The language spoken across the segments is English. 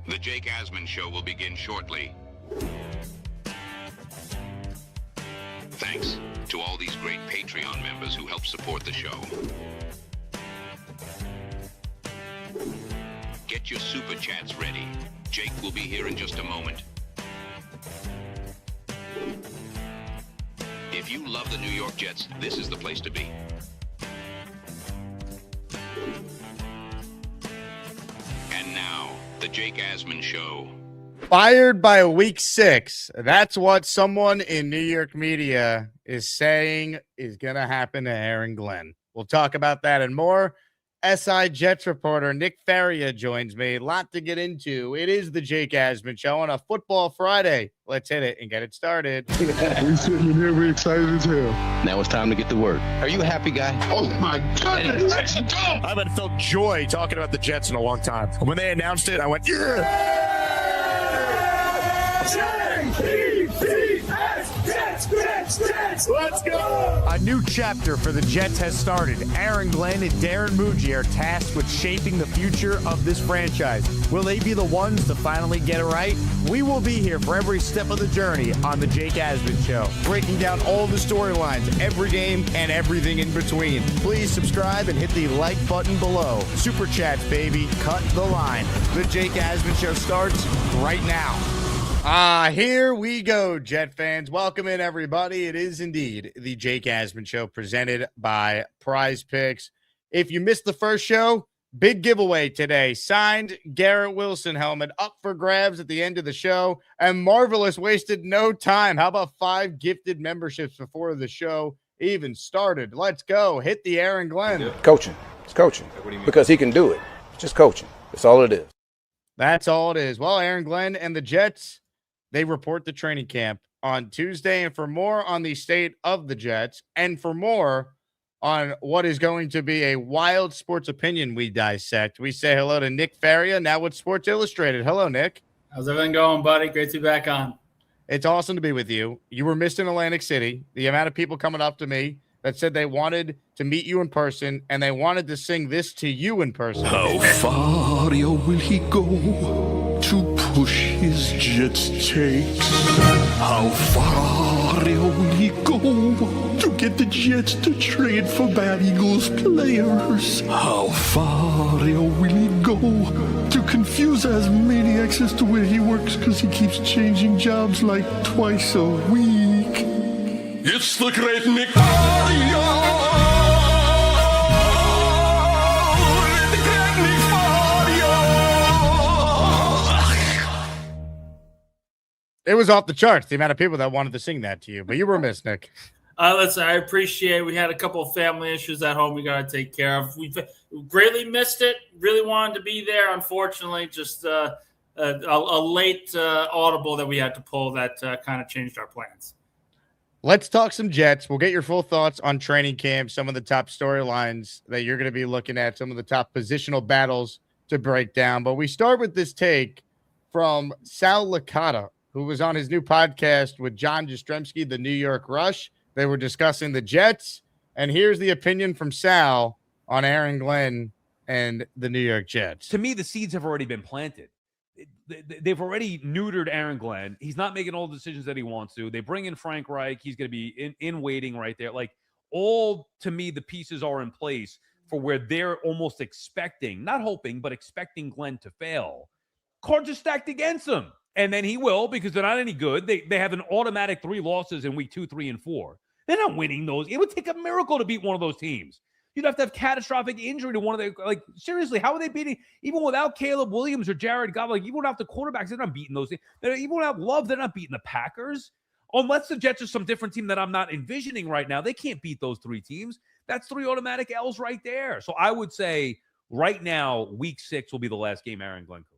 The Jake Asman Show will begin shortly. Thanks to all these great Patreon members who help support the show. Get your super chats ready. Jake will be here in just a moment. If you love the New York Jets, this is the place to be. And now, the Jake Asman Show. Fired by week 6. That's what someone in New York media is saying is going to happen to Aaron Glenn. We'll talk about that and more. SI Jets reporter Nick Faria joins me. A lot to get into. It is the Jake Asman Show on a Football Friday. Let's hit it and get it started. We sitting in here, we excited as hell. Now it's time to get to work. Are you a happy guy? Oh my goodness, let's go! I haven't felt joy talking about the Jets in a long time. When they announced it, I went, yeah! Let's go! A new chapter for the Jets has started. Aaron Glenn and Darren Muji are tasked with shaping the future of this franchise. Will they be the ones to finally get it right? We will be here for every step of the journey on the Jake Asman Show, breaking down all the storylines, every game, and everything in between. Please subscribe and hit the like button below. Super chats, baby. Cut the line. The Jake Asman Show starts right now. Here we go, Jet fans. Welcome in, everybody. It is indeed the Jake Asman Show presented by PrizePicks. If you missed the first show, big giveaway today. Signed Garrett Wilson helmet up for grabs at the end of the show. And Marvelous wasted no time. How about 5 gifted memberships before the show even started? Let's go. Hit the Aaron Glenn. Coaching. It's coaching. Because he can do it. It's just coaching. That's all it is. That's all it is. Well, Aaron Glenn and the Jets, they report the training camp on Tuesday. And for more on the state of the Jets and for more on what is going to be a wild sports opinion we dissect, we say hello to Nick Faria, now with Sports Illustrated. Hello, Nick. How's everything going, buddy? Great to be back on. It's awesome to be with you. You were missed in Atlantic City. The amount of people coming up to me that said they wanted to meet you in person and they wanted to sing this to you in person. How far will he go to push his Jets takes? How far will he go to get the Jets to trade for Bad Eagles players? How far will he go to confuse Asmaniacs as to where he works because he keeps changing jobs like twice a week? It's the great Nick Faria. It was off the charts, the amount of people that wanted to sing that to you, but you were missed, Nick. Listen, I appreciate it. We had a couple of family issues at home we got to take care of. We greatly missed it. Really wanted to be there. Unfortunately, just a late audible that we had to pull that kind of changed our plans. Let's talk some Jets. We'll get your full thoughts on training camp, some of the top storylines that you're going to be looking at, some of the top positional battles to break down. But we start with this take from Sal Licata, who was on his new podcast with John Jastrzemski, the New York Rush. They were discussing the Jets. And here's the opinion from Sal on Aaron Glenn and the New York Jets. To me, the seeds have already been planted. They've already neutered Aaron Glenn. He's not making all the decisions that he wants to. They bring in Frank Reich. He's going to be in waiting right there. Like, all, to me, the pieces are in place for where they're almost expecting, not hoping, but expecting Glenn to fail. Cards are stacked against him. And then he will, because they're not any good. They have an automatic 3 losses in week 2, 3, and 4. They're not winning those. It would take a miracle to beat one of those teams. You'd have to have catastrophic injury to one of the, like, seriously, how are they beating, even without Caleb Williams or Jared Goff, like, even without the quarterbacks, they're not beating those teams. Even without Love, they're not beating the Packers. Unless the Jets are some different team that I'm not envisioning right now, they can't beat those 3 teams. That's 3 automatic L's right there. So I would say right now, week 6 will be the last game Aaron Glenn coached.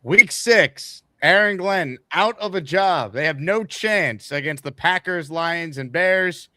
Week 6, Aaron Glenn out of a job. They have no chance against the Packers, Lions, and Bears.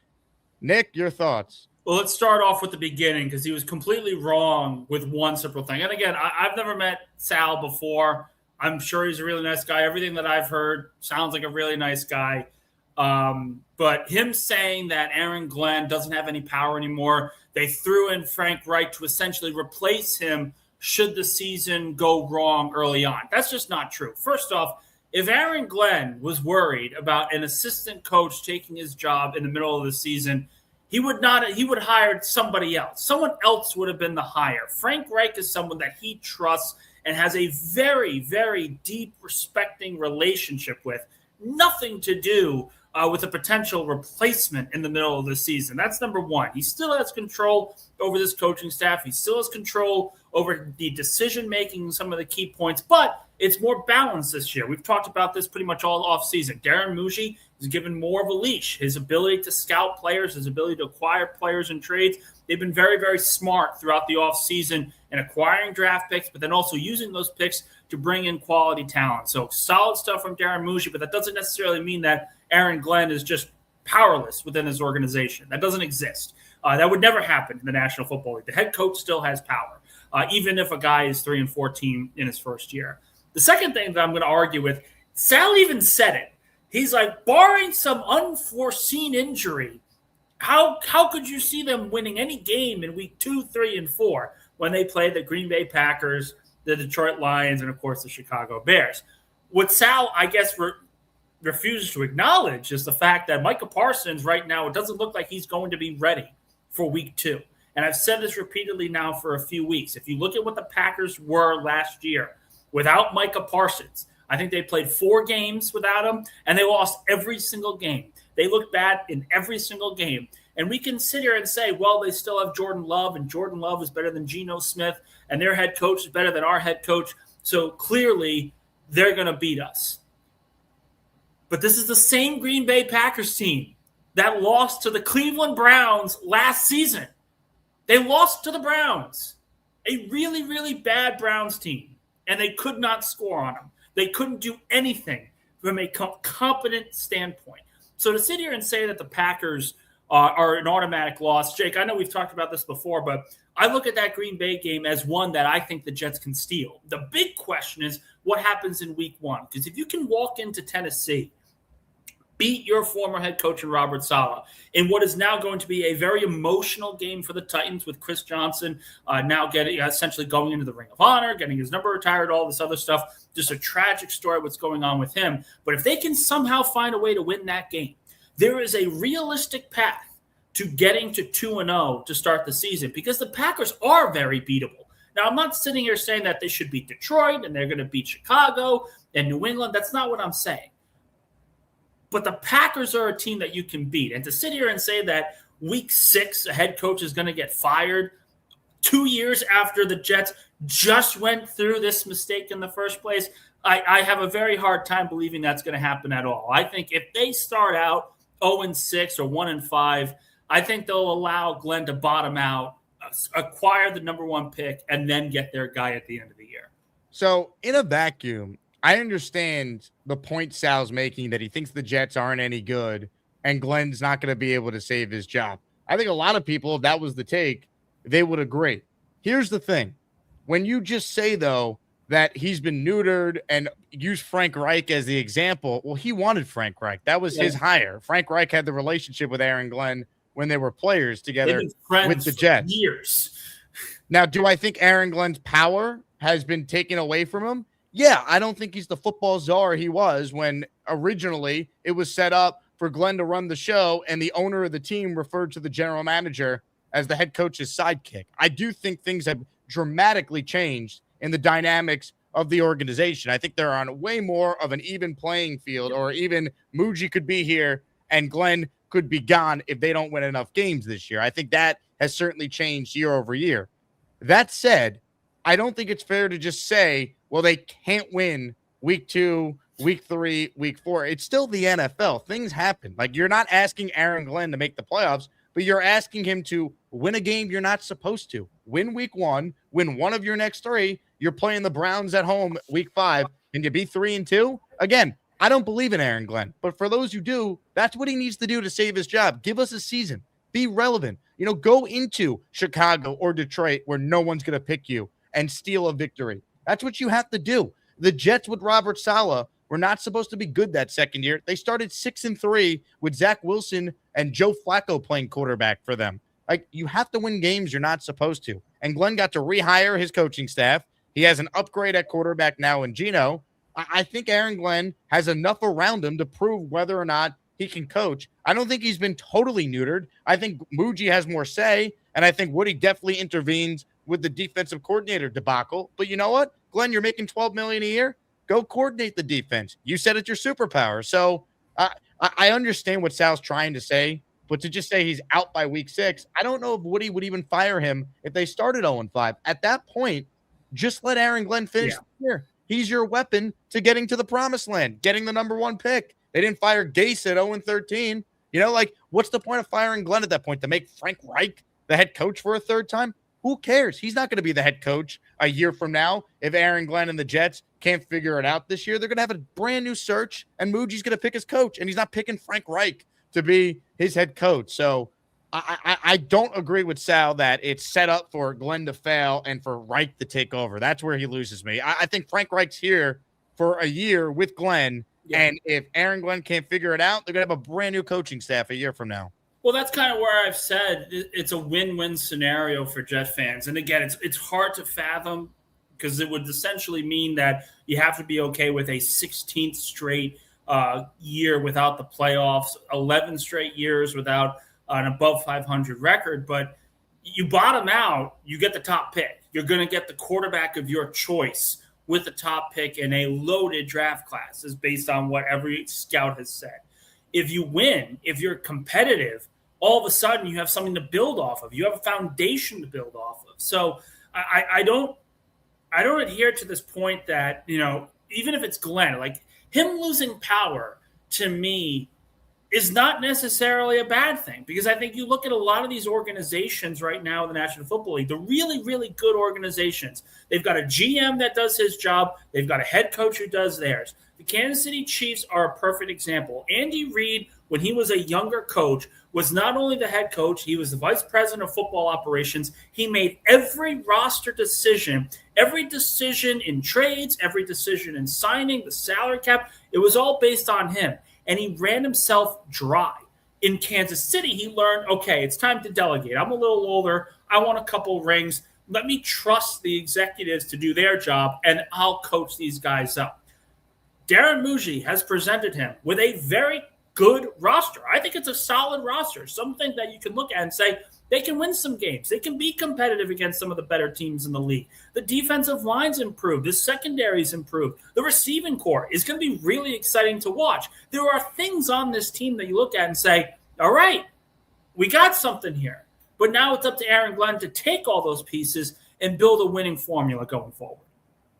Nick, your thoughts? Well, let's start off with the beginning because he was completely wrong with one simple thing. And again, I've never met Sal before. I'm sure he's a really nice guy. Everything that I've heard sounds like a really nice guy. But him saying that Aaron Glenn doesn't have any power anymore, they threw in Frank Reich to essentially replace him, should the season go wrong early on. That's just not true. First off, if Aaron Glenn was worried about an assistant coach taking his job in the middle of the season, he would have hired somebody else. Someone else would have been the hire. Frank Reich is someone that he trusts and has a very, very deep, respecting relationship with. Nothing to do with a potential replacement in the middle of the season. That's number one. He still has control over this coaching staff. He still has control over the decision-making and some of the key points, but it's more balanced this year. We've talked about this pretty much all offseason. Darren Muji is given more of a leash. His ability to scout players, his ability to acquire players and trades, they've been very, very smart throughout the offseason in acquiring draft picks, but then also using those picks to bring in quality talent. So solid stuff from Darren Muji, but that doesn't necessarily mean that Aaron Glenn is just powerless within his organization. That doesn't exist. That would never happen in the National Football League. The head coach still has power, even if a guy is 3-14 in his first year. The second thing that I'm going to argue with, Sal even said it. He's like, barring some unforeseen injury, how could you see them winning any game in week 2, 3, and 4 when they play the Green Bay Packers, the Detroit Lions, and, of course, the Chicago Bears? What Sal, I guess, refuses to acknowledge is the fact that Micah Parsons right now, it doesn't look like he's going to be ready for week 2. And I've said this repeatedly now for a few weeks. If you look at what the Packers were last year without Micah Parsons, I think they played 4 games without him, and they lost every single game. They looked bad in every single game. And we can sit here and say, well, they still have Jordan Love, and Jordan Love is better than Geno Smith, and their head coach is better than our head coach. So clearly they're going to beat us. But this is the same Green Bay Packers team that lost to the Cleveland Browns last season. They lost to the Browns, a really, really bad Browns team, and they could not score on them. They couldn't do anything from a competent standpoint. So to sit here and say that the Packers are an automatic loss, Jake, I know we've talked about this before, but I look at that Green Bay game as one that I think the Jets can steal. The big question is what happens in week 1? Because if you can walk into Tennessee, beat your former head coach in Robert Saleh in what is now going to be a very emotional game for the Titans with Chris Johnson now getting essentially going into the Ring of Honor, getting his number retired, all this other stuff. Just a tragic story what's going on with him. But if they can somehow find a way to win that game, there is a realistic path to getting to 2-0 to start the season because the Packers are very beatable. Now, I'm not sitting here saying that they should beat Detroit and they're going to beat Chicago and New England. That's not what I'm saying. But the Packers are a team that you can beat. And to sit here and say that week 6, a head coach is going to get fired 2 years after the Jets just went through this mistake in the first place, I have a very hard time believing that's going to happen at all. I think if they start out 0-6 or 1-5, I think they'll allow Glenn to bottom out, acquire the number 1 pick, and then get their guy at the end of the year. So in a vacuum, I understand the point Sal's making that he thinks the Jets aren't any good and Glenn's not going to be able to save his job. I think a lot of people, if that was the take, they would agree. Here's the thing. When you just say, though, that he's been neutered and use Frank Reich as the example, well, he wanted Frank Reich. That was his hire. Frank Reich had the relationship with Aaron Glenn when they were players together with the Jets. Years. Now, do I think Aaron Glenn's power has been taken away from him? Yeah, I don't think he's the football czar he was when originally it was set up for Glenn to run the show and the owner of the team referred to the general manager as the head coach's sidekick. I do think things have dramatically changed in the dynamics of the organization. I think they're on way more of an even playing field, or even Muji could be here and Glenn could be gone if they don't win enough games this year. I think that has certainly changed year over year. That said, I don't think it's fair to just say, well, they can't win week 2, week 3, week 4. It's still the NFL. Things happen. Like, you're not asking Aaron Glenn to make the playoffs, but you're asking him to win a game you're not supposed to. Win week 1, win one of your next 3. You're playing the Browns at home week 5, and you be 3-2. Again, I don't believe in Aaron Glenn, but for those who do, that's what he needs to do to save his job. Give us a season. Be relevant. You know, go into Chicago or Detroit where no one's going to pick you and steal a victory. That's what you have to do. The Jets with Robert Saleh were not supposed to be good that second year. They started 6-3 with Zach Wilson and Joe Flacco playing quarterback for them. Like, you have to win games you're not supposed to. And Glenn got to rehire his coaching staff. He has an upgrade at quarterback now in Gino. I think Aaron Glenn has enough around him to prove whether or not he can coach. I don't think he's been totally neutered. I think Muji has more say, and I think Woody definitely intervenes with the defensive coordinator debacle. But you know what? Glenn, you're making $12 million a year. Go coordinate the defense. You said it's your superpower. So I understand what Sal's trying to say, but to just say he's out by week 6, I don't know if Woody would even fire him if they started 0-5. At that point, just let Aaron Glenn finish the year. He's your weapon to getting to the promised land, getting the number 1 pick. They didn't fire Gase at 0-13. You know, like, what's the point of firing Glenn at that point? To make Frank Reich the head coach for a third time? Who cares? He's not going to be the head coach a year from now. If Aaron Glenn and the Jets can't figure it out this year, they're going to have a brand new search, and Muji's going to pick his coach, and he's not picking Frank Reich to be his head coach. So I don't agree with Sal that it's set up for Glenn to fail and for Reich to take over. That's where he loses me. I think Frank Reich's here for a year with Glenn, and if Aaron Glenn can't figure it out, they're going to have a brand new coaching staff a year from now. Well, that's kind of where I've said it's a win-win scenario for Jet fans. And again, it's hard to fathom because it would essentially mean that you have to be okay with a 16th straight year without the playoffs, 11 straight years without an above 500 record. But you bottom out, you get the top pick. You're going to get the quarterback of your choice with the top pick in a loaded draft class, is based on what every scout has said. If you win, if you're competitive, all of a sudden you have something to build off of. You have a foundation to build off of. So I don't adhere to this point that, you know, even if it's Glenn, like, him losing power to me is not necessarily a bad thing, because I think you look at a lot of these organizations right now in the National Football League, the really, really good organizations. They've got a GM that does his job. They've got a head coach who does theirs. The Kansas City Chiefs are a perfect example. Andy Reid, when he was a younger coach, was not only the head coach, he was the vice president of football operations. He made every roster decision, every decision in trades, every decision in signing, the salary cap. It was all based on him. And he ran himself dry. In Kansas City, he learned, okay, it's time to delegate. I'm a little older. I want a couple rings. Let me trust the executives to do their job, and I'll coach these guys up. Darren Muji has presented him with a very good roster. I think it's a solid roster, something that you can look at and say they can win some games. They can be competitive against some of the better teams in the league. The defensive line's improved. The secondary's improved. The receiving core is going to be really exciting to watch. There are things on this team that you look at and say, all right, we got something here. But now it's up to Aaron Glenn to take all those pieces and build a winning formula going forward.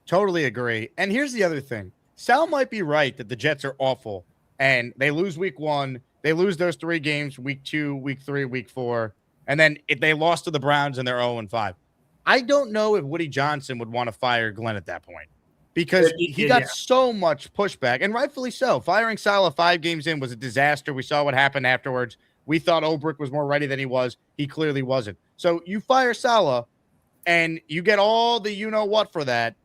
Totally agree. And here's the other thing. Sal might be right that the Jets are awful and they lose week 1. They lose those 3 games, week 2, week 3, week 4. And then if they lost to the Browns and they're 0-5. I don't know if Woody Johnson would want to fire Glenn at that point because he got so much pushback, and rightfully so. Firing Saleh 5 games in was a disaster. We saw what happened afterwards. We thought Obrick was more ready than he was. He clearly wasn't. So you fire Saleh and you get all the you-know-what for that.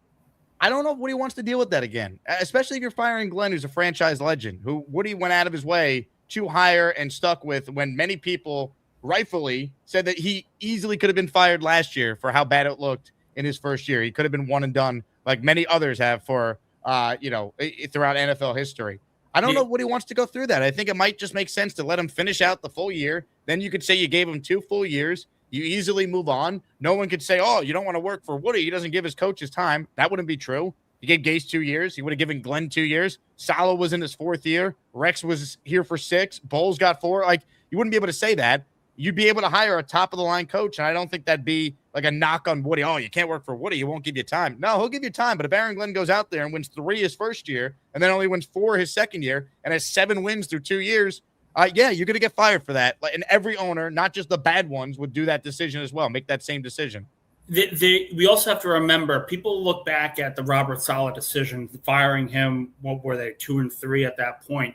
I don't know if Woody wants to deal with that again, especially if you're firing Glenn, who's a franchise legend, who Woody went out of his way to hire and stuck with when many people rightfully said that he easily could have been fired last year for how bad it looked in his first year. He could have been one and done like many others have for, throughout NFL history. I don't know what he wants to go through that. I think it might just make sense to let him finish out the full year. Then you could say you gave him 2 full years. You easily move on. No one could say, oh, you don't want to work for Woody. He doesn't give his coaches time. That wouldn't be true. He gave Gase 2 years. He would have given Glenn 2 years. Saleh was in his 4th year. Rex was here for 6. Bowles got 4. Like, you wouldn't be able to say that. You'd be able to hire a top-of-the-line coach, and I don't think that'd be like a knock on Woody. Oh, you can't work for Woody. He won't give you time. No, he'll give you time. But if Aaron Glenn goes out there and wins 3 his first year and then only wins 4 his second year and has 7 wins through 2 years, you're going to get fired for that. And every owner, not just the bad ones, would do that decision as well, make that same decision. We also have to remember, people look back at the Robert Saleh decision, firing him, what were they, 2 and 3 at that point.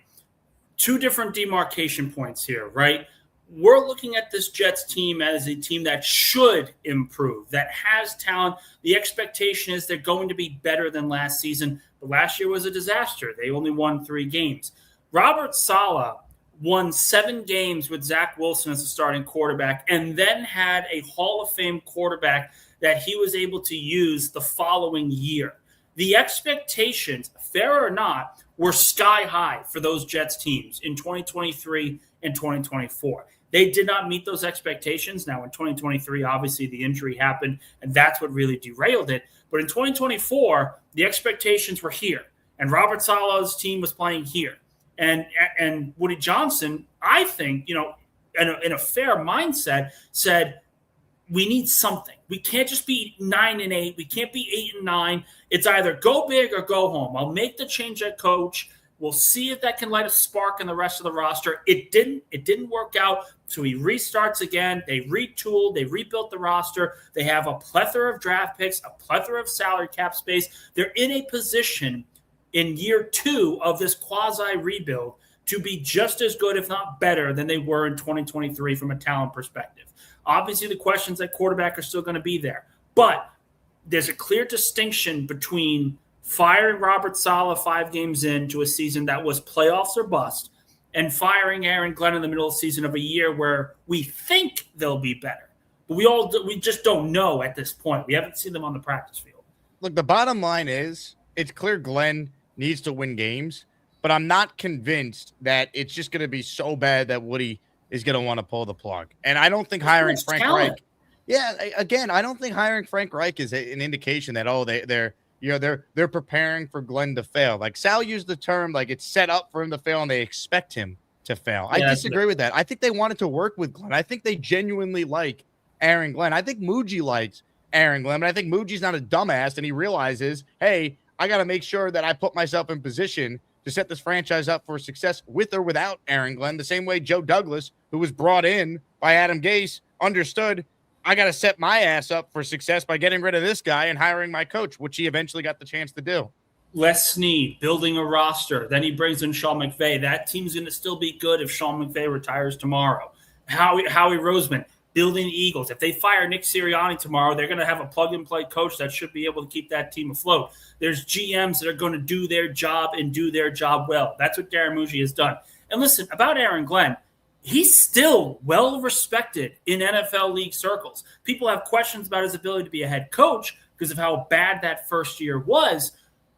2 different demarcation points here, right? We're looking at this Jets team as a team that should improve, that has talent. The expectation is they're going to be better than last season. But last year was a disaster. They only won 3 games. Robert Saleh won 7 games with Zach Wilson as a starting quarterback, and then had a Hall of Fame quarterback that he was able to use the following year. The expectations, fair or not, were sky high for those Jets teams in 2023 and 2024. They did not meet those expectations. Now, in 2023, obviously the injury happened, and that's what really derailed it. But in 2024, the expectations were here, and Robert Saleh's team was playing here. And Woody Johnson, I think, in a fair mindset, said, we need something. We can't just be 9-8. We can't be 8-9. It's either go big or go home. I'll make the change at coach. We'll see if that can light a spark in the rest of the roster. It didn't work out. So he restarts again. They retooled. They rebuilt the roster. They have a plethora of draft picks, a plethora of salary cap space. They're in a position in year 2 of this quasi rebuild to be just as good, if not better, than they were in 2023 from a talent perspective. Obviously, the questions at quarterback are still going to be there. But there's a clear distinction between firing Robert Saleh 5 games into a season that was playoffs or bust and firing Aaron Glenn in the middle of the season of a year where we think they'll be better. But we just don't know at this point. We haven't seen them on the practice field. Look, the bottom line is it's clear Glenn needs to win games, but I'm not convinced that it's just going to be so bad that Woody is going to want to pull the plug. And I don't think hiring Frank Reich. Yeah, again, I don't think hiring Frank Reich is an indication that they're preparing for Glenn to fail. Like Sal used the term like it's set up for him to fail and they expect him to fail. I disagree with that. I think they wanted to work with Glenn. I think they genuinely like Aaron Glenn. I think Muji likes Aaron Glenn, but I think Muji's not a dumbass and he realizes, hey, I got to make sure that I put myself in position to set this franchise up for success with or without Aaron Glenn, the same way Joe Douglas, who was brought in by Adam Gase, understood I got to set my ass up for success by getting rid of this guy and hiring my coach, which he eventually got the chance to do. Les Snead building a roster. Then he brings in Sean McVay. That team's going to still be good if Sean McVay retires tomorrow. Howie Roseman building the Eagles. If they fire Nick Sirianni tomorrow, they're going to have a plug-and-play coach that should be able to keep that team afloat. There's GMs that are going to do their job and do their job well. That's what Darren Muji has done. And listen, about Aaron Glenn, he's still well-respected in NFL league circles. People have questions about his ability to be a head coach because of how bad that first year was,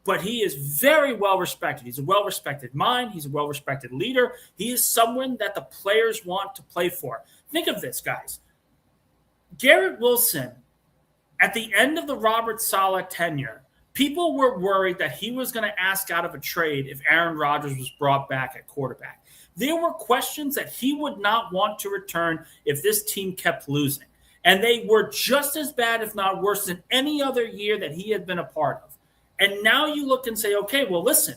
but he is very well-respected. He's a well-respected mind. He's a well-respected leader. He is someone that the players want to play for. Think of this, guys. Garrett Wilson, at the end of the Robert Saleh tenure, people were worried that he was going to ask out of a trade if Aaron Rodgers was brought back at quarterback. There were questions that he would not want to return if this team kept losing. And they were just as bad, if not worse, than any other year that he had been a part of. And now you look and say, okay, well, listen,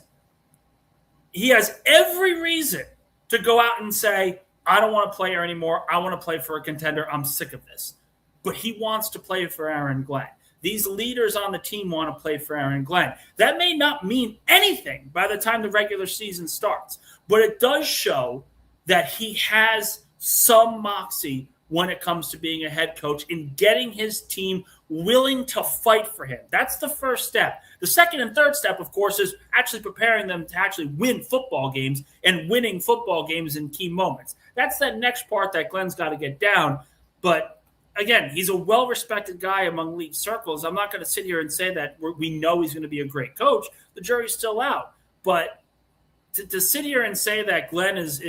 he has every reason to go out and say, I don't want to play here anymore. I want to play for a contender. I'm sick of this. But he wants to play for Aaron Glenn. These leaders on the team want to play for Aaron Glenn. That may not mean anything by the time the regular season starts, but it does show that he has some moxie when it comes to being a head coach and getting his team willing to fight for him. That's the first step. The second and third step, of course, is actually preparing them to actually win football games and winning football games in key moments. That's that next part that Glenn's got to get down. But again, he's a well-respected guy among league circles. I'm not going to sit here and say that we know he's going to be a great coach. The jury's still out. But to sit here and say that Glenn is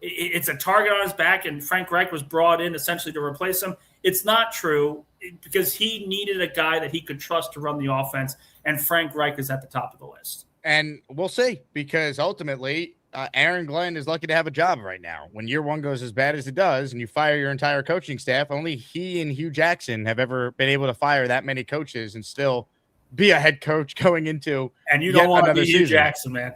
it's a target on his back and Frank Reich was brought in essentially to replace him, it's not true because he needed a guy that he could trust to run the offense, and Frank Reich is at the top of the list. And we'll see, because ultimately Aaron Glenn is lucky to have a job right now. When year one goes as bad as it does and you fire your entire coaching staff, only he and Hugh Jackson have ever been able to fire that many coaches and still be a head coach going into and you don't want to be Hugh Jackson, man.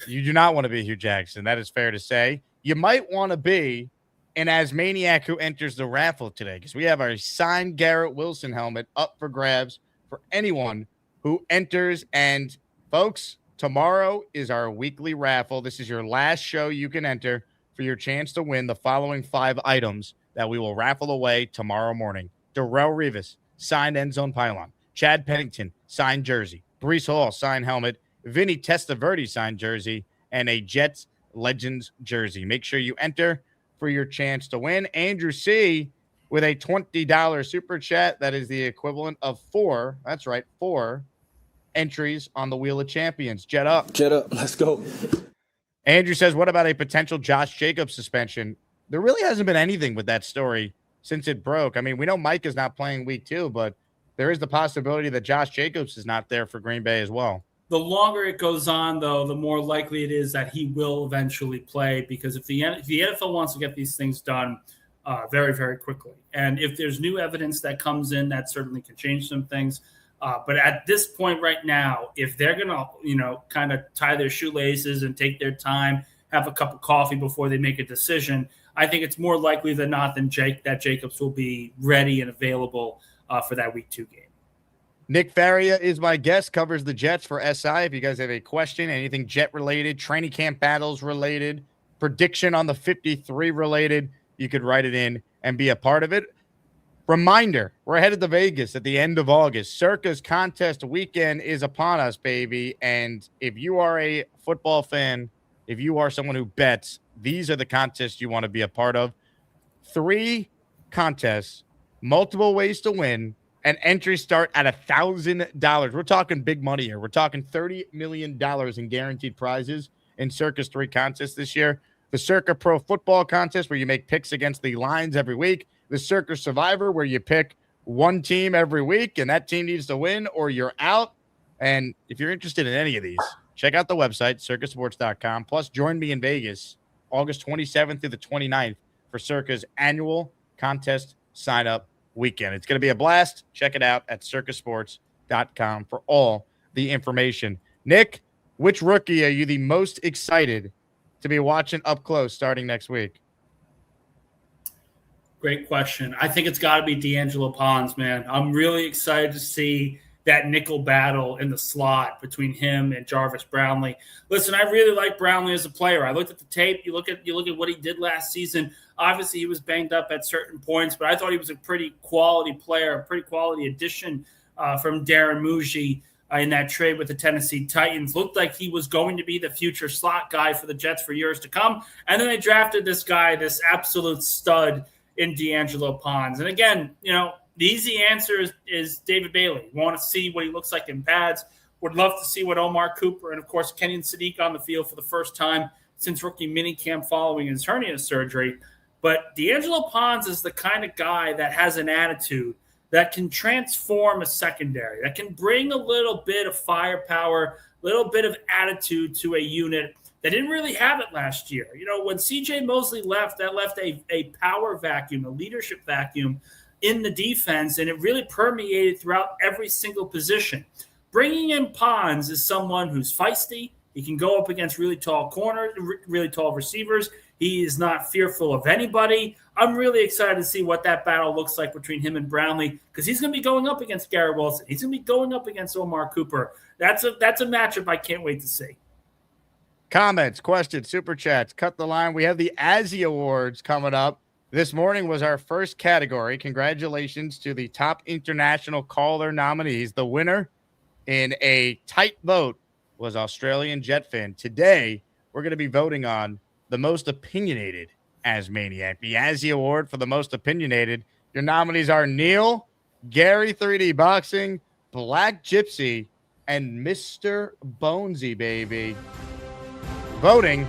You do not want to be Hugh Jackson. That is fair to say. You might want to be an Asmaniac who enters the raffle today, because we have our signed Garrett Wilson helmet up for grabs for anyone who enters. And folks, tomorrow is our weekly raffle. This is your last show you can enter for your chance to win the following 5 items that we will raffle away tomorrow morning. Darrelle Revis, signed end zone pylon. Chad Pennington, signed jersey. Breece Hall, signed helmet. Vinny Testaverde, signed jersey. And a Jets Legends jersey. Make sure you enter for your chance to win. Andrew C. with a $20 super chat. That is the equivalent of 4. That's right, 4 entries on the Wheel of Champions. Jet up. Let's go. Andrew says, what about a potential Josh Jacobs suspension? There really hasn't been anything with that story since it broke. I mean, we know Mike is not playing week 2, but there is the possibility that Josh Jacobs is not there for Green Bay as well. The longer it goes on, though, the more likely it is that he will eventually play, because if the NFL wants to get these things done very, very quickly, and if there's new evidence that comes in, that certainly can change some things. But at this point right now, if they're going to, kind of tie their shoelaces and take their time, have a cup of coffee before they make a decision, I think it's more likely than not that Jacobs will be ready and available for that week 2 game. Nick Faria is my guest, covers the Jets for SI. If you guys have a question, anything Jet related, training camp battles related, prediction on the 53 related, you could write it in and be a part of it. Reminder, we're headed to Vegas at the end of August. Circa's contest weekend is upon us, baby. And if you are a football fan, if you are someone who bets, these are the contests you want to be a part of. 3 contests, multiple ways to win, and entries start at $1,000. We're talking big money here. We're talking $30 million in guaranteed prizes in Circa's 3 contests this year. The Circa Pro Football Contest, where you make picks against the lines every week. The Circa Survivor, where you pick one team every week, and that team needs to win or you're out. And if you're interested in any of these, check out the website, circasports.com. Plus, join me in Vegas August 27th through the 29th for Circa's annual contest sign-up weekend. It's going to be a blast. Check it out at circasports.com for all the information. Nick, which rookie are you the most excited to be watching up close starting next week? Great question. I think it's got to be D'Angelo Pons, man. I'm really excited to see that nickel battle in the slot between him and Jarvis Brownlee. Listen, I really like Brownlee as a player. I looked at the tape. You look at what he did last season. Obviously, he was banged up at certain points, but I thought he was a pretty quality player, a pretty quality addition from Darren Muji in that trade with the Tennessee Titans. Looked like he was going to be the future slot guy for the Jets for years to come. And then they drafted this guy, this absolute stud in D'Angelo Pons. And again, the easy answer is David Bailey. We want to see what he looks like in pads. Would love to see what Omar Cooper and, of course, Kenyon Sadiq on the field for the first time since rookie minicamp following his hernia surgery. But D'Angelo Pons is the kind of guy that has an attitude that can transform a secondary, that can bring a little bit of firepower, a little bit of attitude to a unit that didn't really have it last year. When C.J. Mosley left, that left a power vacuum, a leadership vacuum in the defense, and it really permeated throughout every single position. Bringing in Pons is someone who's feisty. He can go up against really tall corners, really tall receivers. He is not fearful of anybody. I'm really excited to see what that battle looks like between him and Brownlee, because he's going to be going up against Garrett Wilson. He's going to be going up against Omar Cooper. That's a matchup I can't wait to see. Comments, questions, super chats, cut the line. We have the Azzy Awards coming up. This morning was our first category. Congratulations to the top international caller nominees. The winner in a tight vote was Australian Jet fan. Today, we're going to be voting on the most opinionated Asmaniac. The Azzy Award for the most opinionated. Your nominees are Neil, Gary 3D Boxing, Black Gypsy, and Mr. Bonesy, baby. Voting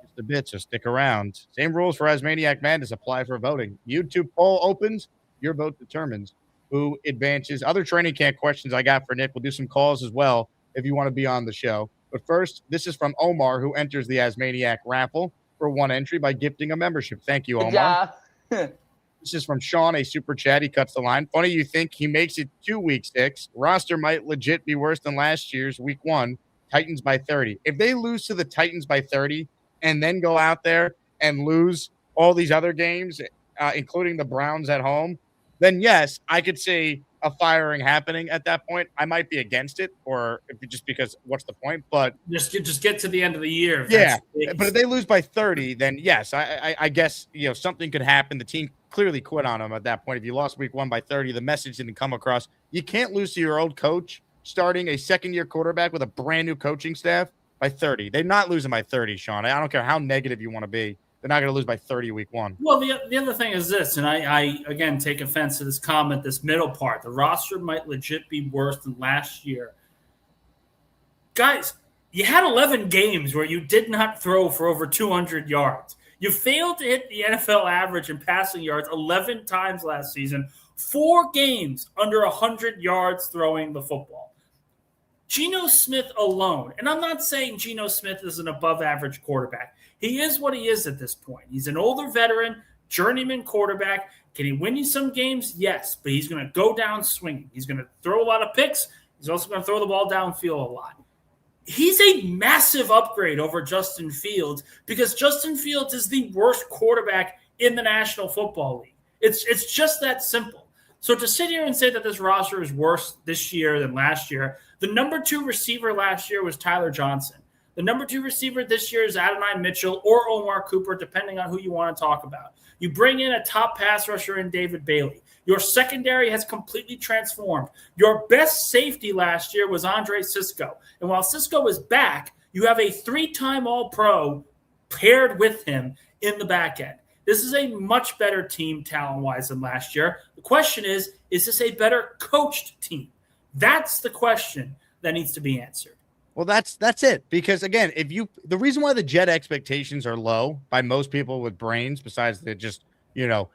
just a bit, so stick around. Same rules for Asmaniac Madness apply for voting. YouTube poll opens. Your vote determines who advances. Other training camp questions I got for Nick. We'll do some calls as well if you want to be on the show. But first, this is from Omar, who enters the Asmaniac raffle for one entry by gifting a membership. Thank you, Omar. This is from Sean, a super chat. He cuts the line. Funny you think he makes it to week 6. Roster might legit be worse than last year's week 1. Titans by 30. If they lose to the Titans by 30 and then go out there and lose all these other games, including the Browns at home, then yes, I could see a firing happening at that point. I might be against it, or just because what's the point? But just get to the end of the year. Yeah, but if they lose by 30, then yes, I guess something could happen. The team clearly quit on them at that point. If you lost week 1 by 30, the message didn't come across. You can't lose to your old coach starting a second-year quarterback with a brand-new coaching staff by 30. They're not losing by 30, Sean. I don't care how negative you want to be. They're not going to lose by 30 week one. Well, the other thing is this, and I again take offense to this comment, this middle part. The roster might legit be worse than last year. Guys, you had 11 games where you did not throw for over 200 yards. You failed to hit the NFL average in passing yards 11 times last season, 4 games under 100 yards throwing the football. Geno Smith alone, and I'm not saying Geno Smith is an above-average quarterback. He is what he is at this point. He's an older veteran, journeyman quarterback. Can he win you some games? Yes, but he's going to go down swinging. He's going to throw a lot of picks. He's also going to throw the ball downfield a lot. He's a massive upgrade over Justin Fields because Justin Fields is the worst quarterback in the National Football League. It's just that simple. So to sit here and say that this roster is worse this year than last year, the number 2 receiver last year was Tyler Johnson. The number 2 receiver this year is Adonai Mitchell or Omar Cooper, depending on who you want to talk about. You bring in a top pass rusher in David Bailey. Your secondary has completely transformed. Your best safety last year was Andre Cisco. And while Cisco is back, you have a 3-time All-Pro paired with him in the back end. This is a much better team talent-wise than last year. The question is this a better coached team? That's the question that needs to be answered. Well, that's it. Because again, the reason why the Jet expectations are low by most people with brains, besides the just,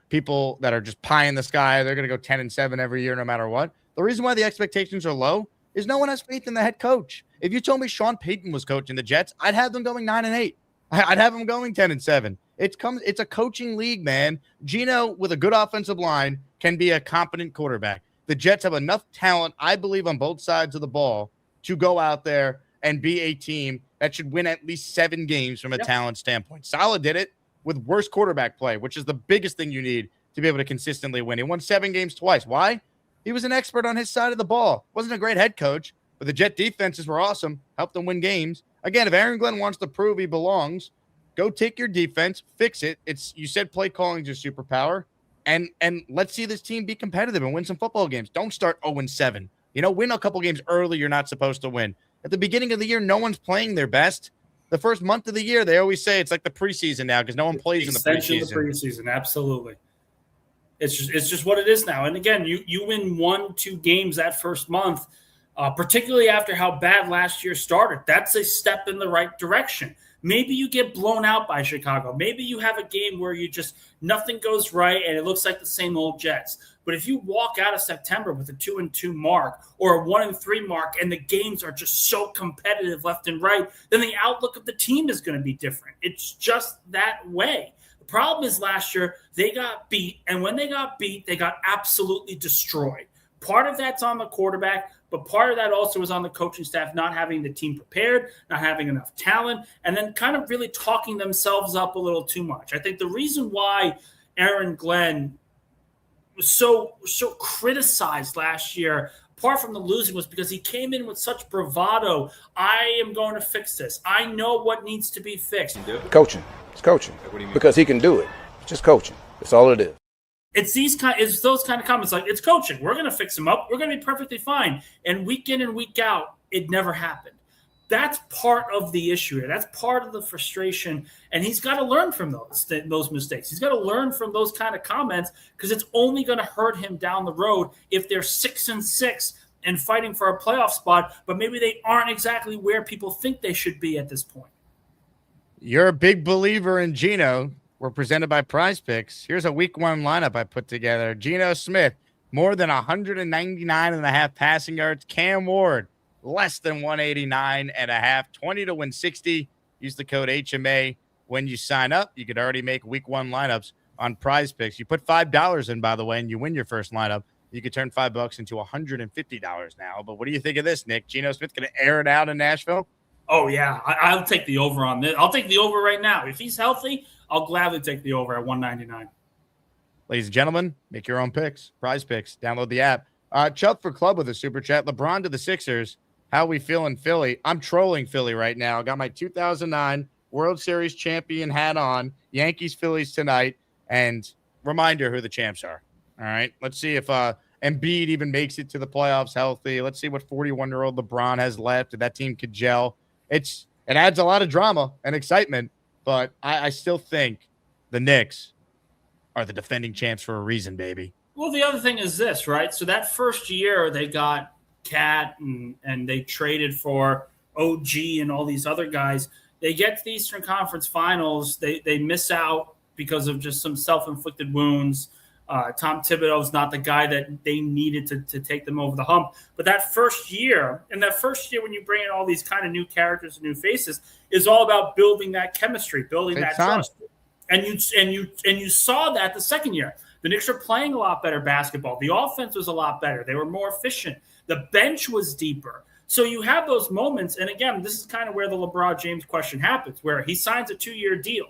people that are just pie in the sky, they're going to go 10-7 every year, no matter what. The reason why the expectations are low is no one has faith in the head coach. If you told me Sean Payton was coaching the Jets, I'd have them going 9-8. I'd have them going 10-7. It's a coaching league, man. Geno, with a good offensive line, can be a competent quarterback. The Jets have enough talent, I believe, on both sides of the ball to go out there and be a team that should win at least 7 games from a talent standpoint. Salah did it with worse quarterback play, which is the biggest thing you need to be able to consistently win. He won 7 games twice. Why? He was an expert on his side of the ball. Wasn't a great head coach, but the Jet defenses were awesome, helped them win games. Again, if Aaron Glenn wants to prove he belongs, go take your defense, fix it. You said play calling is your superpower, and let's see this team be competitive and win some football games. Don't start 0-7. Win a couple games early you're not supposed to win. At the beginning of the year, no one's playing their best. The first month of the year, they always say it's like the preseason now because no one plays in the preseason. Absolutely. It's just what it is now. And again, you win 1-2 games that first month, particularly after how bad last year started. That's a step in the right direction. Maybe you get blown out by Chicago. Maybe you have a game where nothing goes right and it looks like the same old Jets. But if you walk out of September with a 2-2 mark or a 1-3 mark and the games are just so competitive left and right, then the outlook of the team is going to be different. It's just that way. The problem is last year they got beat, and when they got beat, they got absolutely destroyed. Part of that's on the quarterback, but part of that also is on the coaching staff not having the team prepared, not having enough talent, and then kind of really talking themselves up a little too much. I think the reason why Aaron Glenn was so criticized last year, apart from the losing, was because he came in with such bravado. I am going to fix this. I know what needs to be fixed. Coaching. It's coaching. What do you mean? Because he can do it. It's just coaching. That's all it is. It's those kind of comments like, it's coaching. We're going to fix him up. We're going to be perfectly fine. And week in and week out, it never happened. That's part of the issue here. That's part of the frustration. And he's got to learn from those mistakes. He's got to learn from those kind of comments because it's only going to hurt him down the road if they're 6-6 and fighting for a playoff spot, but maybe they aren't exactly where people think they should be at this point. You're a big believer in Geno. We're presented by PrizePicks. Here's a week 1 lineup I put together. Geno Smith, more than 199.5 passing yards. Cam Ward, less than 189.5. 20 to win 60. Use the code HMA when you sign up. You could already make week 1 lineups on PrizePicks. You put $5 in, by the way, and you win your first lineup. You could turn $5 into $150 now. But what do you think of this, Nick? Geno Smith going to air it out in Nashville? Oh, yeah. I'll take the over on this. I'll take the over right now. If he's healthy, I'll gladly take the over at 199. Ladies and gentlemen, make your own picks. PrizePicks. Download the app. Chubb for Club with a super chat. LeBron to the Sixers. How we feel in Philly? I'm trolling Philly right now. I got my 2009 World Series champion hat on. Yankees, Phillies tonight. And reminder who the champs are. All right. Let's see if Embiid even makes it to the playoffs healthy. Let's see what 41-year-old LeBron has left. If that team could gel. It adds a lot of drama and excitement, but I still think the Knicks are the defending champs for a reason, baby. Well, the other thing is this, right? So that first year they got Cat and they traded for OG and all these other guys. They get to the Eastern Conference Finals. They miss out because of just some self-inflicted wounds. Tom Thibodeau's not the guy that they needed to take them over the hump. But that first year, when you bring in all these kind of new characters and new faces, is all about building that chemistry, building that trust. And you saw that the second year. The Knicks are playing a lot better basketball. The offense was a lot better. They were more efficient. The bench was deeper. So you have those moments. And again, this is kind of where the LeBron James question happens, where he signs a 2-year deal.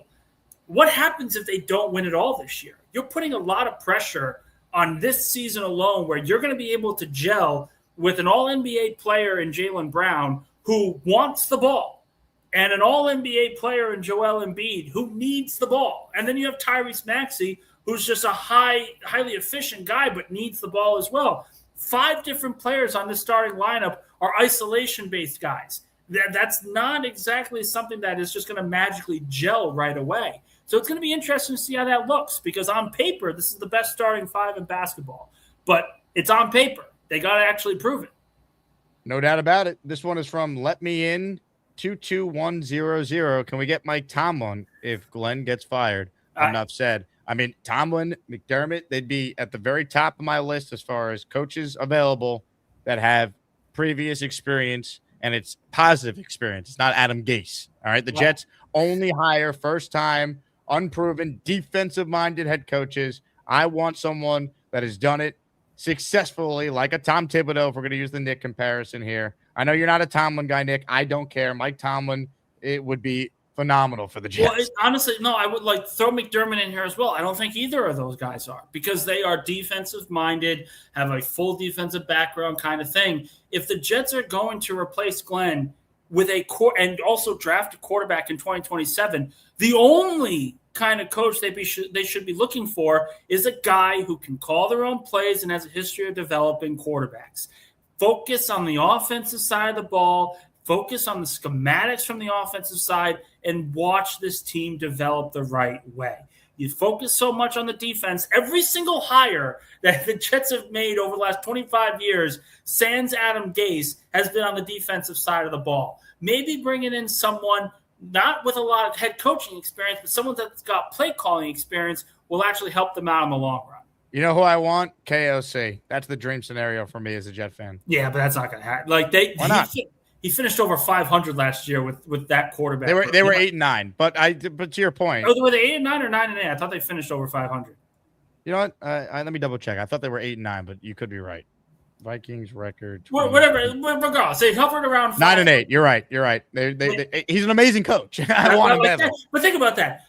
What happens if they don't win it all this year? You're putting a lot of pressure on this season alone, where you're going to be able to gel with an all-NBA player in Jaylen Brown who wants the ball, and an all-NBA player in Joel Embiid who needs the ball. And then you have Tyrese Maxey, who's just a highly efficient guy but needs the ball as well. 5 different players on this starting lineup are isolation-based guys. That's not exactly something that is just going to magically gel right away. So it's going to be interesting to see how that looks, because on paper, this is the best starting 5 in basketball. But it's on paper. They got to actually prove it. No doubt about it. This one is from Let Me In 22100. Can we get Mike Tomlin if Glenn gets fired? Enough said. I mean, Tomlin, McDermott, they'd be at the very top of my list as far as coaches available that have previous experience, and it's positive experience. It's not Adam Gase. All right. The Jets only hire first-time, unproven, defensive-minded head coaches. I want someone that has done it successfully, like a Tom Thibodeau, if we're going to use the Nick comparison here. I know you're not a Tomlin guy, Nick. I don't care. Mike Tomlin, it would be phenomenal for the Jets. Well, honestly, no, I would throw McDermott in here as well. I don't think either of those guys are, because they are defensive-minded, have a full defensive background kind of thing. If the Jets are going to replace Glenn with and also draft a quarterback in 2027, the only kind of coach they should be looking for is a guy who can call their own plays and has a history of developing quarterbacks. Focus on the offensive side of the ball, focus on the schematics from the offensive side, and watch this team develop the right way. You focus so much on the defense. Every single hire that the Jets have made over the last 25 years, sans Adam Gase, has been on the defensive side of the ball. Maybe bringing in someone not with a lot of head coaching experience, but someone that's got play calling experience will actually help them out in the long run. You know who I want? KOC. That's the dream scenario for me as a Jet fan. Yeah, but that's not going to happen. Why not? He finished over 500 last year with that quarterback. They were 8-9, but to your point, were they 8-9 or 9-8? I thought they finished over 500. You know what? Let me double check. I thought they were 8-9, but you could be right. Vikings record. Whatever. Regardless, they hovered around 9-8. You're right. He's an amazing coach. I want him to. But think about that.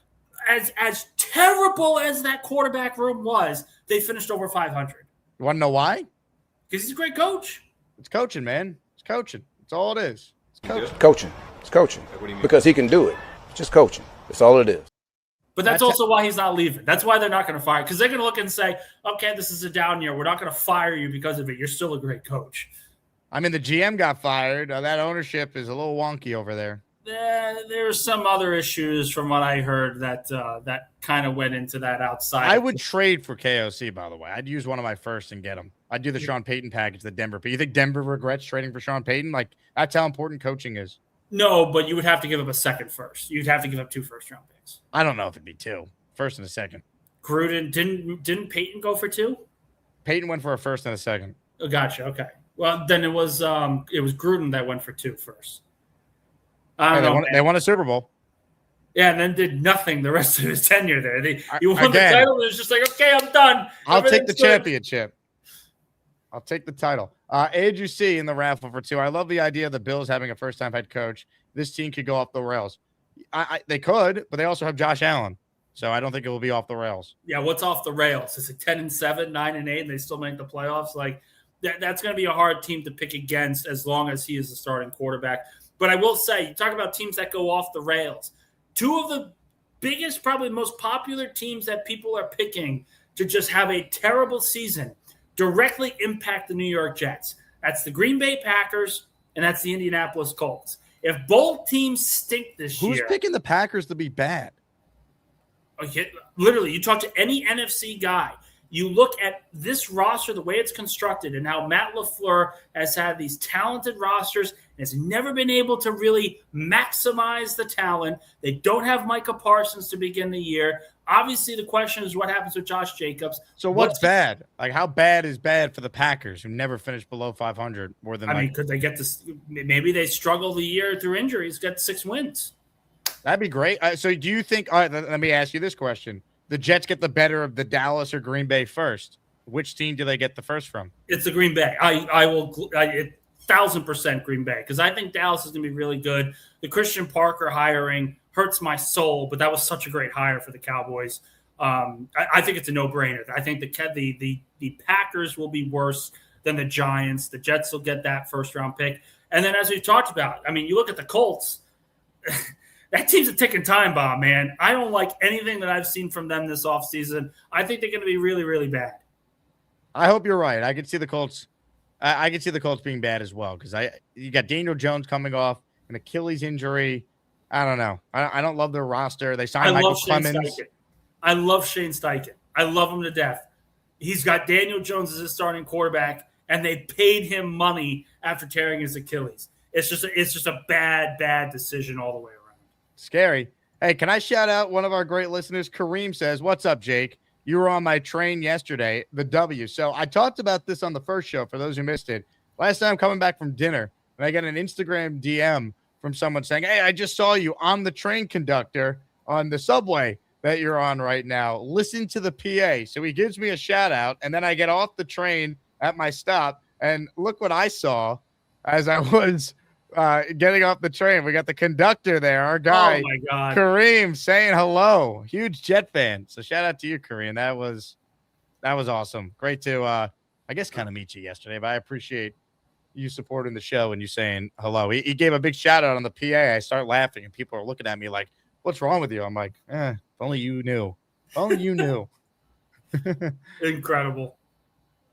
As terrible as that quarterback room was, they finished over 500. You want to know why? Because he's a great coach. It's coaching, man. It's coaching. That's all it is. It's coaching. It's coaching. Because he can do it. It's just coaching. That's all it is. But that's also why he's not leaving. That's why they're not going to fire, because they're going to look and say, okay, this is a down year. We're not going to fire you because of it. You're still a great coach. I mean, the GM got fired. That ownership is a little wonky over there. There's some other issues from what I heard that kind of went into that outside. I would trade for KOC, by the way. I'd use one of my firsts and get him. I'd do the Sean Payton package, the Denver. You think Denver regrets trading for Sean Payton? Like, that's how important coaching is. No, but you would have to give up a second first. You'd have to give up 2 first-round picks. I don't know if it'd be 2. First and a second. Gruden, didn't Payton go for 2? Payton went for a first and a second. Oh, gotcha. Okay. Well, then it was Gruden that went for 2 first. They won a Super Bowl. Yeah, and then did nothing the rest of his tenure there. He won the title, and it was just like, okay, I'm done. I'll take the championship. I'll take the title. Andrew C. in the raffle for 2. I love the idea of the Bills having a first-time head coach. This team could go off the rails. They could, but they also have Josh Allen, so I don't think it will be off the rails. Yeah, what's off the rails? Is it 10-7, 9-8, and they still make the playoffs? Like that's going to be a hard team to pick against as long as he is the starting quarterback. But I will say, you talk about teams that go off the rails. 2 of the biggest, probably most popular teams that people are picking to just have a terrible season directly impact the New York Jets. That's the Green Bay Packers, and that's the Indianapolis Colts. If both teams stink this Who's year, picking the Packers to be bad? okay, literally, you talk to any NFC guy, you look at this roster, the way it's constructed, and how Matt LaFleur has had these talented rosters and has never been able to really maximize the talent. They don't have Micah Parsons to begin the year. Obviously, the question is what happens with Josh Jacobs. So what's bad? Like, how bad is bad for the Packers, who never finished below 500 more than? I mean, could they get this? Maybe they struggle the year through injuries, get 6 wins. That'd be great. So do you think? All right, let me ask you this question: the Jets get the better of the Dallas or Green Bay first? Which team do they get the first from? It's the Green Bay. I will 1,000% Green Bay, because I think Dallas is going to be really good. The Christian Parker hiring hurts my soul, but that was such a great hire for the Cowboys. I think it's a no-brainer. I think the Packers will be worse than the Giants. The Jets will get that first-round pick. And then, as we've talked about, I mean, you look at the Colts. That team's a ticking time bomb, man. I don't like anything that I've seen from them this offseason. I think they're going to be really, really bad. I hope you're right. I could see the Colts. I could see the Colts being bad as well, because you got Daniel Jones coming off an Achilles injury. I don't know. I don't love their roster. They signed Michael Clemens. I love Shane Steichen. I love him to death. He's got Daniel Jones as his starting quarterback, and they paid him money after tearing his Achilles. It's just a bad decision all the way around. Scary. Hey, can I shout out one of our great listeners? Kareem says, "What's up, Jake? You were on my train yesterday, the W." So I talked about this on the first show for those who missed it. Last time coming back from dinner, and I got an Instagram DM from someone saying, "Hey, I just saw you on the train conductor on the subway that you're on right now. Listen to the PA." So he gives me a shout out, and then I get off the train at my stop, and look what I saw as I was getting off the train. We got the conductor there, our guy, oh my God, Kareem, saying hello. Huge Jet fan. So shout out to you, Kareem. That was awesome. Great to I guess kind of meet you yesterday, but I appreciate you supporting the show and you saying hello. He gave a big shout out on the PA. I start laughing and people are looking at me like, "What's wrong with you?" I'm like, if only you knew. If only you knew. Incredible.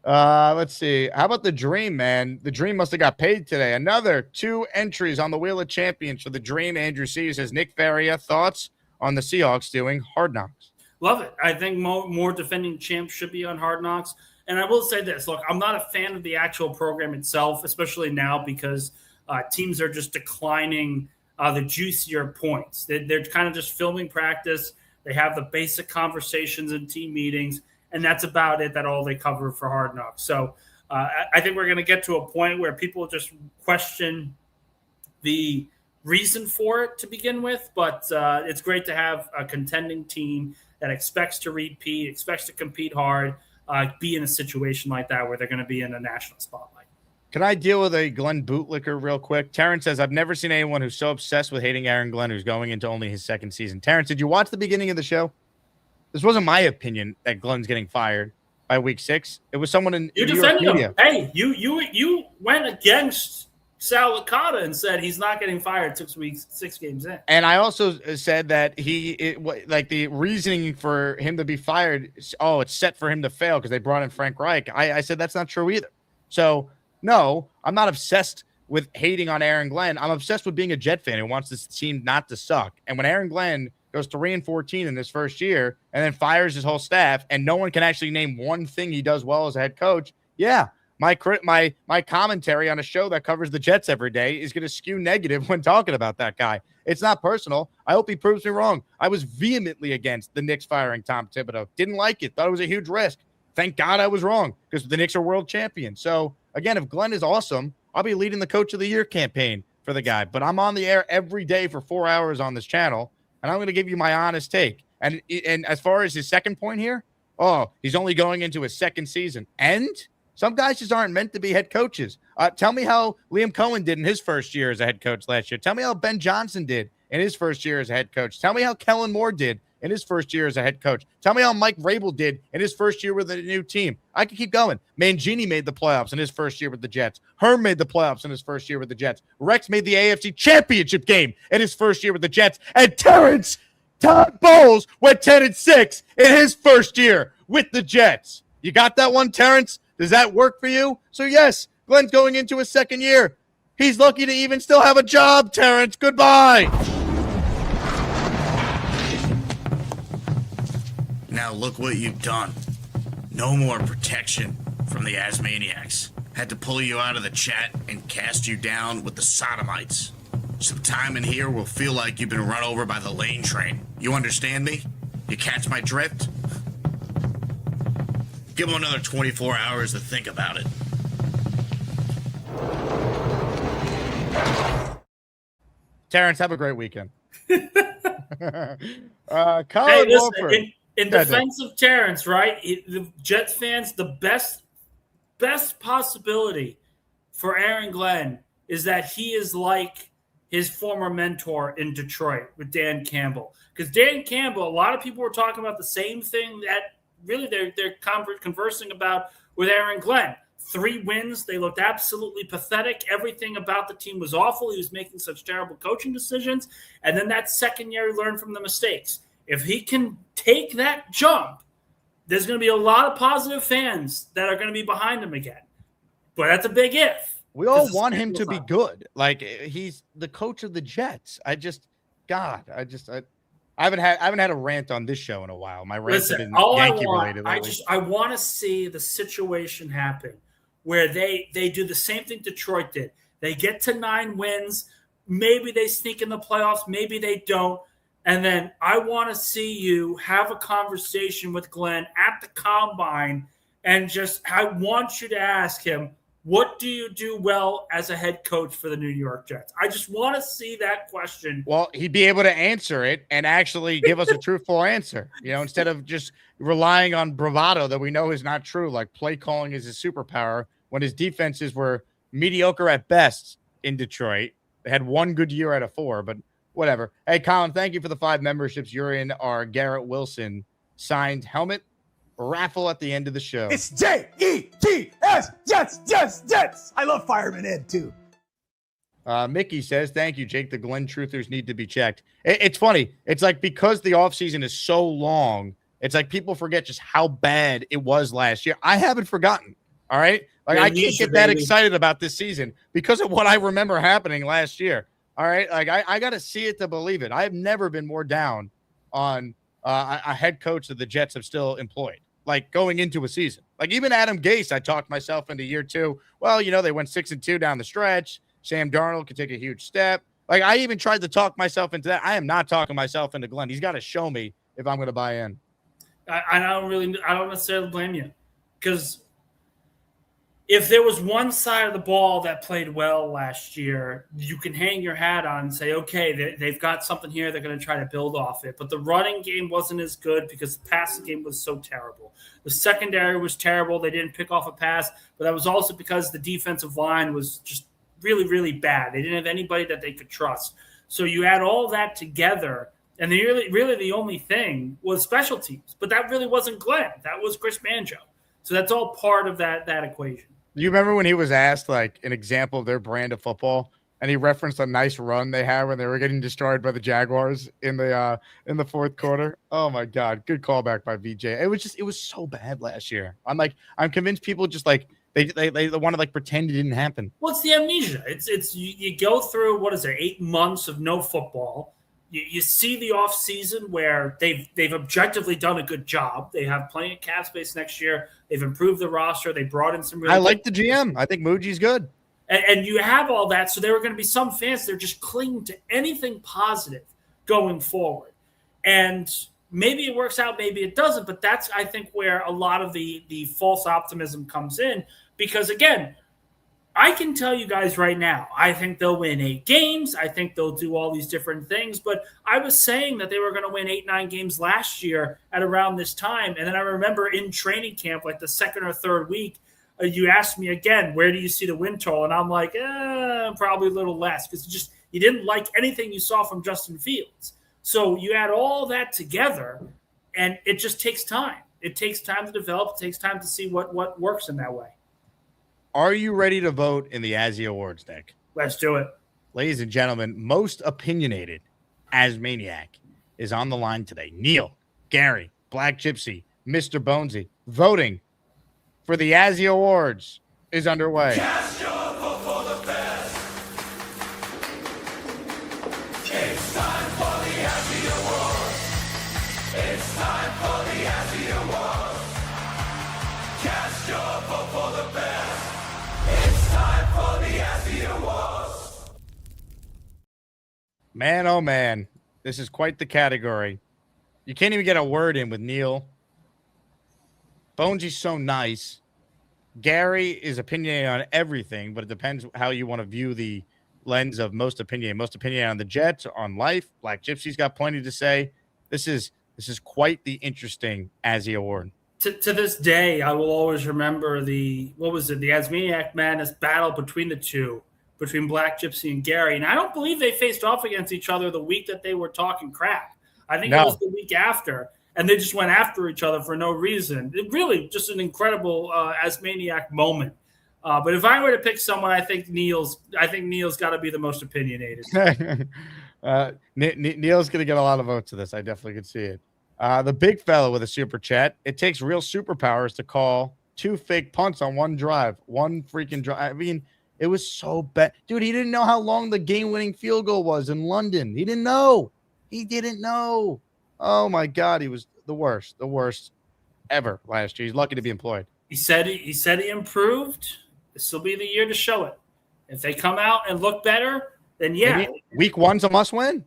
Let's see. How about the Dream, man? The Dream must have got paid today. Another 2 entries on the Wheel of Champions for the Dream. Andrew C. says, Nick Faria, thoughts on the Seahawks doing Hard Knocks? Love it. I think more defending champs should be on Hard Knocks. And I will say this. Look, I'm not a fan of the actual program itself, especially now because teams are just declining the juicier points. They're kind of just filming practice. They have the basic conversations in team meetings, and that's about it. That all they cover for Hard Knocks. So I think we're going to get to a point where people just question the reason for it to begin with. But it's great to have a contending team that expects to repeat, expects to compete hard, be in a situation like that where they're going to be in a national spotlight. Can I deal with a Glenn bootlicker real quick? Terrence says, I've never seen anyone who's so obsessed with hating Aaron Glenn who's going into only his second season. Terrence, did you watch the beginning of the show? This wasn't my opinion that Glenn's getting fired by week 6. It was someone in you defended him. Hey, you went against Sal Licata and said he's not getting fired 6 games in. And I also said that the reasoning for him to be fired, it's set for him to fail because they brought in Frank Reich. I said that's not true either. So, no, I'm not obsessed with hating on Aaron Glenn. I'm obsessed with being a Jet fan who wants this team not to suck. And when Aaron Glenn goes 3-14 in this first year and then fires his whole staff and no one can actually name one thing he does well as a head coach, my commentary on a show that covers the Jets every day is going to skew negative when talking about that guy. It's not personal. I hope he proves me wrong. I was vehemently against the Knicks firing Tom Thibodeau. Didn't like it. Thought it was a huge risk. Thank God I was wrong because the Knicks are world champions. So, again, if Glenn is awesome, I'll be leading the Coach of the Year campaign for the guy. But I'm on the air every day for 4 hours on this channel, and I'm going to give you my honest take. And as far as his second point here, he's only going into his second season. And some guys just aren't meant to be head coaches. Tell me how Liam Cohen did in his first year as a head coach last year. Tell me how Ben Johnson did in his first year as a head coach. Tell me how Kellen Moore did in his first year as a head coach. Tell me how Mike Vrabel did in his first year with a new team. I could keep going. Mangini made the playoffs in his first year with the Jets. Herm made the playoffs in his first year with the Jets. Rex made the AFC Championship game in his first year with the Jets. And Todd Bowles went 10-6 in his first year with the Jets. You got that one, Terrence? Does that work for you? So, yes, Glenn's going into his second year. He's lucky to even still have a job, Terrence. Goodbye. Now look what you've done. No more protection from the Asmaniacs. Had to pull you out of the chat and cast you down with the sodomites. Some time in here will feel like you've been run over by the lane train. You understand me? You catch my drift? Give him another 24 hours to think about it. Terrence, have a great weekend. Colin Wolford. In defense of Terrence, right? The Jets fans, the best possibility for Aaron Glenn is that he is like his former mentor in Detroit with Dan Campbell. Because Dan Campbell, a lot of people were talking about the same thing that really they're conversing about with Aaron Glenn. 3 wins. They looked absolutely pathetic. Everything about the team was awful. He was making such terrible coaching decisions. And then that second year, he learned from the mistakes. If he can take that jump, there's going to be a lot of positive fans that are going to be behind him again. But that's a big if. We all want him to be good. Like, he's the coach of the Jets. I haven't had a rant on this show in a while. My rants have been Yankee related lately. I want to see the situation happen where they do the same thing Detroit did. They get to 9 wins. Maybe they sneak in the playoffs. Maybe they don't. And then I want to see you have a conversation with Glenn at the combine and I want you to ask him, what do you do well as a head coach for the New York Jets? I just want to see that question. Well, he'd be able to answer it and actually give us a truthful answer, instead of just relying on bravado that we know is not true. Like, play calling is his superpower when his defenses were mediocre at best in Detroit. They had 1 good year out of 4, but whatever. Hey, Colin, thank you for the 5 memberships. You're in our Garrett Wilson signed helmet raffle at the end of the show. It's Jets, Jets. I love Fireman Ed too. Mickey says, thank you, Jake. The Glenn truthers need to be checked. It's funny. It's like, because the offseason is so long, it's like people forget just how bad it was last year. I haven't forgotten. All right. Like, I can't get that excited about this season because of what I remember happening last year. All right. Like, I got to see it to believe it. I have never been more down on a head coach that the Jets have still employed, like, going into a season. Like, even Adam Gase, I talked myself into year 2. Well, they went 6-2 down the stretch. Sam Darnold could take a huge step. Like, I even tried to talk myself into that. I am not talking myself into Glenn. He's got to show me if I'm going to buy in. I don't necessarily blame you, because if there was one side of the ball that played well last year, you can hang your hat on and say, okay, they've got something here. They're going to try to build off it. But the running game wasn't as good because the passing game was so terrible. The secondary was terrible. They didn't pick off a pass, but that was also because the defensive line was just really, really bad. They didn't have anybody that they could trust. So you add all that together, and really the only thing was special teams. But that really wasn't Glenn. That was Chris Manjo. So that's all part of that equation. You remember when he was asked, like, an example of their brand of football, and he referenced a nice run they had when they were getting destroyed by the Jaguars in the fourth quarter? Oh my God, good callback by VJ. It was so bad last year. I'm convinced people just like they want to like pretend it didn't happen. Well, it's the amnesia. It's you go through 8 months of no football. You see the offseason where they've objectively done a good job. They have plenty of cap space next year. They've improved the roster. They brought in some really. I like the GM. I think Muji's good. And you have all that. So there are going to be some fans that are just clinging to anything positive going forward. And maybe it works out, maybe it doesn't. But that's, I think, where a lot of the false optimism comes in. Because, again, I can tell you guys right now, I think they'll win 8 games. I think they'll do all these different things. But I was saying that they were going to win 8-9 games last year at around this time. And then I remember in training camp, like the second or third week, you asked me again, where do you see the win total? And I'm like, probably a little less, because you didn't like anything you saw from Justin Fields. So you add all that together, and it just takes time. It takes time to develop. It takes time to see what works in that way. Are you ready to vote in the Azzy Awards, Nick? Let's do it. Ladies and gentlemen, most opinionated Asmaniac is on the line today. Neil, Gary, Black Gypsy, Mr. Bonesy. Voting for the Azzy Awards is underway. Cast your vote for the best. Man, oh man, this is quite the category. You can't even get a word in with Neil. Bonesy's so nice. Gary is opinionated on everything, but it depends how you want to view the lens of most opinion. Most opinion on the Jets, on life. Black Gypsy's got plenty to say. This is quite the interesting Azzy Award. To this day, I will always remember the Asmaniac Madness battle between the two, between Black Gypsy and Gary. And I don't believe they faced off against each other the week that they were talking crap. I think it was the week after, and they just went after each other for no reason. It really just an incredible Asmaniac moment. But if I were to pick someone, I think Neil's got to be the most opinionated. Neil's going to get a lot of votes to this. I definitely could see it. The big fella with a super chat. It takes real superpowers to call 2 fake punts on one drive. One freaking drive. I mean, it was so bad. Dude, he didn't know how long the game-winning field goal was in London. He didn't know. Oh, my God. He was the worst ever last year. He's lucky to be employed. He said he improved. This will be the year to show it. If they come out and look better, then yeah. Maybe week 1's a must-win.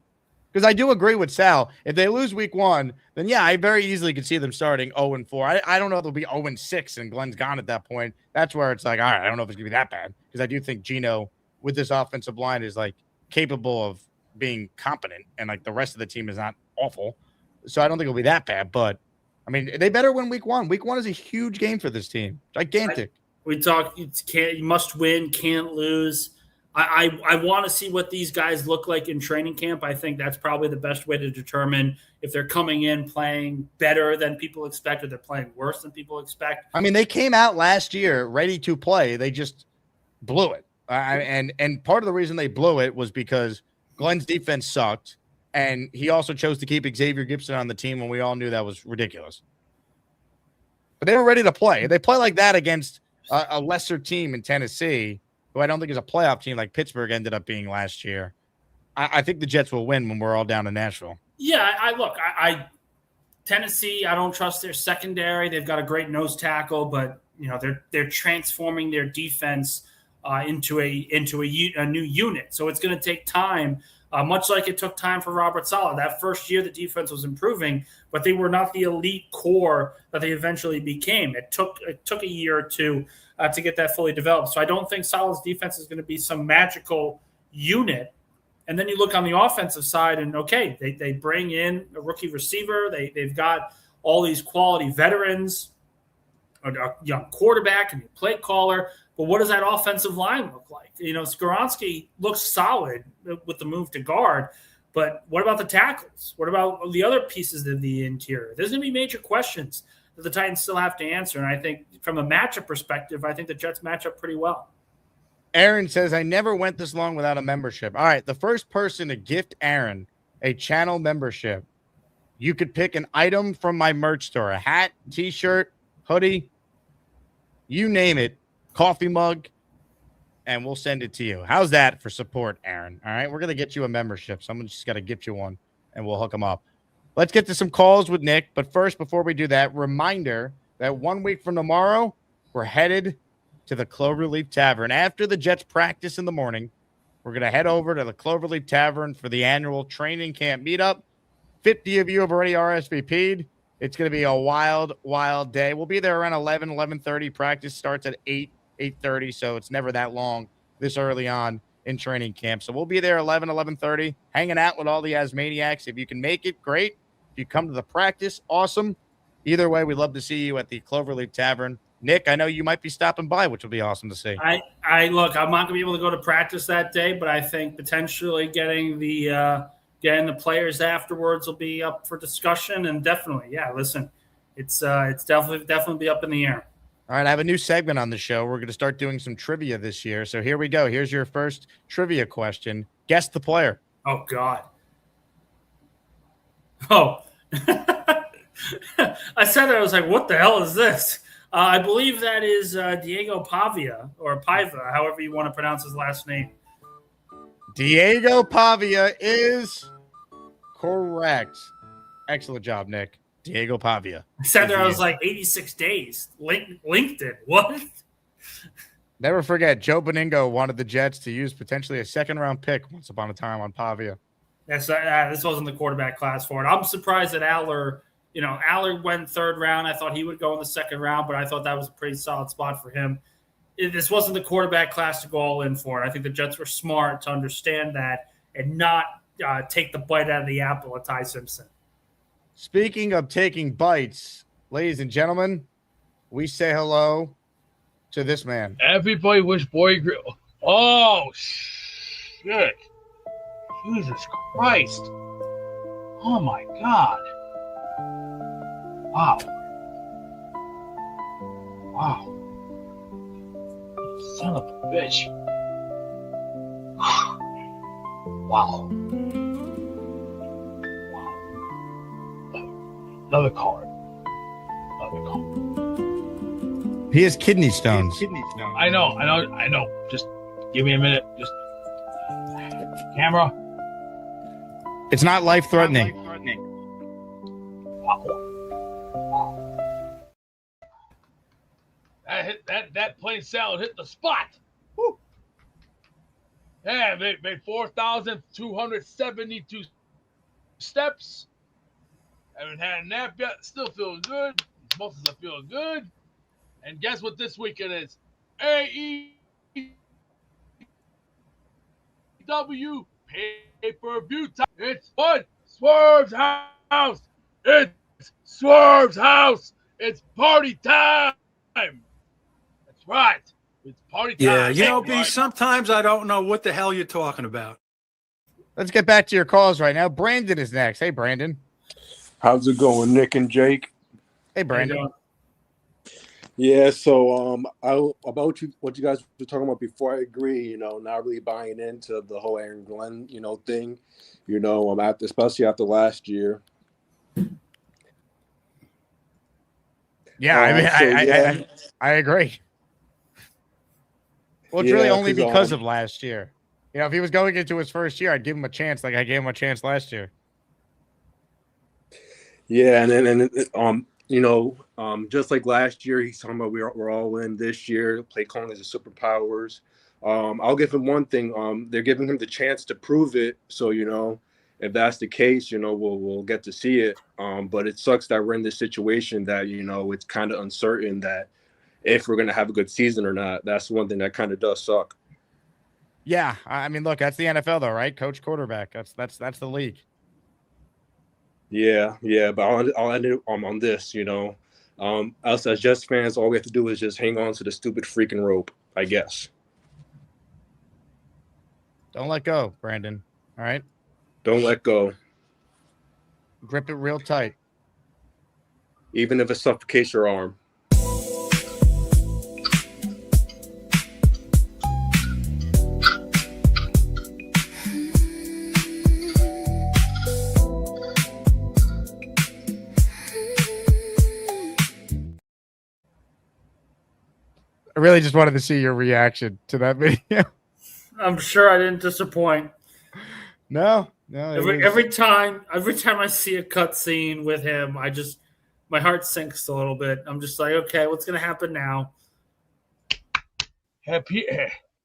Because I do agree with Sal. If they lose week 1, then yeah, I very easily could see them starting 0-4. I don't know if they'll be 0-6 and Glenn's gone at that point. That's where it's like, all right, I don't know if it's going to be that bad. Because I do think Gino, with this offensive line, is like capable of being competent. And like the rest of the team is not awful. So I don't think it'll be that bad. But, I mean, they better win week 1. Week 1 is a huge game for this team. Gigantic. We talk, you must win, can't lose. I want to see what these guys look like in training camp. I think that's probably the best way to determine if they're coming in playing better than people expect or they're playing worse than people expect. I mean, they came out last year ready to play. They just blew it. And part of the reason they blew it was because Glenn's defense sucked, and he also chose to keep Xavier Gibson on the team when we all knew that was ridiculous. But they were ready to play. They play like that against a lesser team in Tennessee, who I don't think is a playoff team like Pittsburgh ended up being last year. I think the Jets will win when we're all down in Nashville. Yeah, Tennessee, I don't trust their secondary. They've got a great nose tackle, but you know they're transforming their defense into a new unit. So it's going to take time, much like it took time for Robert Saleh. That first year, the defense was improving, but they were not the elite core that they eventually became. It took a year or two to get that fully developed. So I don't think Saleh's defense is going to be some magical unit. And then you look on the offensive side, and okay, they bring in a rookie receiver. They've got all these quality veterans, a young quarterback, and a play caller. But what does that offensive line look like? You know, Skoronski looks solid with the move to guard, but what about the tackles? What about the other pieces of the interior? There's going to be major questions that the Titans still have to answer. And I think from a matchup perspective, I think the Jets match up pretty well. Aaron says, I never went this long without a membership. All right, the first person to gift Aaron a channel membership, you could pick an item from my merch store, a hat, T-shirt, hoodie, you name it, coffee mug, and we'll send it to you. How's that for support, Aaron? All right, we're going to get you a membership. Someone just got to gift you one, and we'll hook them up. Let's get to some calls with Nick. But first, before we do that, reminder that 1 week from tomorrow, we're headed to the Cloverleaf Tavern. After the Jets practice in the morning, we're going to head over to the Cloverleaf Tavern for the annual training camp meetup. 50 of you have already RSVP'd. It's going to be a wild, wild day. We'll be there around 11:30. Practice starts at 8:30, so it's never that long this early on in training camp. So we'll be there 11:30, hanging out with all the Asmaniacs. If you can make it, great. If you come to the practice, awesome. Either way, we'd love to see you at the Cloverleaf Tavern. Nick, I know you might be stopping by, which will be awesome to see. I look, I'm not going to be able to go to practice that day, but I think potentially getting the players afterwards will be up for discussion. And definitely, yeah, listen, it's definitely be up in the air. All right, I have a new segment on the show. We're going to start doing some trivia this year. So here we go. Here's your first trivia question. Guess the player. Oh, God. Oh. I said that. I was like, what the hell is this? I believe that is Diego Pavia, or Paiva, however you want to pronounce his last name. Diego Pavia is correct. Excellent job, Nick. Diego Pavia. I sat there, I was like 86 days. Linked it. What? Never forget, Joe Beningo wanted the Jets to use potentially a second-round pick once upon a time on Pavia. This wasn't the quarterback class for it. I'm surprised that Aller went third round. I thought he would go in the second round, but I thought that was a pretty solid spot for him. This wasn't the quarterback class to go all in for it. I think the Jets were smart to understand that and not take the bite out of the apple at Ty Simpson. Speaking of taking bites, ladies and gentlemen, we say hello to this man. Everybody wish Boy Grill. Oh, shit. Jesus Christ. Oh, my God. Wow. Wow. Son of a bitch. Wow. Another card. He has kidney stones. I know. Just give me a minute. Just camera. It's not life-threatening. Wow. That plain salad hit the spot. Woo. Yeah, made 4,272 steps. Haven't had a nap yet. Still feeling good. Muscles are feeling good. And guess what this weekend is? AEW pay-per-view time. It's what? Swerve's house. It's Swerve's house. It's party time. That's right. It's party time. Yeah, you know, B, sometimes I don't know what the hell you're talking about. Let's get back to your calls right now. Brandon is next. Hey, Brandon. How's it going, Nick and Jake? Hey, Brandon. Yeah, so about what you guys were talking about before, I agree, not really buying into the whole Aaron Glenn, thing, especially after last year. Yeah, I agree. Well, it's really only because of last year. If he was going into his first year, I'd give him a chance like I gave him a chance last year. Yeah, just like last year, he's talking about we're all in this year. Play calling is the superpowers. I'll give him one thing. They're giving him the chance to prove it. So if that's the case, we'll get to see it. But it sucks that we're in this situation that it's kind of uncertain that if we're gonna have a good season or not. That's one thing that kind of does suck. Yeah, I mean, look, that's the NFL though, right? Coach, quarterback. That's the league. Yeah, but I'll end it on this, us as Jets fans, all we have to do is just hang on to the stupid freaking rope, I guess. Don't let go, Brandon. All right? Don't let go. Grip it real tight. Even if it suffocates your arm. I really just wanted to see your reaction to that video. I'm sure I didn't disappoint. No. Every time I see a cut scene with him, my heart sinks a little bit. I'm just like, okay, what's gonna happen now?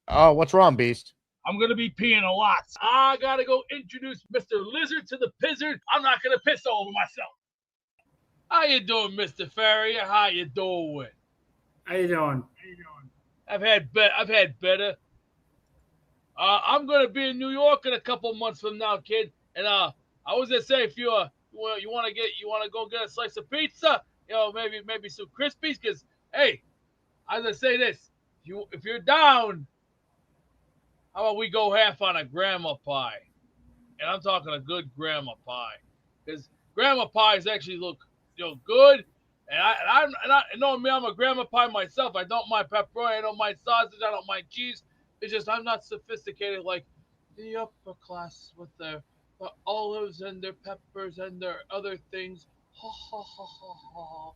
Oh, what's wrong, Beast? I'm gonna be peeing a lot. I gotta go introduce Mr. Lizard to the Pizzard. I'm not gonna piss all over myself. How you doing, Mr. Faria? How you doing? How you doing? I've had better. I'm gonna be in New York in a couple months from now, kid. And I was gonna say, if you want to go get a slice of pizza, maybe some Krispies, because hey, I'm gonna say this: if you're down, how about we go half on a grandma pie? And I'm talking a good grandma pie, because grandma pies actually look good. And I know me, I'm a grandma pie myself. I don't mind pepperoni, I don't mind sausage, I don't mind cheese. It's just I'm not sophisticated like the upper class with their olives and their peppers and their other things. Ha ha ha ha ha.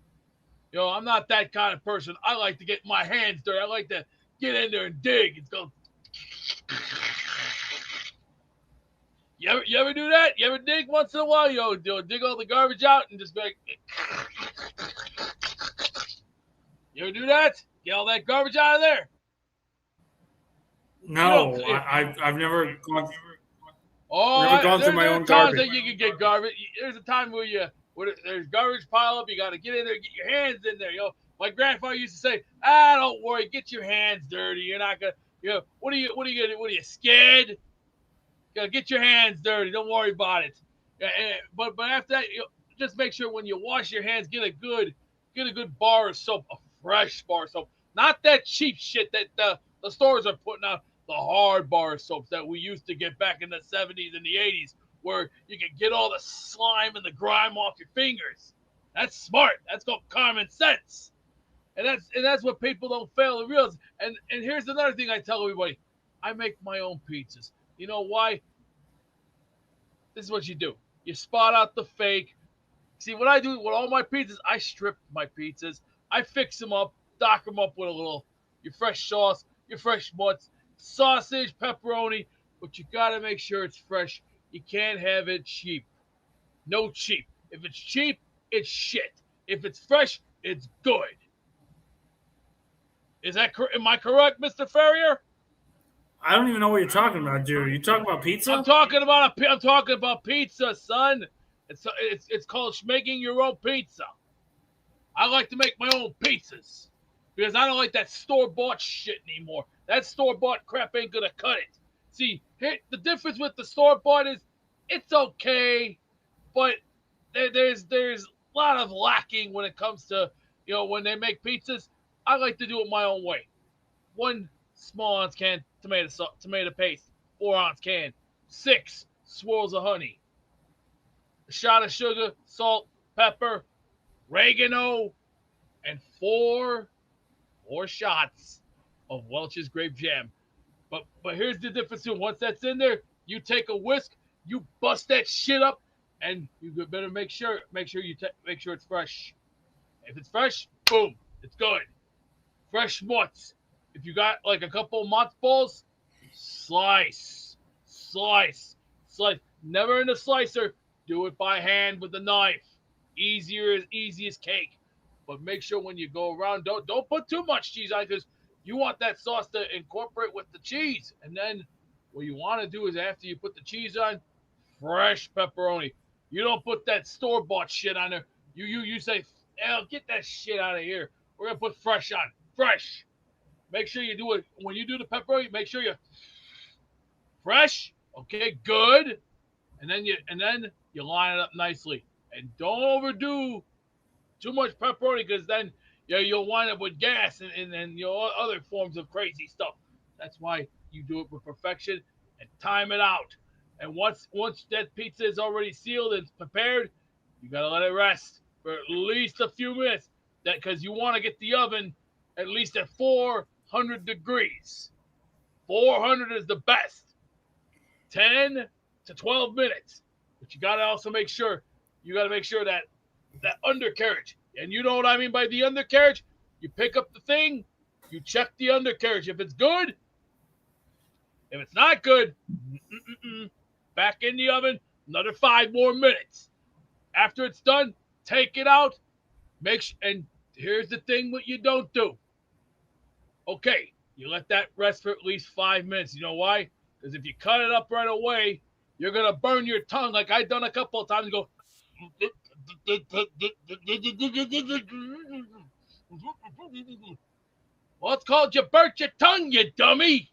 I'm not that kind of person. I like to get my hands dirty. I like to get in there and dig and go. You ever do that? You ever dig once in a while? Dig all the garbage out and just be like, you ever do that? Get all that garbage out of there. No, I've never gone. Oh, never gone through my own times garbage. that you can get garbage. There's a time where there's garbage pile up. You got to get in there, get your hands in there. My grandfather used to say, don't worry, get your hands dirty. You're not gonna. What are you gonna do? What are you scared? You gotta get your hands dirty. Don't worry about it. But after that, just make sure when you wash your hands, get a good bar of soap, a fresh bar of soap, not that cheap shit that the stores are putting out. The hard bar of soaps that we used to get back in the 70s and the 80s, where you could get all the slime and the grime off your fingers. That's smart. That's called common sense. And that's what people don't fail to realize. And here's another thing I tell everybody. I make my own pizzas. You know why? This is what you do. You spot out the fake. See, what I do with all my pizzas, I strip my pizzas. I fix them up, dock them up with your fresh sauce, your fresh mutts, sausage, pepperoni, but you got to make sure it's fresh. You can't have it cheap. No cheap. If it's cheap, it's shit. If it's fresh, it's good. Am I correct, Mr. Faria? I don't even know what you're talking about, dude. You talking about pizza? I'm talking about pizza, son. It's called making your own pizza. I like to make my own pizzas because I don't like that store-bought shit anymore. That store-bought crap ain't gonna cut it. See, the difference with the store-bought is it's okay, but there's a lot of lacking when it comes to when they make pizzas. I like to do it my own way. 1 small ounce can tomato paste, 4 ounce can, 6 swirls of honey, a shot of sugar, salt, pepper, oregano, and 4 shots of Welch's grape jam. But here's the difference too. Once that's in there, you take a whisk, you bust that shit up, and you better make sure it's fresh. If it's fresh, boom, it's good. Fresh mutts. If you got like a couple mutts balls, slice. Never in a slicer. Do it by hand with a knife. Easy as cake. But make sure when you go around, don't put too much cheese on because you want that sauce to incorporate with the cheese. And then what you want to do is after you put the cheese on, fresh pepperoni. You don't put that store-bought shit on there. You say, get that shit out of here. We're going to put fresh on. Fresh. Make sure you do it. When you do the pepperoni, make sure you're fresh. Okay, good. And then you line it up nicely. And don't overdo too much pepperoni because then you'll wind up with gas and other forms of crazy stuff. That's why you do it with perfection and time it out. And once that pizza is already sealed and prepared, you got to let it rest for at least a few minutes. Because you want to get the oven at least at 400 degrees. 400 is the best. 10 to 12 minutes. But you got to also make sure that undercarriage. And you know what I mean by the undercarriage? You pick up the thing, you check the undercarriage. If it's good, if it's not good, back in the oven, another 5 more minutes. After it's done, take it out. And here's the thing what you don't do. Okay, you let that rest for at least 5 minutes. You know why? Because if you cut it up right away, you're going to burn your tongue like I've done a couple of times and go. Well, it's called you burnt your tongue, you dummy.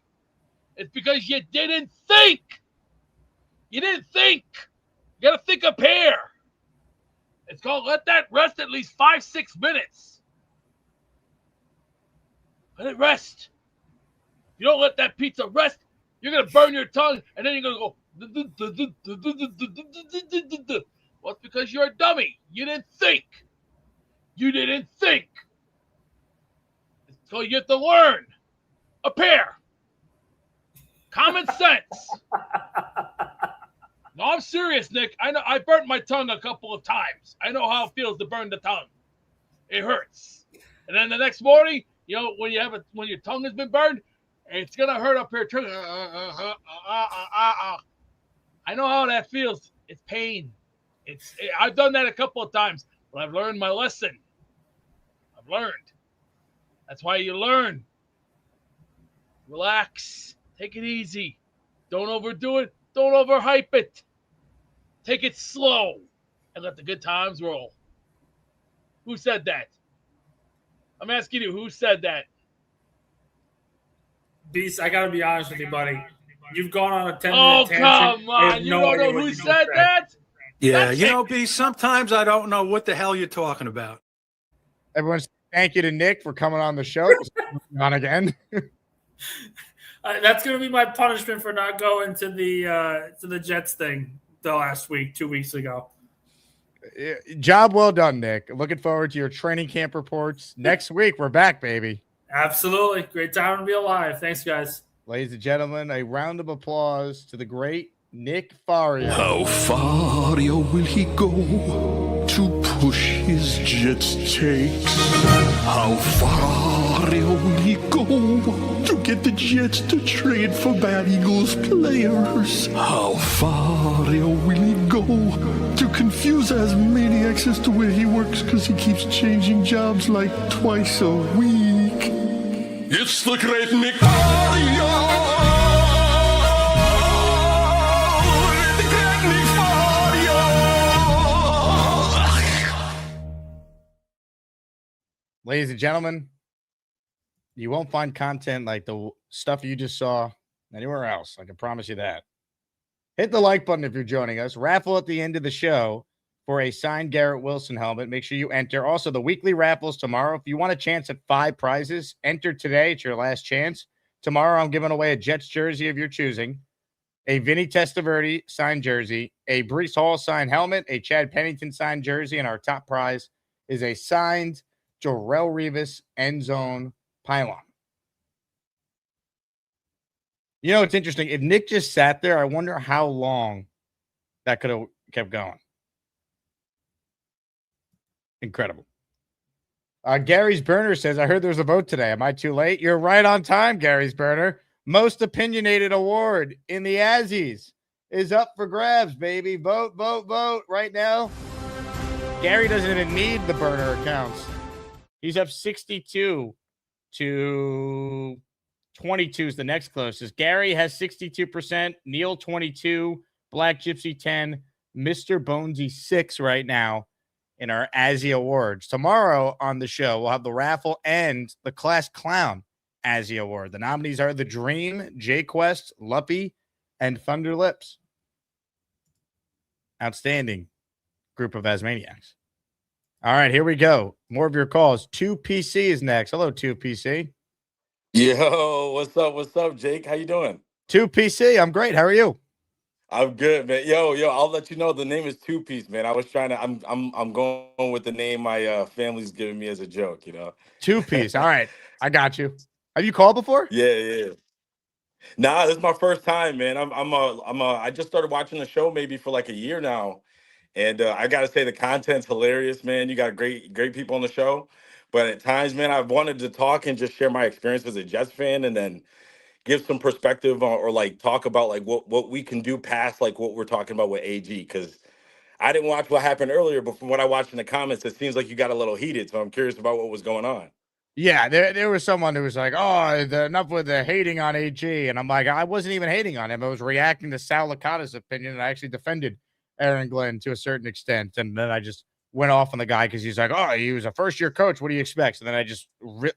It's because you didn't think. You didn't think. You got to think up here. It's called let that rest at least 5-6 minutes. Let it rest. If you don't let that pizza rest, you're going to burn your tongue, and then you're going to go. Well, it's because you're a dummy. You didn't think. So you have to learn. A pair. Common sense. No, I'm serious, Nick. I know I burnt my tongue a couple of times. I know how it feels to burn the tongue. It hurts. And then the next morning, when your tongue has been burned, it's gonna hurt up here too. I I know how that feels. It's pain. I've done that a couple of times, but I've learned my lesson. I've learned. That's why you learn. Relax. Take it easy. Don't overdo it. Don't overhype it. Take it slow and let the good times roll. Who said that? I'm asking you, who said that? Beast, I got to be honest with you, buddy. You've gone on a 10-minute tangent. Come on. You don't know who said that? Yeah, B, sometimes I don't know what the hell you're talking about. Everyone, thank you to Nick for coming on the show. On again. That's going to be my punishment for not going to the Jets thing the last week, 2 weeks ago. Job well done, Nick. Looking forward to your training camp reports. Next week, we're back, baby. Absolutely. Great time to be alive. Thanks, guys. Ladies and gentlemen, a round of applause to the great Nick Faria. How far will he go to push his Jets takes? How far will he go to get the Jets to trade for bad Eagles players? How far will he go to confuse Asmaniacs as to where he works because he keeps changing jobs like twice a week? It's the great Nick Faria! Ladies and gentlemen, you won't find content like the stuff you just saw anywhere else. I can promise you that. Hit the like button if you're joining us. Raffle at the end of the show for a signed Garrett Wilson helmet. Make sure you enter. Also, the weekly raffles tomorrow. If you want a chance at 5 prizes, enter today. It's your last chance. Tomorrow, I'm giving away a Jets jersey of your choosing, a Vinny Testaverde signed jersey, a Breece Hall signed helmet, a Chad Pennington signed jersey, and our top prize is a signed Jarrell Revis end zone pylon. You know, it's interesting. If Nick just sat there, I wonder how long that could have kept going. Incredible. Gary's Burner says, I heard there's a vote today. Am I too late? You're right on time, Gary's Burner. Most opinionated award in the Azzies is up for grabs, baby. Vote, vote, vote right now. Gary doesn't even need the burner accounts. He's up 62 to 22 is the next closest. Gary has 62%, Neil 22, Black Gypsy 10, Mr. Bonesy 6 right now in our Azzy Awards. Tomorrow on the show, we'll have the raffle and the Class Clown Azzy Award. The nominees are The Dream, J-Quest, Luppy, and Thunder Lips. Outstanding group of Asmaniacs. All right, here we go. More of your calls. 2PC is next. Hello, 2PC. Yo, what's up? What's up, Jake? How you doing? 2PC, I'm great. How are you? I'm good, man. Yo, I'll let you know the name is Two Piece, man. I was trying to. I'm going with the name my family's giving me as a joke, you know. 2-piece. All right, I got you. Have you called before? Yeah. Nah, this is my first time, man. I just started watching the show maybe for like a year now. And I got to say, the content's hilarious, man. You got great people on the show. But at times, man, I've wanted to talk and just share my experience as a Jets fan and then give some perspective or like talk about like what we can do past like what we're talking about with AG. Because I didn't watch what happened earlier, but from what I watched in the comments, it seems like you got a little heated. So I'm curious about what was going on. Yeah, there was someone who was like, enough with the hating on AG. And I'm like, I wasn't even hating on him. I was reacting to Sal Licata's opinion, and I actually defended Aaron Glenn to a certain extent. And then I just went off on the guy because he's like, he was a first-year coach. What do you expect? And then I just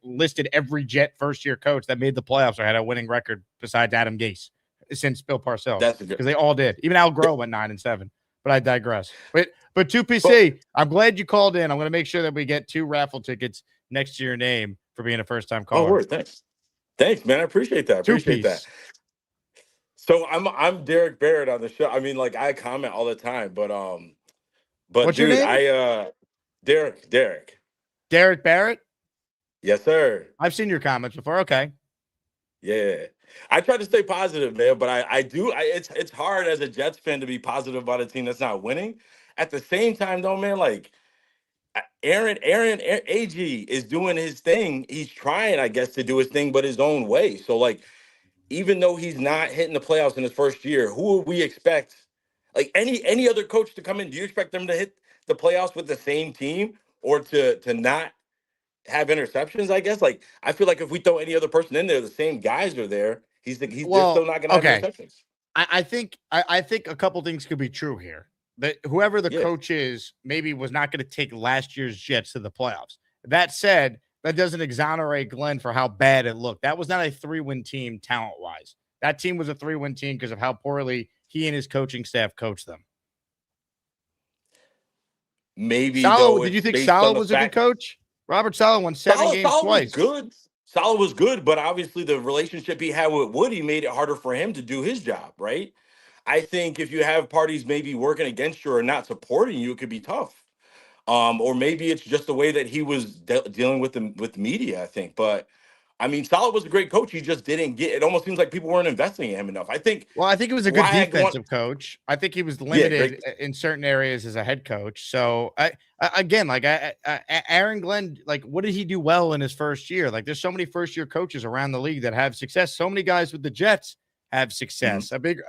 listed every Jet first-year coach that made the playoffs or had a winning record besides Adam Gase since Bill Parcells. Because they all did. Even Al Groh went 9-7. But I digress. But 2PC, I'm glad you called in. I'm going to make sure that we get 2 raffle tickets next to your name for being a first-time caller. Oh, word. Thanks, man. I appreciate that. So I'm Derek Barrett on the show. I mean, like, I comment all the time, but what's dude, your name? Derek Barrett? Yes, sir. I've seen your comments before. Okay. Yeah. I try to stay positive, man, but it's hard as a Jets fan to be positive about a team that's not winning. At the same time, though, man, like Aaron AG is doing his thing. He's trying, I guess, to do his thing, but his own way. So, like, even though he's not hitting the playoffs in his first year, who would we expect Like any other coach to come in, do you expect them to hit the playoffs with the same team or to not have interceptions? I guess like I feel like if we throw any other person in there, the same guys are there. They're still Well, not gonna have okay. interceptions. I think a couple things could be true here. That whoever the Yeah. coach is maybe was not going to take last year's Jets to the playoffs. That said, that doesn't exonerate Glenn for how bad it looked. That was not a 3-win team talent wise. That team was a 3-win team because of how poorly he and his coaching staff coached them. Maybe Saleh, though did you it's think based on Saleh the was a good fact coach? Robert Saleh won 7 games Saleh was twice. good. Saleh was good, but obviously the relationship he had with Woody made it harder for him to do his job, right? I think if you have parties maybe working against you or not supporting you, it could be tough. Or maybe it's just the way that he was dealing with media. I think, but I mean, Saleh was a great coach. He just didn't get. It almost seems like people weren't investing in him enough. I think Well, I think it was a good why I want. defensive coach. I think he was Yeah, limited great. in certain areas as a head coach. So, again, like Aaron Glenn, like what did he do well in his first year? Like, there's so many first year coaches around the league that have success. So many guys with the Jets have Mhm. success. A big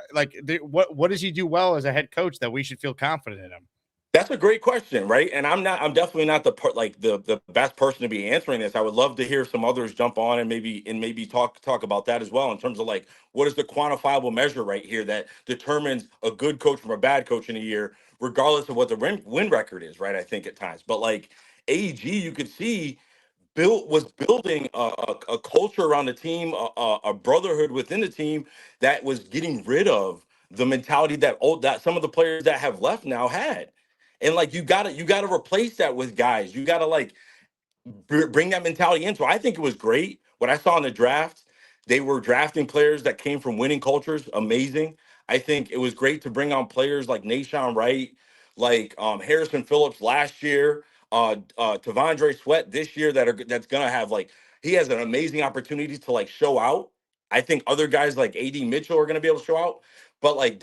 what does he do well as a head coach that we should feel confident in him? That's a great question, right? And I'm definitely not the best person to be answering this. I would love to hear some others jump on and maybe talk about that as well in terms of like what is the quantifiable measure right here that determines a good coach from a bad coach in a year, regardless of what the win record is, right? I think at times, but like AEG, you could see was building a culture around the team, a brotherhood within the team that was getting rid of the mentality that some of the players that have left now had. And like you gotta replace that with guys. You gotta like bring that mentality in. So I think it was great. What I saw in the draft, they were drafting players that came from winning cultures. Amazing. I think it was great to bring on players like Nashawn Wright, like Harrison Phillips last year, Tavondre Sweat this year that's gonna have like he has an amazing opportunity to like show out. I think other guys like AD Mitchell are gonna be able to show out, but like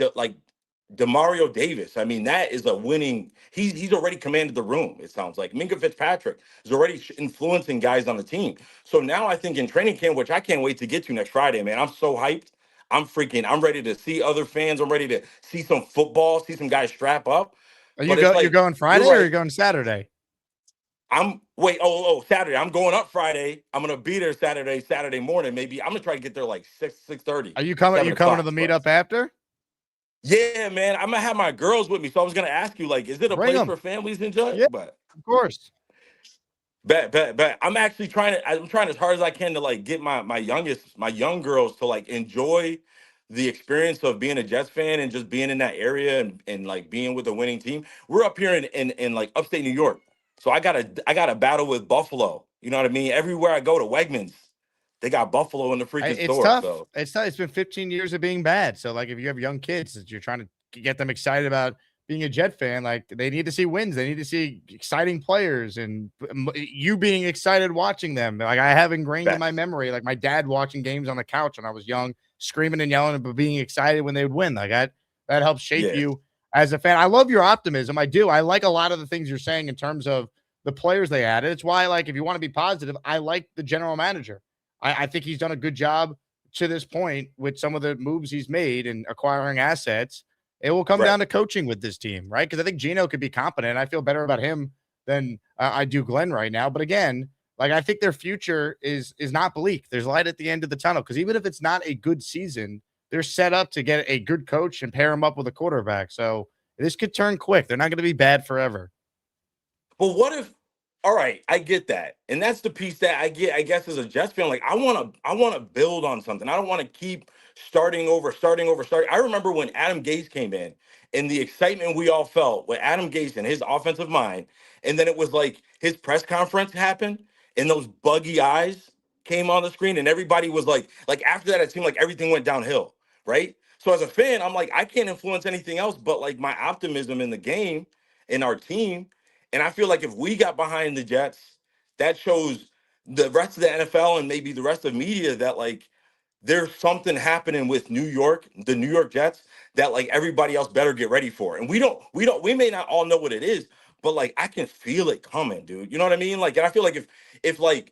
Demario Davis, I mean, that is a winning. He's already commanded the room. It sounds like Minka Fitzpatrick is already influencing guys on the team. So now I think in training camp, which I can't wait to get to next Friday, man. I'm so hyped. I'm ready to see other fans. I'm ready to see some football, see some guys strap up. Are you But it's you're like going you're Friday or are right. you going Saturday? Saturday. I'm going up Friday. I'm gonna be there Saturday morning. Maybe I'm gonna try to get there like 6:30, Are you coming? Are 7 you coming to o'clock. the But meetup after? yeah, man, I'm gonna have my girls with me. So I was gonna ask you, like, is it a Bring place them. for families to enjoy? Yeah, But of course. bet. I'm trying as hard as I can to like get my young girls to like enjoy the experience of being a Jets fan and just being in that area and like being with a winning team. We're up here in like upstate New York. So I gotta battle with Buffalo. You know what I mean? Everywhere I go to Wegmans, they got Buffalo in the freaking It's store. tough. So It's tough. It's been 15 years of being bad. So, like, if you have young kids that you're trying to get them excited about being a Jet fan, like, they need to see wins. They need to see exciting players and you being excited watching them. Like, I have ingrained in my facts. memory, like, my dad watching games on the couch when I was young, screaming and yelling, but being excited when they would win. Like, that helps shape Yeah. you as a fan. I love your optimism. I do. I like a lot of the things you're saying in terms of the players they added. It's why, like, if you want to be positive, I like the general manager. I think he's done a good job to this point with some of the moves he's made and acquiring assets. It will come Right. down to coaching with this team, right? Because I think Gino could be competent. I feel better about him than I do Glenn right now. But again, like I think their future is not bleak. There's light at the end of the tunnel because even if it's not a good season, they're set up to get a good coach and pair him up with a quarterback. So this could turn quick. They're not going to be bad forever. But what if? All right, I get that, and that's the piece that I get. I guess as a Jets fan, like I want to build on something. I don't want to keep starting. I remember when Adam Gase came in, and the excitement we all felt with Adam Gase and his offensive mind, and then it was like his press conference happened, and those buggy eyes came on the screen, and everybody was like after that, it seemed like everything went downhill, right? So as a fan, I'm like, I can't influence anything else but like my optimism in the game, in our team. And I feel like if we got behind the Jets, that shows the rest of the NFL and maybe the rest of media that like there's something happening with New York, the New York Jets, that like everybody else better get ready for. And we may not all know what it is, but like I can feel it coming, dude. You know what I mean? Like, and I feel like if like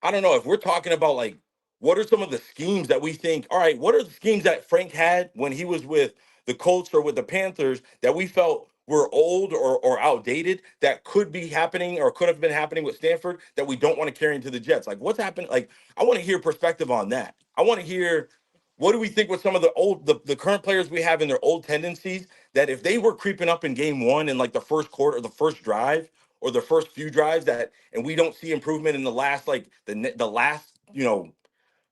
I don't know if we're talking about like what are some of the schemes that we think, all right, what are the schemes that Frank had when he was with the Colts or with the Panthers that we felt were old or outdated that could be happening or could have been happening with Stanford that we don't want to carry into the Jets? Like, what's happening? Like, I want to hear perspective on that. I want to hear, what do we think with some of the current players we have in their old tendencies, that if they were creeping up in game one in like the first quarter, the first drive, or the first few drives, that, and we don't see improvement in the last, like the last,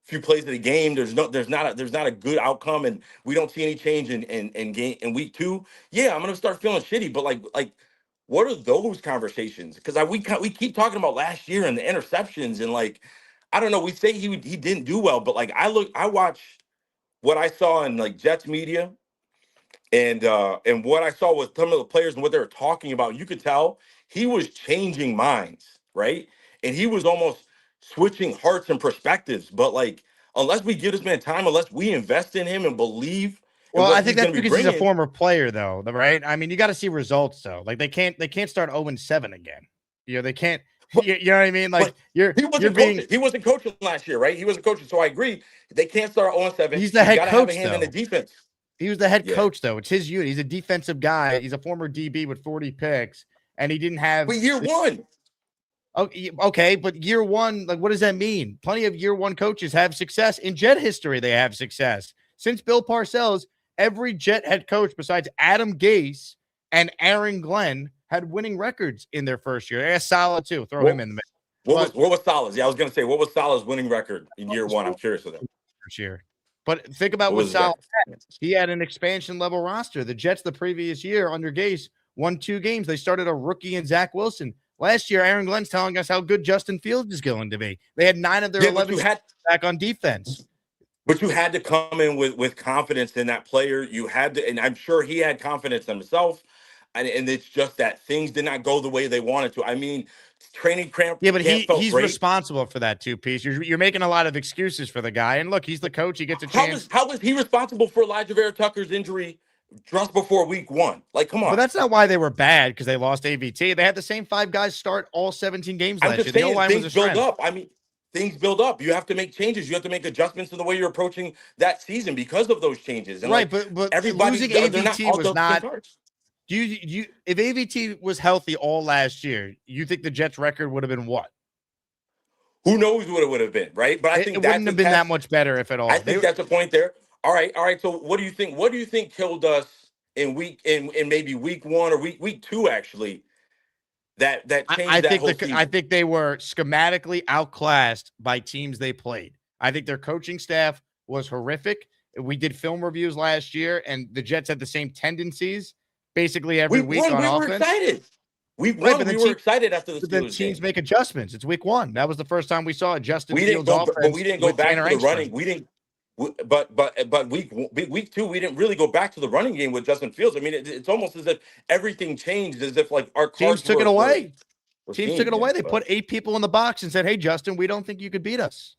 few plays of the game, there's not a good outcome, and we don't see any change in game in week two. Yeah, I'm gonna start feeling shitty. But like what are those conversations? Because we keep talking about last year and the interceptions, and like, I don't know, we say he didn't do well, but like I watch what I saw in like Jets media and what I saw with some of the players and what they were talking about, you could tell he was changing minds, right? And he was almost switching hearts and perspectives. But like, unless we give this man time, unless we invest in him and believe in Well, what I think he's that's going to be because he's a bringing, former player, though, right? I mean, you got to see results, though. Like they can't start 0-7 again. They can't. You know what I mean? Like he wasn't coaching last year, right? He wasn't coaching, so I agree. They can't start 0-7. He's the head got to have a coach, hand in the though. defense. He was the head coach, though. It's his unit. He's a defensive guy. He's a former DB with 40 picks, and he didn't have. But year one. Oh, okay, but year one, like, what does that mean? Plenty of year one coaches have success in Jet history. They have success since Bill Parcells. Every Jet head coach besides Adam Gase and Aaron Glenn had winning records in their first year. Ask Salah too. Throw him in the mix. What was Salah's? Yeah, I was going to say, what was Salah's winning record in year one? I'm curious of that. First year. But think about what Salah had. He had an expansion level roster. The Jets the previous year under Gase won 2 games. They started a rookie in Zach Wilson. Last year, Aaron Glenn's telling us how good Justin Fields is going to be. They had 9 of their 11 back on defense. But you had to come in with confidence in that player. You had to, and I'm sure he had confidence in himself. And it's just that things did not go the way they wanted to. I mean, training camp. Yeah, but he's responsible for that too, Piece. You're making a lot of excuses for the guy. And look, he's the coach. He gets a chance. How was he responsible for Elijah Vera Tucker's injury just before week one? Like, come on. But that's not why they were bad, because they lost AVT. They had the same 5 guys start all 17 games last year. The O-line was a strength. Things build up. I mean, things build up. You have to make changes. You have to make adjustments in the way you're approaching that season because of those changes. And right, but everybody, losing AVT was not. Do you if AVT was healthy all last year, you think the Jets' record would have been what? Who knows what it would have been, right? But I think it wouldn't have been that much better if at all. I think that's the point there. All right. So what do you think? What do you think killed us in maybe week 1 or week 2 actually? That changed I think they were schematically outclassed by teams they played. I think their coaching staff was horrific. We did film reviews last year, and the Jets had the same tendencies basically every week on offense. We were excited. We were excited after the Steelers then teams make adjustments. It's week 1. That was the first time we saw a Justin Fields offense. But we didn't go back to the running. We didn't. But week 2, we didn't really go back to the running game with Justin Fields. I mean, it's almost as if everything changed, as if like our teams took it away. Teams took it away. They put 8 people in the box and said, "Hey, Justin, we don't think you could beat us."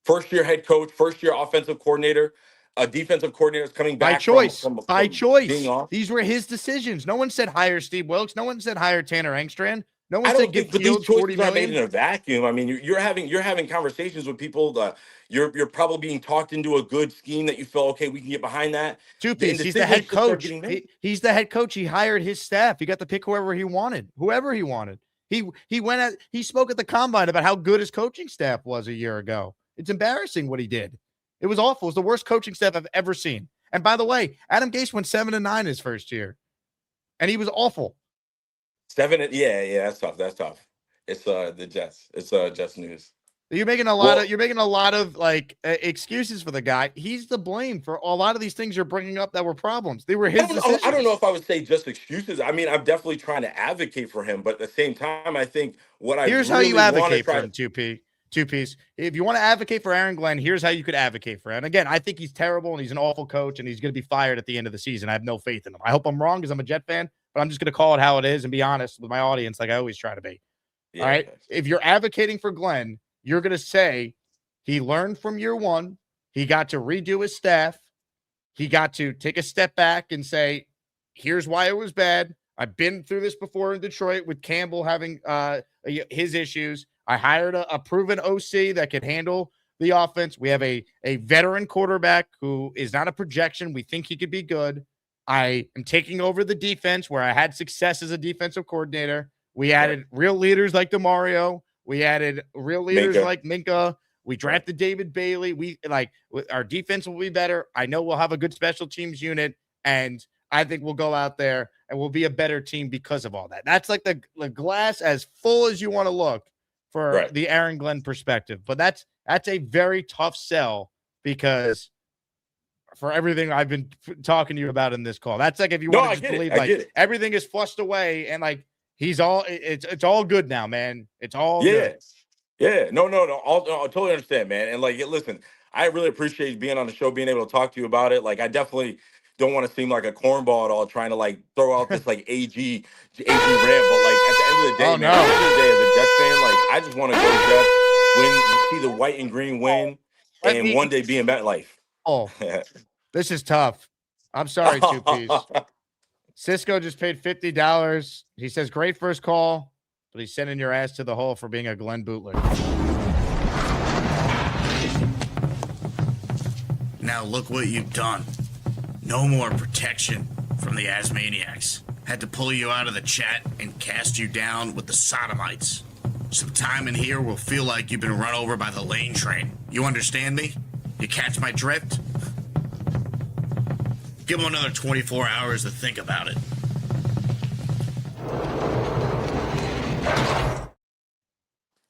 First-year head coach, first-year offensive coordinator, a defensive coordinator is coming back by choice. By choice. These were his decisions. No one said hire Steve Wilkes. No one said hire Tanner Engstrand. No one I said don't give think, Fields these $40 million. are made in a vacuum. I mean, you're having conversations with people. You're probably being talked into a good scheme that you feel, okay, we can get behind that. Two-piece. He's the head coach. He's the head coach. He hired his staff. He got to pick whoever he wanted. He spoke at the combine about how good his coaching staff was a year ago. It's embarrassing what he did. It was awful. It was the worst coaching staff I've ever seen. And by the way, Adam Gase went 7-9 his first year, and he was awful. 7, yeah, that's tough. It's the Jets. It's Jets news. You're making a lot of like excuses for the guy. He's to blame for a lot of these things you're bringing up that were problems. They were his decisions. I don't know if I would say just excuses. I mean, I'm definitely trying to advocate for him, but at the same time, I think here's how you advocate for him. Two-piece. If you want to advocate for Aaron Glenn, here's how you could advocate for him. And again, I think he's terrible and he's an awful coach and he's going to be fired at the end of the season. I have no faith in him. I hope I'm wrong because I'm a Jet fan, but I'm just going to call it how it is and be honest with my audience like I always try to be. Yeah, all right? If you're advocating for Glenn, you're going to say he learned from year 1. He got to redo his staff. He got to take a step back and say, here's why it was bad. I've been through this before in Detroit with Campbell having his issues. I hired a proven OC that can handle the offense. We have a veteran quarterback who is not a projection. We think he could be good. I am taking over the defense where I had success as a defensive coordinator. We added real leaders like DeMario. We added real leaders like Minka. We drafted David Bailey. Our defense will be better. I know we'll have a good special teams unit, and I think we'll go out there and we'll be a better team because of all that. That's like the glass as full as you want to look for the Aaron Glenn perspective. But that's a very tough sell because for everything I've been talking to you about in this call, that's like if you want to just believe like everything is flushed away and like it's all good now, man. It's all good. Yeah. No. I totally understand, man. And like, listen, I really appreciate you being on the show, being able to talk to you about it. Like, I definitely don't want to seem like a cornball at all, trying to like throw out this like AG rant. But like at the end of the day, man, at the end of the day, as a Jets fan, like I just want to go Jets, win, see the white and green win, and one day be in MetLife. Oh, this is tough. I'm sorry, Two Piece. Cisco just paid $50. He says, great first call, but he's sending your ass to the hole for being a Glenn bootleg. Now look what you've done. No more protection from the Asmaniacs. Had to pull you out of the chat and cast you down with the sodomites. Some time in here will feel like you've been run over by the lane train. You understand me? You catch my drift? Give him another 24 hours to think about it.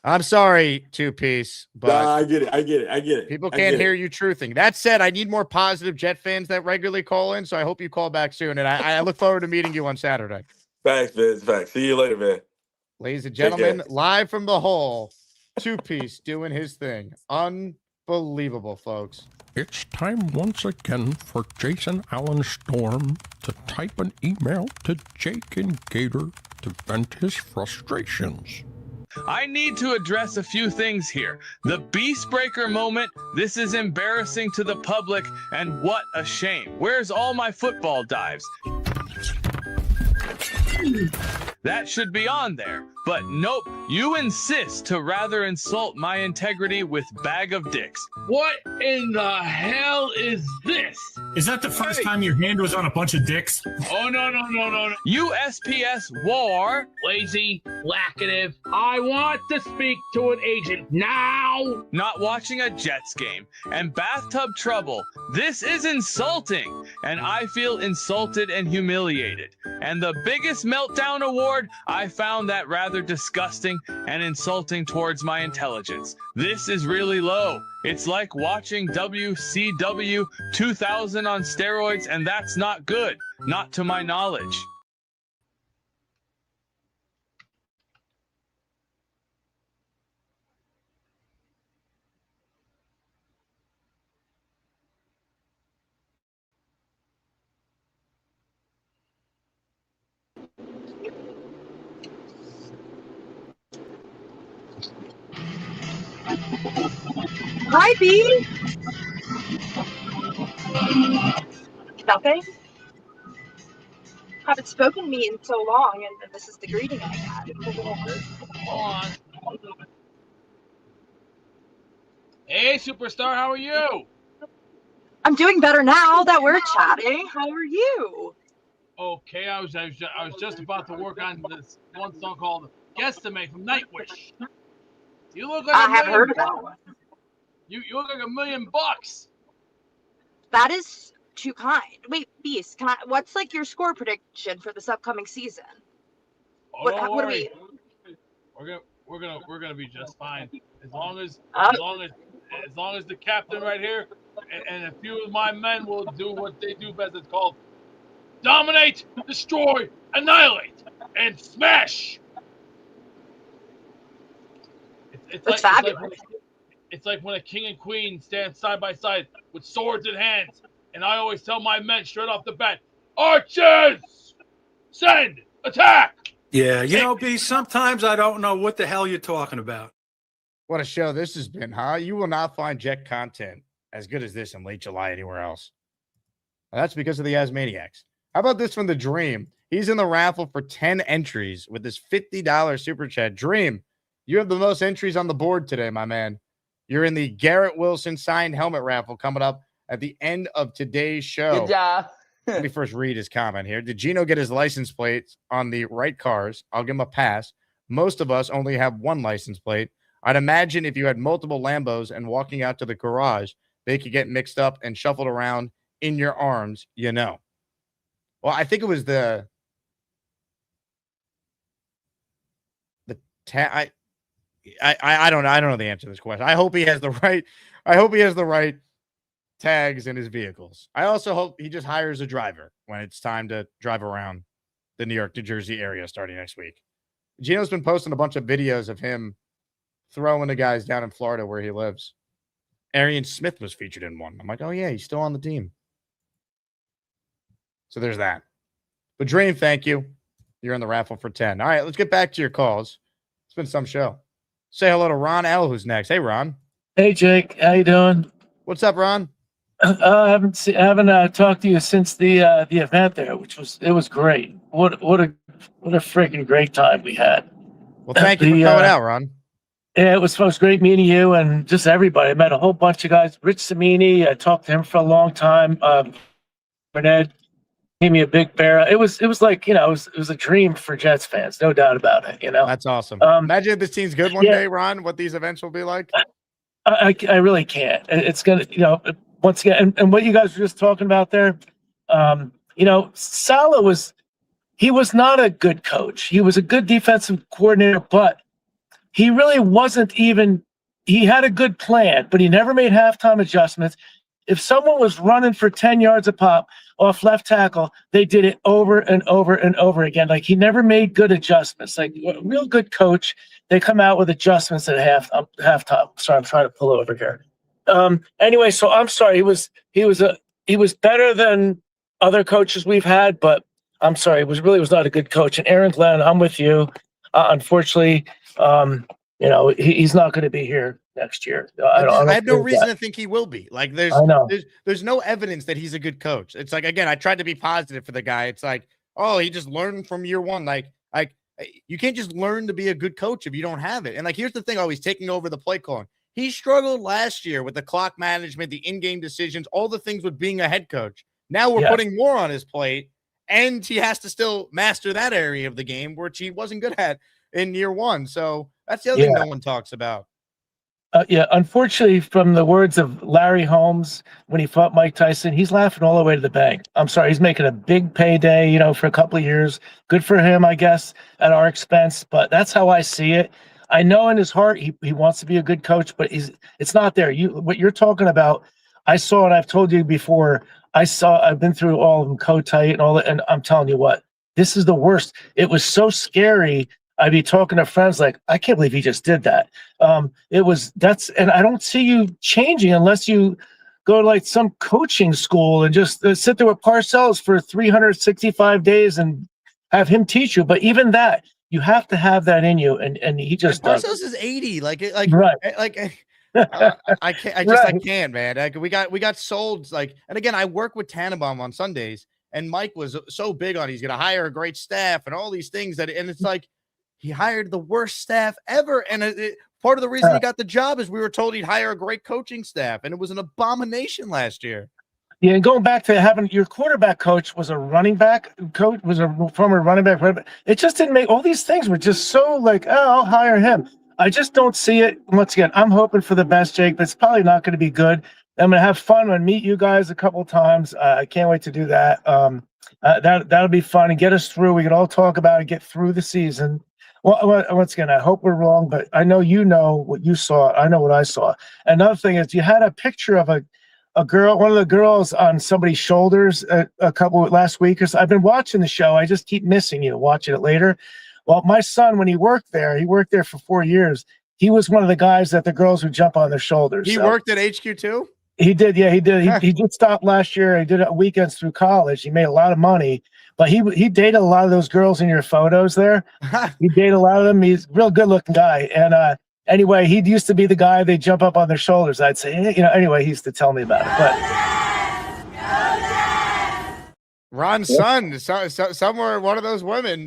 I'm sorry, Two Piece, but I get it. People can't hear you truthing. That said, I need more positive Jet fans that regularly call in, so I hope you call back soon, and I look forward to meeting you on Saturday. Thanks, man. Thanks. See you later, man. Ladies and gentlemen, live from the hole, Two Piece doing his thing. Unbelievable, folks. It's time once again for Jason Allen Storm to type an email to Jake and Gator to vent his frustrations. I need to address a few things here. The Beast Breaker moment, this is embarrassing to the public, and what a shame. Where's all my football dives? That should be on there. But nope, you insist to rather insult my integrity with bag of dicks. What in the hell is this? Is that the first time your hand was on a bunch of dicks? Oh, no. USPS war. Lazy, laxative. I want to speak to an agent now. Not watching a Jets game. And bathtub trouble. This is insulting. And I feel insulted and humiliated. And the biggest meltdown award, I found that rather disgusting and insulting towards my intelligence. This is really low. It's like watching WCW 2000 on steroids, and that's not good. Not to my knowledge. Hi, B. Nothing. Haven't spoken to me in so long, and this is the greeting I got. It was a little hurt. Hold on. Hey, superstar, how are you? I'm doing better now that we're chatting. How are you? Okay, I was just about to work on this one song called "Guesstimate" from Nightwish. You look like I have heard of that one. You look like $1 million. That is too kind. Wait, Beast, what's like your score prediction for this upcoming season? Oh, What don't do worry. we? We're gonna be just fine. As long as the captain right here and a few of my men will do what they do best. It's called dominate, destroy, annihilate, and smash. It's like when a king and queen stand side by side with swords in hands, and I always tell my men straight off the bat, archers, send, attack. Yeah, B, sometimes I don't know what the hell you're talking about. What a show this has been, huh? You will not find Jet content as good as this in late July anywhere else. And that's because of the Asmaniacs. How about this from the Dream? He's in the raffle for 10 entries with this $50 super chat. Dream, you have the most entries on the board today, my man. You're in the Garrett Wilson signed helmet raffle coming up at the end of today's show. Good job. Let me first read his comment here. Did Gino get his license plates on the right cars? I'll give him a pass. Most of us only have one license plate. I'd imagine if you had multiple Lambos and walking out to the garage, they could get mixed up and shuffled around in your arms, Well, I think it was I don't know. I don't know the answer to this question. I hope he has the right tags in his vehicles. I also hope he just hires a driver when it's time to drive around the New York, New Jersey area starting next week. Gino's been posting a bunch of videos of him throwing the guys down in Florida where he lives. Arian Smith was featured in one. I'm like, oh yeah, he's still on the team. So there's that. But Dream, thank you. You're in the raffle for 10. All right, let's get back to your calls. It's been some show. Say hello to Ron L, who's next. Hey, Ron. Hey, Jake. How you doing? What's up, Ron? I haven't talked to you since the event there, which was great. What a freaking great time we had. Well, thank you for coming out, Ron. Yeah, it was great meeting you and just everybody. I met a whole bunch of guys. Rich Samini, I talked to him for a long time. Bernard gave me a big bear. It was like, it was a dream for Jets fans, no doubt about it. That's awesome. Imagine if this team's good one day, Ron. What these events will be like. I really can't. It's gonna, once again, and what you guys were just talking about there. Salah was not a good coach. He was a good defensive coordinator, but he really wasn't even. He had a good plan, but he never made halftime adjustments. If someone was running for 10 yards a pop off left tackle, they did it over and over and over again. Like, he never made good adjustments. Like a real good coach, they come out with adjustments at halftime. Sorry, I'm trying to pull over here. Anyway, so I'm sorry. He was better than other coaches we've had, but I'm sorry. He was not a good coach. And Aaron Glenn, I'm with you. Unfortunately, he's not going to be here next year. I have no reason to think he will be. Like, there's no evidence that he's a good coach. It's like, again, I tried to be positive for the guy. It's like, oh, he just learned from year one. Like you can't just learn to be a good coach if you don't have it. And like, here's the thing: he's taking over the play calling. He struggled last year with the clock management, the in-game decisions, all the things with being a head coach. Now we're putting more on his plate, and he has to still master that area of the game, which he wasn't good at in year one. So that's the other thing no one talks about. Unfortunately, from the words of Larry Holmes when he fought Mike Tyson, he's laughing all the way to the bank. I'm sorry, he's making a big payday, for a couple of years. Good for him, I guess, at our expense. But that's how I see it. I know in his heart he wants to be a good coach, but it's not there. What you're talking about, I saw, and I've told you before. I've been through all of them, Cotight and all that, and I'm telling you what, this is the worst. It was so scary. I'd be talking to friends like, I can't believe he just did that. And I don't see you changing unless you go to like some coaching school and just sit there with Parcells for 365 days and have him teach you. But even that, you have to have that in you, and he just does. Parcells is 80. Right. I can't, man. Like, we got sold. Like, and again, I work with Tannenbaum on Sundays, and Mike was so big on he's going to hire a great staff and all these things and it's like, he hired the worst staff ever. And part of the reason he got the job is we were told he'd hire a great coaching staff, and it was an abomination last year. Yeah, and going back to having your quarterback coach was a running back coach, was a former running back. It just didn't make, all these things were just so like, oh, I'll hire him. I just don't see it. Once again, I'm hoping for the best, Jake, but it's probably not going to be good. I'm going to have fun and meet you guys a couple of times. I can't wait to do that. That'll be fun and get us through. We can all talk about it, get through the season. Well, once again, I hope we're wrong, but I know what you saw. I know what I saw. Another thing is, you had a picture of a girl, one of the girls on somebody's shoulders a couple last week. I've been watching the show. I just keep missing you, watching it later. Well, my son, when he worked there for 4 years. He was one of the guys that the girls would jump on their shoulders. He worked at HQ too? He did. Yeah, he did. He did stop last year. He did it weekends through college. He made a lot of money. But he dated a lot of those girls in your photos there. He dated a lot of them. He's a real good-looking guy. And anyway, he used to be the guy they jump up on their shoulders. I'd say, anyway, he used to tell me about it. But Ron's son, somewhere one of those women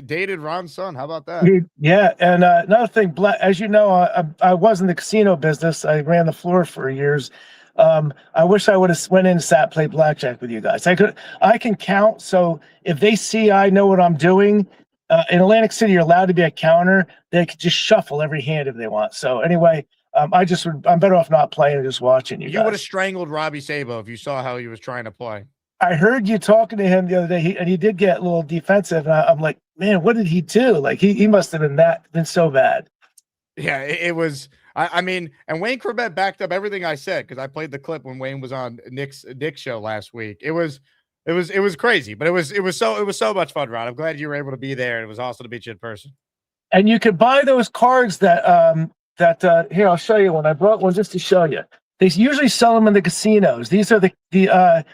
dated Ron's son. How about that? Yeah, and another thing, as you know, I was in the casino business. I ran the floor for years. I wish I would have went in and sat played blackjack with you guys. I can count. So if they see I know what I'm doing, in Atlantic City, you're allowed to be a counter. They could just shuffle every hand if they want. So anyway, I'm better off not playing and just watching you You would have guys. strangled Robbie Sabo if you saw how he was trying to play. I heard you talking to him the other day, and he did get a little defensive. And I'm like, man, what did he do? Like he must have been so bad. Yeah, it was. I mean, and Wayne Corbett backed up everything I said because I played the clip when Wayne was on Nick's show last week. It was crazy, but it was so much fun, Ron. I'm glad you were able to be there. It was awesome to meet you in person. And you could buy those cards that here, I'll show you one. I brought one just to show you. They usually sell them in the casinos. These are the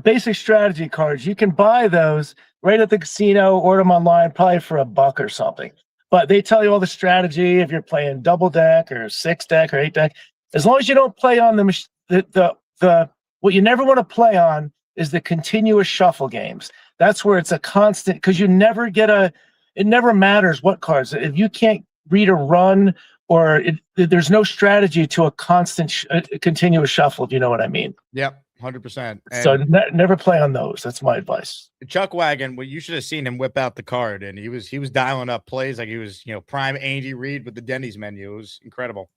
basic strategy cards. You can buy those right at the casino, order them online, probably for $1 or something. But they tell you all the strategy if you're playing double deck or 6 deck or 8 deck. As long as you don't play on the what you never want to play on is the continuous shuffle games. That's where it's a constant, because you never it never matters what cards. If you can't read a run or there's no strategy to a constant continuous shuffle, if you know what I mean. Yep, 100%. So never play on those. That's my advice. Chuck Wagon, well, you should have seen him whip out the card, and he was dialing up plays like he was, prime Andy Reid with the Denny's menu. It was incredible.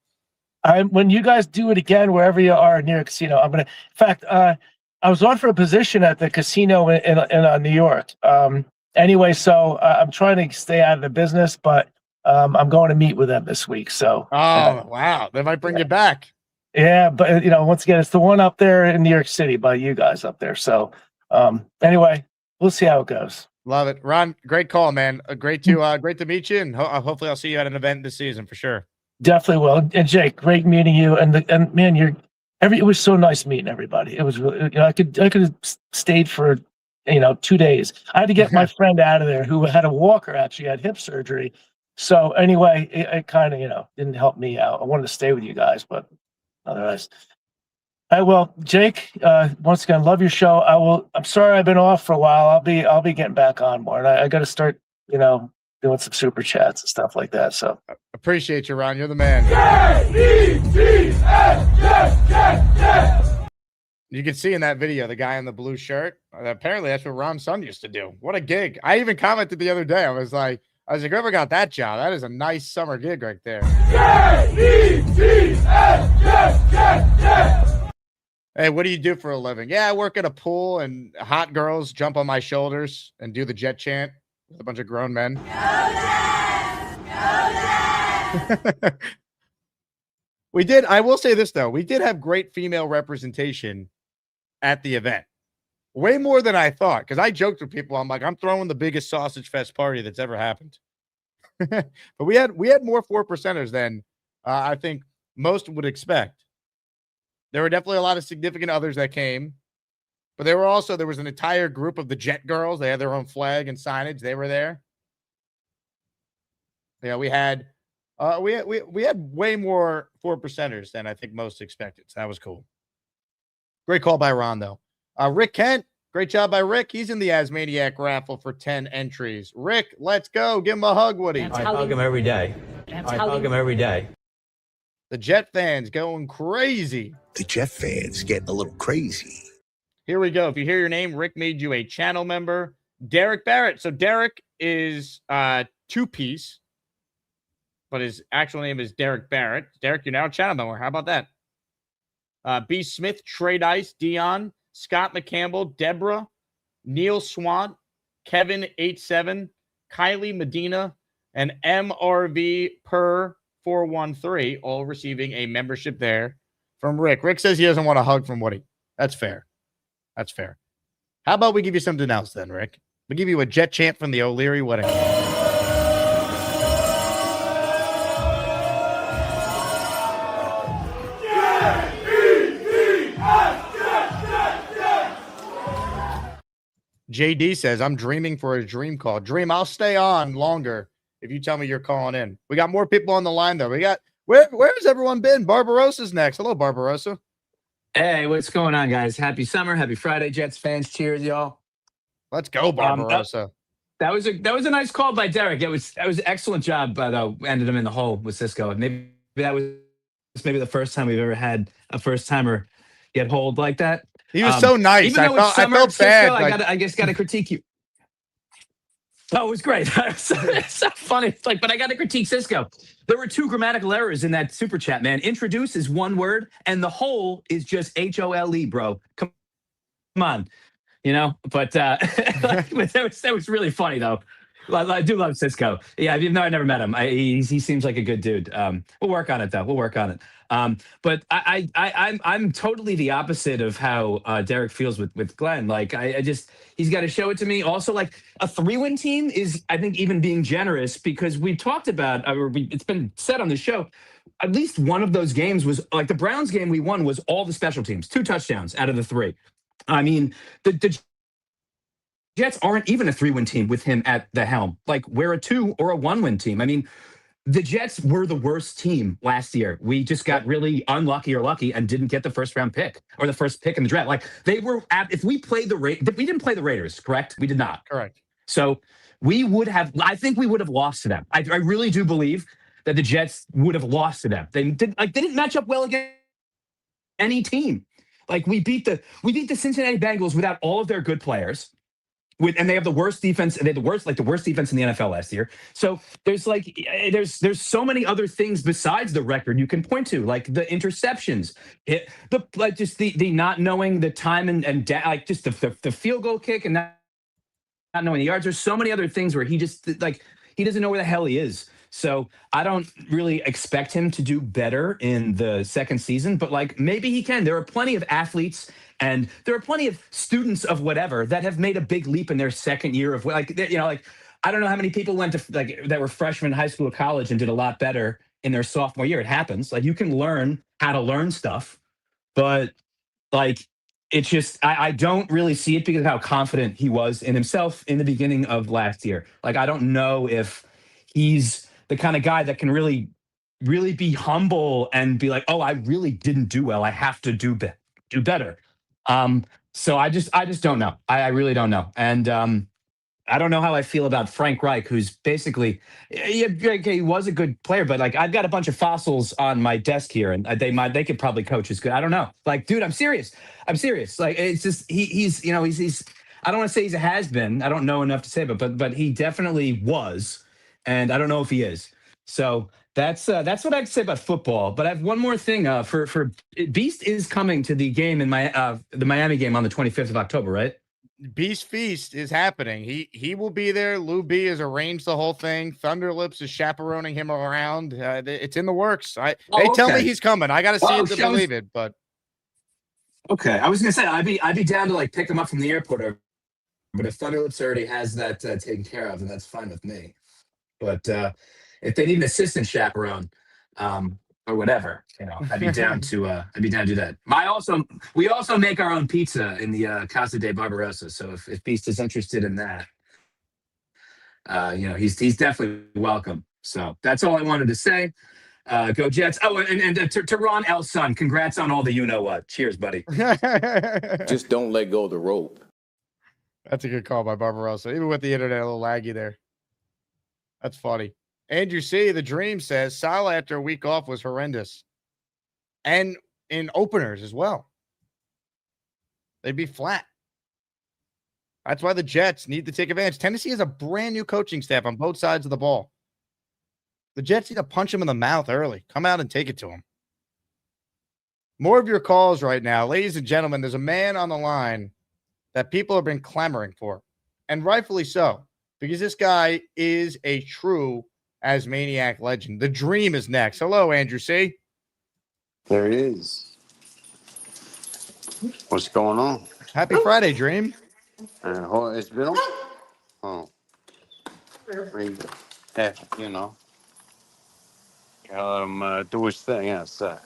When you guys do it again, wherever you are near a casino, I'm gonna. In fact, I was on for a position at the casino in New York. Anyway, so I'm trying to stay out of the business, but I'm going to meet with them this week. So. Wow, they might bring you back. Yeah, but once again, it's the one up there in New York City by you guys up there. So, anyway, we'll see how it goes. Love it, Ron. Great call, man. Great to meet you, and hopefully I'll see you at an event this season for sure. Definitely will. And Jake, great meeting you. And man, it was so nice meeting everybody. It was really, I could have stayed for 2 days. I had to get my friend out of there who had a walker, actually had hip surgery. So anyway, it kind of didn't help me out. I wanted to stay with you guys, but otherwise. All right, well, Jake, once again, love your show. I'm sorry I've been off for a while. I'll be getting back on more, and I got to start doing some super chats and stuff like that. So appreciate you, Ron. You're the man. You can see in that video the guy in the blue shirt. Apparently, that's what Ron's son used to do. What a gig! I even commented the other day. I was like, whoever got that job, that is a nice summer gig right there. Hey, what do you do for a living? Yeah, I work at a pool, and hot girls jump on my shoulders and do the jet chant with a bunch of grown men. We did. I will say this, though. We did have great female representation at the event. Way more than I thought, because I joked with people. I'm like, I'm throwing the biggest sausage fest party that's ever happened. But we had more 4%ers than I think most would expect. There were definitely a lot of significant others that came, but there was an entire group of the Jet Girls. They had their own flag and signage. They were there. Yeah, we had way more 4%ers than I think most expected. So that was cool. Great call by Ron, though. Rick Kent, great job by Rick. He's in the Asmaniac raffle for 10 entries. Rick, let's go. Give him a hug, Woody. I hug him every day. I hug him every day. The Jet fans going crazy. The Jet fans getting a little crazy. Here we go. If you hear your name, Rick made you a channel member. Derek Barrett. So Derek is two-piece, but his actual name is Derek Barrett. Derek, you're now a channel member. How about that? B. Smith, Trey Dice, Dion, Scott McCampbell, Deborah, Neil Swant, Kevin 87, Kylie Medina, and MRV per 413, all receiving a membership there from Rick. Rick says he doesn't want a hug from Woody. That's fair. That's fair. How about we give you something else then, Rick? We'll give you a Jet chant from the O'Leary wedding. JD says, I'm dreaming for a dream call. Dream, I'll stay on longer if you tell me you're calling in. We got more people on the line, though. We got, where's everyone been? Barbarossa's next. Hello, Barbarossa. Hey, what's going on, guys? Happy summer. Happy Friday, Jets fans. Cheers, y'all. Let's go, Barbarossa. That was a nice that was Derek. That was an excellent job, though. Ended him in the hole with Cisco. Maybe that was the first time we've ever had a first timer get holed like that. He was so nice. Even though it's I summer, felt Cisco, bad. I guess got to critique you. Oh, it was great. It's so funny. It's like, but I got to critique Cisco. There were 2 grammatical errors in that super chat, man. Introduce is 1 word, and the whole is just HOLE, bro. Come on, But that was really funny though. I do love Cisco. Yeah, even though I never met him, he seems like a good dude. We'll work on it though. We'll work on it. But I'm totally the opposite of how Derek feels with Glenn. Like he's got to show it to me. Also, like a 3-win team is, I think, even being generous, because we talked about, it's been said on the show, at least one of those games was like the Browns game we won was all the special teams, 2 touchdowns out of the 3. I mean, the Jets aren't even a 3-win team with him at the helm. Like, we're a 2 or a 1-win team. I mean, the Jets were the worst team last year. We just got really unlucky or lucky and didn't get the first-round pick or the first pick in the draft. Like, they were if we played we didn't play the Raiders, correct? We did not. Correct. So I think we would have lost to them. I really do believe that the Jets would have lost to them. They didn't match up well against any team. Like, we beat the Cincinnati Bengals without all of their good players, and they have the worst defense. They had the worst defense in the NFL last year. So there's so many other things besides the record you can point to, like the interceptions, the not knowing the time and just the field goal kick and not knowing the yards. There's so many other things where he just he doesn't know where the hell he is. So I don't really expect him to do better in the second season, but maybe he can. There are plenty of athletes and there are plenty of students of whatever that have made a big leap in their second year of I don't know how many people went to that were freshmen in high school or college and did a lot better in their sophomore year. It happens. Like, you can learn how to learn stuff, but it's just, I don't really see it because of how confident he was in himself in the beginning of last year. I don't know if he's the kind of guy that can really, really be humble and be like, oh, I really didn't do well. I have to do better. So I just don't know. I really don't know. And I don't know how I feel about Frank Reich, who's basically, he was a good player, but I've got a bunch of fossils on my desk here, and they could probably coach as good. I don't know. Dude, I'm serious. It's just he's I don't want to say he's a has-been. I don't know enough to say, but he definitely was. And I don't know if he is. So that's what I have to say about football. But I have one more thing. For Beast is coming to the game in the Miami game on the 25th of October, right? Beast Feast is happening. He will be there. Lou B has arranged the whole thing. Thunderlips is chaperoning him around. It's in the works. They tell me he's coming. I got to see it to believe it. But okay, I was gonna say I'd be down to pick him up from the airport. But if Thunderlips already has that taken care of, then that's fine with me. But if they need an assistant chaperone, or whatever, I'd be down to do that. We also make our own pizza in the Casa de Barbarossa. So if Beast is interested in that, he's definitely welcome. So that's all I wanted to say. Go Jets! Oh, and to Ron L. Son, congrats on all the what. Cheers, buddy. Just don't let go of the rope. That's a good call by Barbarossa. Even with the internet a little laggy there. That's funny. Andrew C., the Dream, says Sal after a week off was horrendous. And in openers as well. They'd be flat. That's why the Jets need to take advantage. Tennessee has a brand new coaching staff on both sides of the ball. The Jets need to punch him in the mouth early. Come out and take it to him. More of your calls right now. Ladies and gentlemen, there's a man on the line that people have been clamoring for. And rightfully so. Because this guy is a true Asmaniac legend. The Dream is next. Hello, Andrew C. There it is. What's going on? Happy Friday, Dream. It's been let him do his thing outside.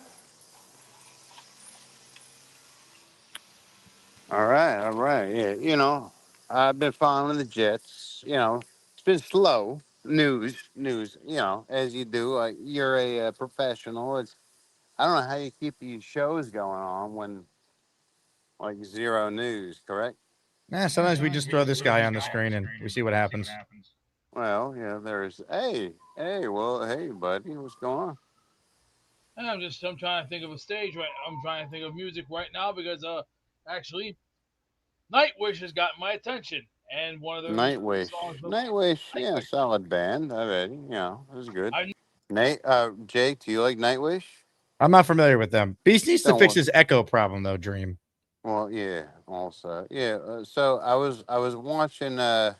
All right. Yeah, I've been following the Jets. It's been slow. News. As you do. You're a professional. I don't know how you keep these shows going on when zero news, correct? Sometimes we just throw this guy on the screen and we see what happens. Well, there's hey, buddy, what's going on? And I'm trying to think of a stage right. I'm trying to think of music right now because actually Nightwish has got my attention, and one of their Nightwish. songs was Nightwish, yeah, Nightwish. solid band already. You know, it was good. I Nate, Jake, do you like Nightwish? I'm not familiar with them. Beast needs to Don't fix want. his echo problem, though, Dream. Well, yeah. Also, yeah. So I was watching the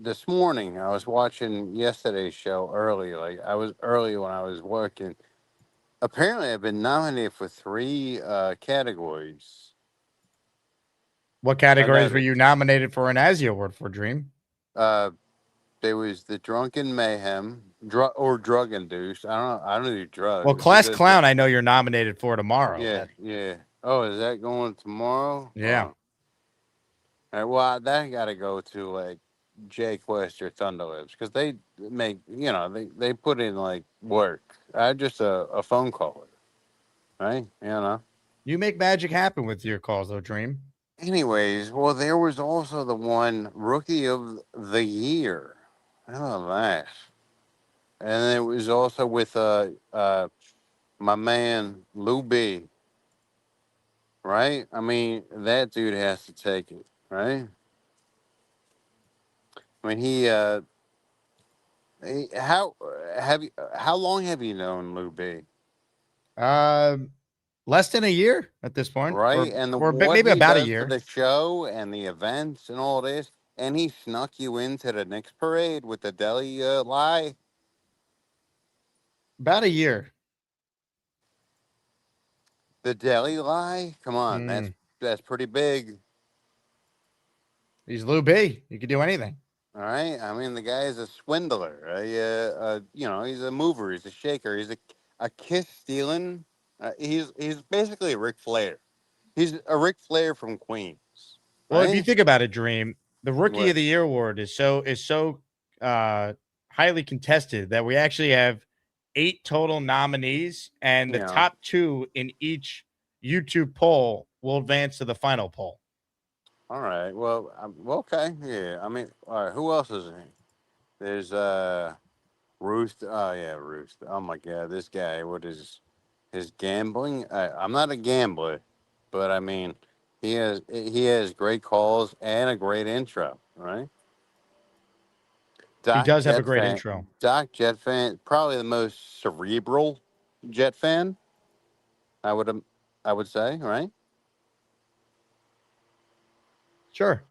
this morning I was watching yesterday's show early. Like I was early when I was working. Apparently, I've been nominated for 3 categories. What I categories were noticed. you nominated for an Azzy Award for, Dream? There was the drunken mayhem, drug induced. I don't do Well, drugs. Class Clown, I know you're nominated for tomorrow. Yeah, yeah. Oh, is that going tomorrow? Yeah. All right, well, that got to go to like Jake West or Thunderlips because they make they put in like work. I just a phone call, right? You make magic happen with your calls, though, Dream. Anyways, well, there was also the one Rookie of the Year. How about that? And it was also with my man Lou B. Right? I mean, that dude has to take it, right? I mean, how long have you known Lou B? Less than a year at this point, Right? And what maybe he about a does for year. the show and the events and all this, and he snuck you into the Knicks parade with the deli lie. About a year. The deli lie? Come on, Mm. that's pretty big. He's Lou B. He could do anything. All right. I mean, the guy is a swindler. He's a mover. He's a shaker. He's a kiss stealing. He's basically a Ric Flair. He's a Ric Flair from Queens. Well, if you Right? think about it, Dream, the Rookie What? of the Year award is so highly contested that we actually have 8 total nominees, and the Yeah. top 2 in each YouTube poll will advance to the final poll. All right. Well, okay. Yeah. I mean, all right. Who else is in? There's Roost. Oh yeah, Roost. Oh my God, this guy. What is his gambling? I'm not a gambler, but I mean, he has great calls and a great intro. Right. He Doc does have a Jet great fan. intro. Doc Jet fan. Probably the most cerebral Jet fan. I would say. Right. Sure.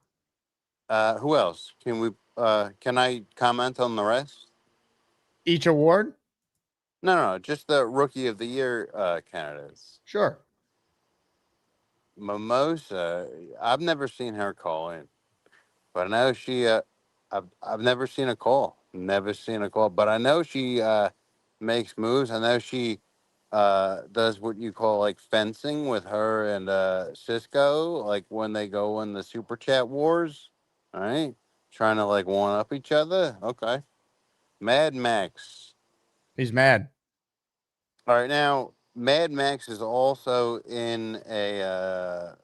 Who else? Can I comment on the rest? Each award? No, just the Rookie of the Year candidates. Sure. Mimosa, I've never seen her call in, but I know she. I've never seen a call. Never seen a call, but I know she makes moves. I know she does what you call like fencing with her and Cisco, like when they go in the super chat wars. All right, trying to like one up each other. Okay, Mad Max. He's mad. All right, now Mad Max is also in the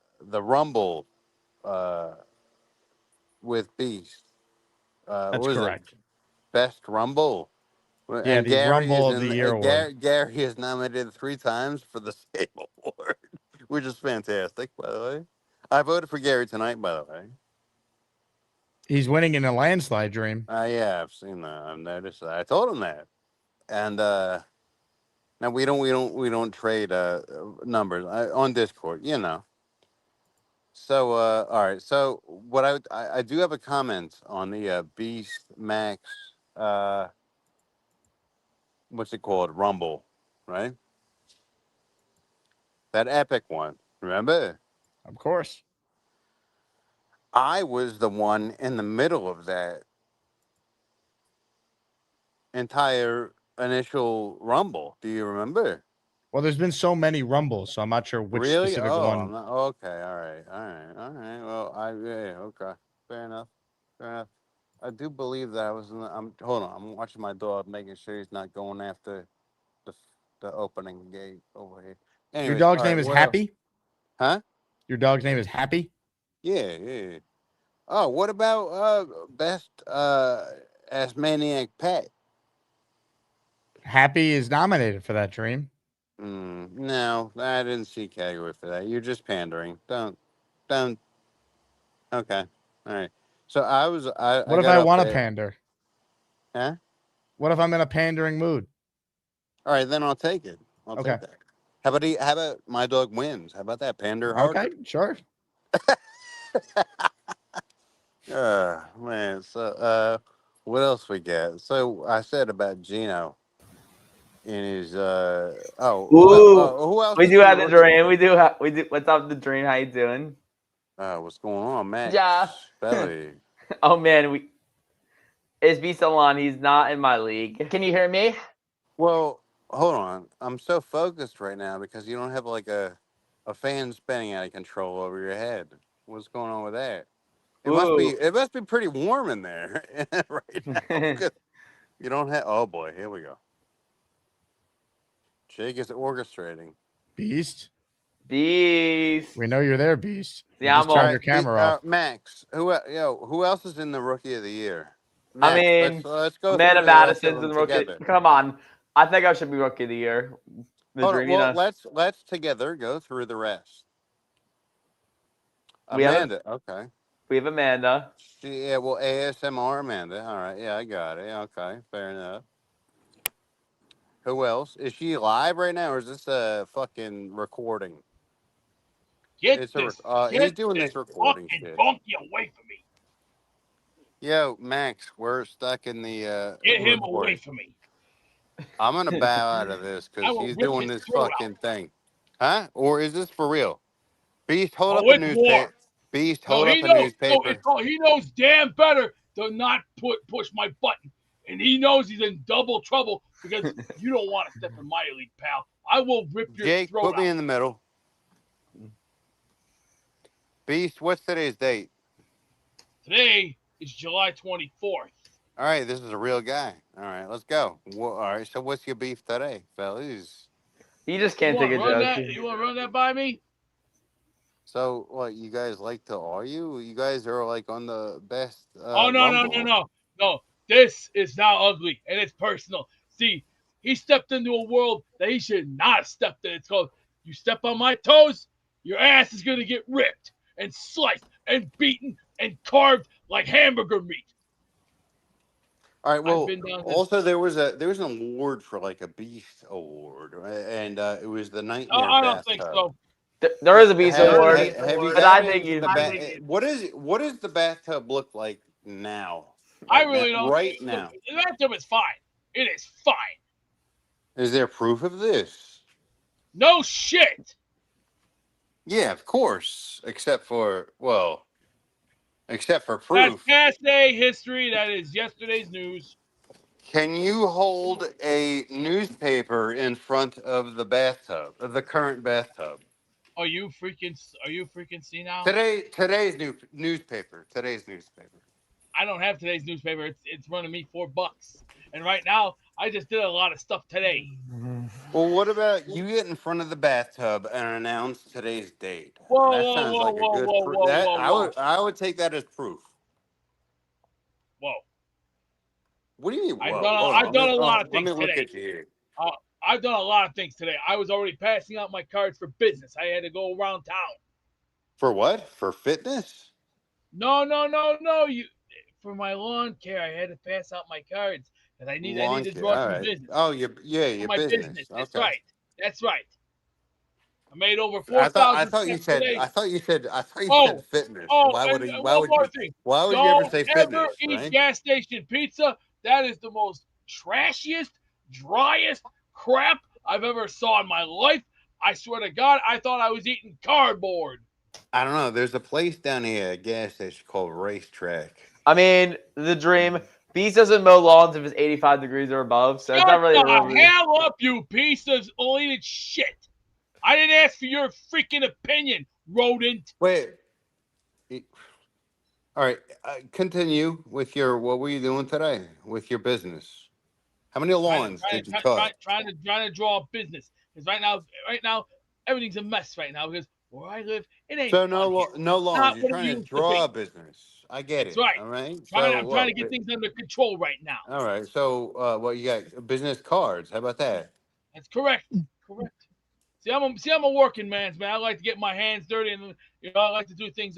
Rumble uh, with Beast. What That's was it? correct. Best Rumble. Yeah, And the Gary Rumble is of the in. Year award. Gary is nominated 3 times for the same award, which is fantastic. By the way, I voted for Gary tonight. By the way, He's winning in a landslide, Dream. yeah, I've seen that. I've noticed that. I told him that. And now we don't trade numbers on Discord. So, all right. So, what I do have a comment on the Beast Max. What's it called? Rumble, right? That epic one. Remember? Of course. I was the one in the middle of that entire initial Rumble. Do you remember? Well, there's been so many Rumbles, so I'm not sure which Really? specific Oh, one. okay. All right. Well, okay. Fair enough. I do believe that I was. Hold on. I'm watching my dog, making sure he's not going after the the opening gate over here. Your Anyways, dog's all right. name is What else? Happy? Huh? Your dog's name is Happy? Yeah. Oh, what about best Asmaniac pet? Happy is nominated for that, Dream. No, I didn't see category for that. You're just pandering. Don't. Okay. All right. So I What if got I up want to there. pander? Huh? What if I'm in a pandering mood? All right, then I'll take it. I'll Okay. take that. How about my dog wins? How about that? Pander harder. Okay, sure. Man. So what else we got? So I said about Gino in his who else We is do in the have the rookie? dream. We do. What's up, the dream? How you doing? What's going on, Max? Yeah. Belly. Oh man, it's B Salon. He's not in my league. Can you hear me? Well, hold on. I'm so focused right now because you don't have like a fan spinning out of control over your head. What's going on with that? It must be pretty warm in there right now. 'Cause you don't have. Oh boy, here we go. Jake is orchestrating. Beast. Beast. We know you're there, Beast. Yeah, Just I'm turn on. your camera off. Max, who else is in the rookie of the year? I Max, mean, let's go Amanda through the rest of Madison's them in the rookie. together. Come on, I think I should be rookie of the year. The Hold on. dream, you Well, know. let's together go through the rest. We have Amanda, okay. We have Amanda. Yeah, well, ASMR Amanda. All right, yeah, I got it. Okay, fair enough. Who else? Is she live right now, or is this a fucking recording? He's doing this recording shit. Donkey away from me. Yo, Max, we're stuck in the Get him recording. away from me. I'm gonna bow out of this I because will he's rip doing his this throat fucking thing. Huh? Or is this for real? Beast, hold up Oh, a it's newspaper. war. Beast, No, hold he up a knows. newspaper. He knows damn better to not push my button, and he knows he's in double trouble because you don't want to step in my league, pal. I will rip your Jake, throat put me out. in the middle. Beast, what's today's date? Today is July 24th. All right, this is a real guy. All right, let's go. All right, so what's your beef today, fellas? You just can't take a joke. You want to run that by me? So, what, you guys like to argue? You guys are like on the best Oh, no. No, this is now ugly, and it's personal. See, he stepped into a world that he should not have stepped in. It's called, you step on my toes, your ass is going to get ripped and sliced and beaten and carved like hamburger meat. All right. Well, been down this- also there was an award for like a beast award, and it was the nightmare I don't bathtub. think so. There is a beast award, Have you but I got think into what does the bathtub look like now? I really don't. Right now. The bathtub is fine. It is fine. Is there proof of this? No shit. Yeah, of course. Except for proof. That's past day history. That is yesterday's news. Can you hold a newspaper in front of the bathtub, of the current bathtub? Are you freaking senile? Today's newspaper. I don't have today's newspaper. It's running me $4. And right now, I just did a lot of stuff today. Well, what about you get in front of the bathtub and announce today's date? I would take that as proof. Whoa. What do you mean? I've done a lot of things Let me look today. at you here. I've done a lot of things today. I was already passing out my cards for business. I had to go around town. For what? For fitness? No. For my lawn care, I had to pass out my cards because I need to draw some business. Oh, your business. That's okay. right. That's right. I made over 4,000. I thought you said fitness. Oh, why would Don't you ever say fitness? Ever eat right? gas station pizza. That is the most trashiest, driest crap I've ever saw in my life. I swear to God, I thought I was eating cardboard. I don't know. There's a place down here, a gas station called Racetrack. I mean, the dream. Beast doesn't mow lawns if it's 85 degrees or above, so it's not really. Shut the hell up, you piece of deleted shit! I didn't ask for your freaking opinion, rodent. Wait. All right. Continue with what were you doing today with your business? How many lawns did you cut? Trying to draw a business because right now everything's a mess right now because where I live, it ain't So fun here. no It's longer. not You're what it trying to used to be. draw a business. I get That's it. right. All right. I'm So trying to what? get things under control right now. All right. So what you got? Business cards. How about that? That's correct. Correct. I'm a working man's man. I like to get my hands dirty, and I like to do things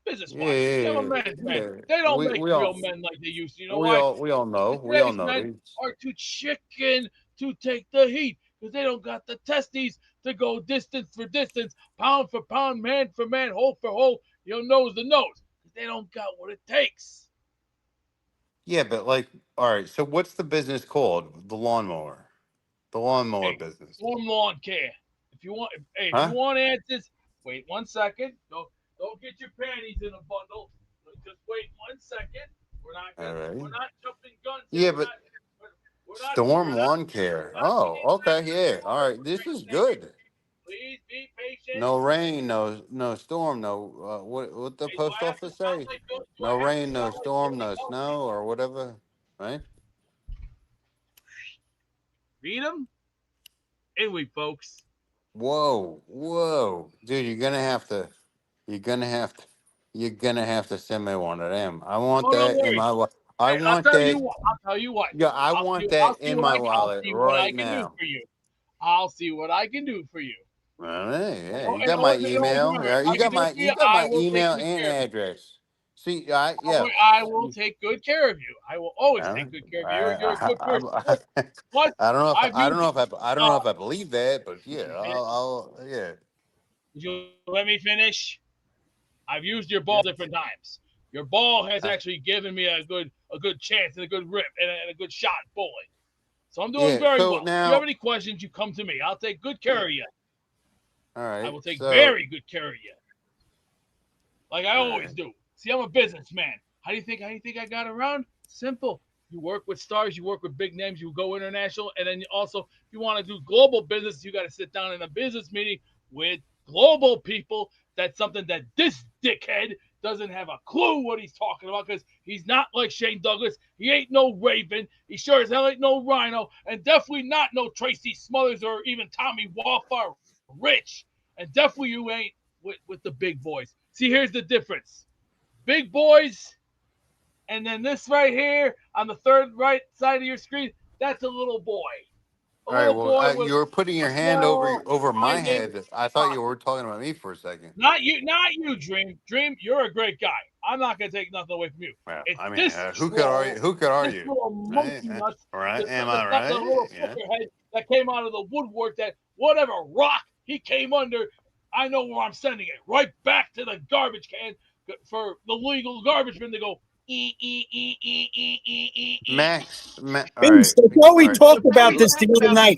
business Yeah, wise. See, I'm a yeah, man's man. yeah. They don't make We real all men like they used to. You know we why? all we all know. Because We all today's know. men are too chicken to take the heat because they don't got the testes to go distance for distance, pound for pound, man for man, hole for hole, nose to nose. Because they don't got what it takes. Yeah, but like, all right. So what's the business called? The lawnmower. The lawnmower Hey, business. storm lawn care. If you Huh? want answers, wait 1 second. Don't get your panties in a bundle. Just wait 1 second. All We're right. not jumping guns here. Yeah, but storm lawn care. Oh, okay. Yeah. All right. This is good. Please be patient. No rain, no storm, no. What the post office say? No rain, no storm, no snow, or whatever. Right? Read them. Anyway, folks. Whoa, dude! You're gonna have to, you're gonna have to send me one of them. I want Oh, don't that in worry. my. I I'll want tell you that. what. I'll tell you what. Yeah, I want I'll that see in what my I'll wallet see what I right can do now. for you. I'll see what I can do for you. All right, yeah, you And got my remember, email. Yeah, if I can do it for you you, got I my will take email good and care of you. address. See, yeah. I will take good care of you. I will always I, take good care of you. You're a good person. I, Plus, I don't know if I've I don't used know if I don't know if I uh, believe that, but yeah, yeah. would you let me finish? I've used your ball different times. Your ball has actually given me a good chance and a good rip and a good shot at bowling. So I'm doing Yeah. very So well. If you have now, any questions, you come to me. I'll take good care of you. all I right. will take So, very good care of you, like I all always right. do. See, I'm a businessman. How do you think I got around? Simple. You work with stars, you work with big names, you go international, and then if you want to do global business, you got to sit down in a business meeting with global people. That's something that this dickhead doesn't have a clue what he's talking about because he's not like Shane Douglas. He ain't no Raven. He sure as hell ain't no Rhino, and definitely not no Tracy Smothers or even Tommy Walfar Rich. And definitely you ain't with the big boys. See, here's the difference. Big boys, and then this right here on the third right side of your screen, that's a little boy. A All right. little Well, boy with you were putting a your hand small, over my minded head. I thought you body. were talking about me for a second. Not you, Dream. Dream, you're a great guy. I'm not gonna take nothing away from you. Well, It's I mean, this who could argue? troll, Who could this argue? little Right? monkey nuts, Right? Am I the little right? Yeah. head that came out of the woodwork that whatever rock he came under, I know where I'm sending it. Right back to the garbage can for the legal garbage bin to go. All Vince, right. before we All right. talked about this the other night,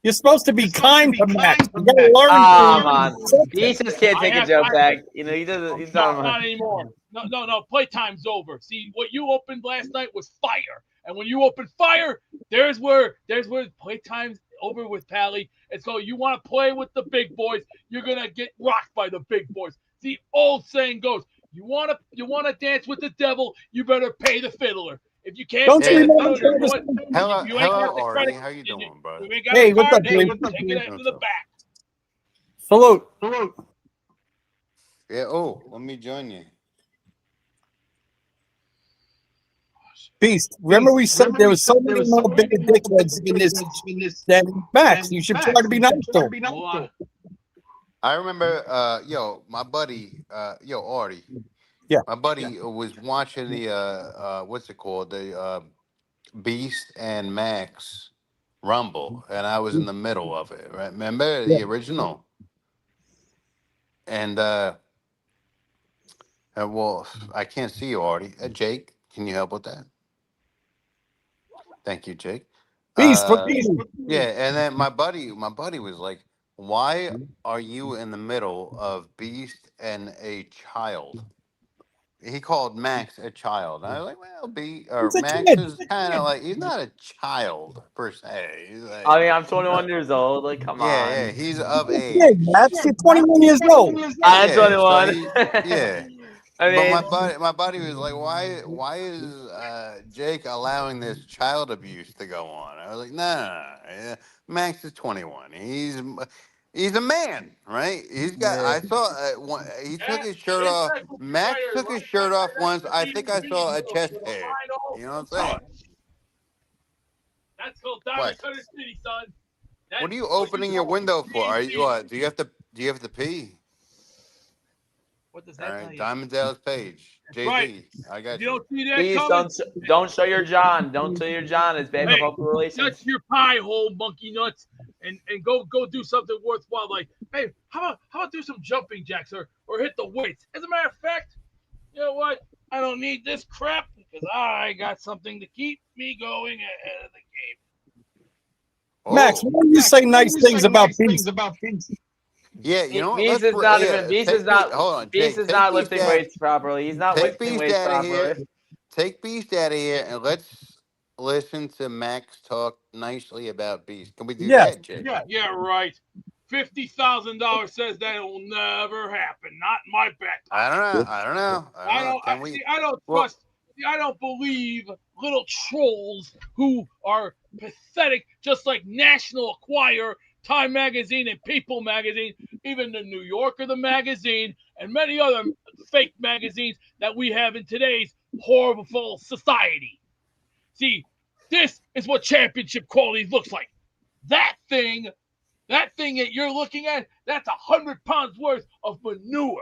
you're supposed to be kind to Max. You got to learn Ah, to man. accept He it. just can't take a joke back. He doesn't. He's Not not. anymore. No. Playtime's over. See, what you opened last night was fire, and when you open fire, there's where playtime's over with Pally. And so you want to play with the big boys, you're gonna get rocked by the big boys. The old saying goes, you wanna dance with the devil, you better pay the fiddler. If you can't Don't you pay the remember fiddler, you know this? what? You ain't Hello, got the Artie. credit. How you doing, bud? You ain't got Hey, a what's card. up, Hey, dude? take it after the back. Salute. Yeah. Oh, let me join you. Beast. Remember we said there was so many more bigger dickheads in this than Max. You should try to be nice to him. I remember, my buddy, Artie. Yeah. My buddy was watching the what's it called, the Beast and Max Rumble, and I was in the middle of it. Right? Remember Yeah. the original? And well, I can't see you, Artie. Jake, can you help with that? Thank you, Jake. Beast, what Yeah, and then my buddy was like, "Why are you in the middle of Beast and a child?" He called Max a child. And I was like, He's a Max kid. is kind of like, he's not a child per se. He's like, I mean, I'm 21 years old. Like, come yeah, on. he's of He's a kid, age. Max. You're 21 years old. I'm Yeah, so 21. yeah. I But mean, my buddy was like, why is Jake allowing this child abuse to go on? I was like, no. Max is 21. He's a man, right? He's got. I saw. He took his shirt off. Max took his shirt off once. I think I saw a chest hair. You know what I'm saying? That's called Diamond What? Cutter City, son. What are you opening your window for? Are you? Do you have to? Do you have to pee? What does All that tell right, you? Diamond Dallas Page, Jay Right. Z. I got You you. don't see that Please coming. don't show your John. Don't show your John. It's bad for Hey, public relations. touch your pie hole, monkey nuts, and go do something worthwhile. Like, hey, how about do some jumping jacks or hit the weights? As a matter of fact, you know what? I don't need this crap because I got something to keep me going ahead of the game. Max, why do you say nice things about Beast? Yeah, you know what? Beast is not even. Beast is not. Hold on, Beast Jake. is not Beast lifting out. weights properly. He's not Take lifting Beast weights out of here. properly. Take Beast out of here, and let's listen to Max talk nicely about Beast. Can we do that, Jake? Yeah, right. $50,000 says that it will never happen. Not in my back pocket. I don't know. Can we? I don't trust. I don't believe little trolls who are pathetic, just like National Enquirer, Time Magazine, and People Magazine, even the New Yorker, the magazine, and many other fake magazines that we have in today's horrible society. See, this is what championship quality looks like. That thing that you're looking at, that's 100 pounds worth of manure.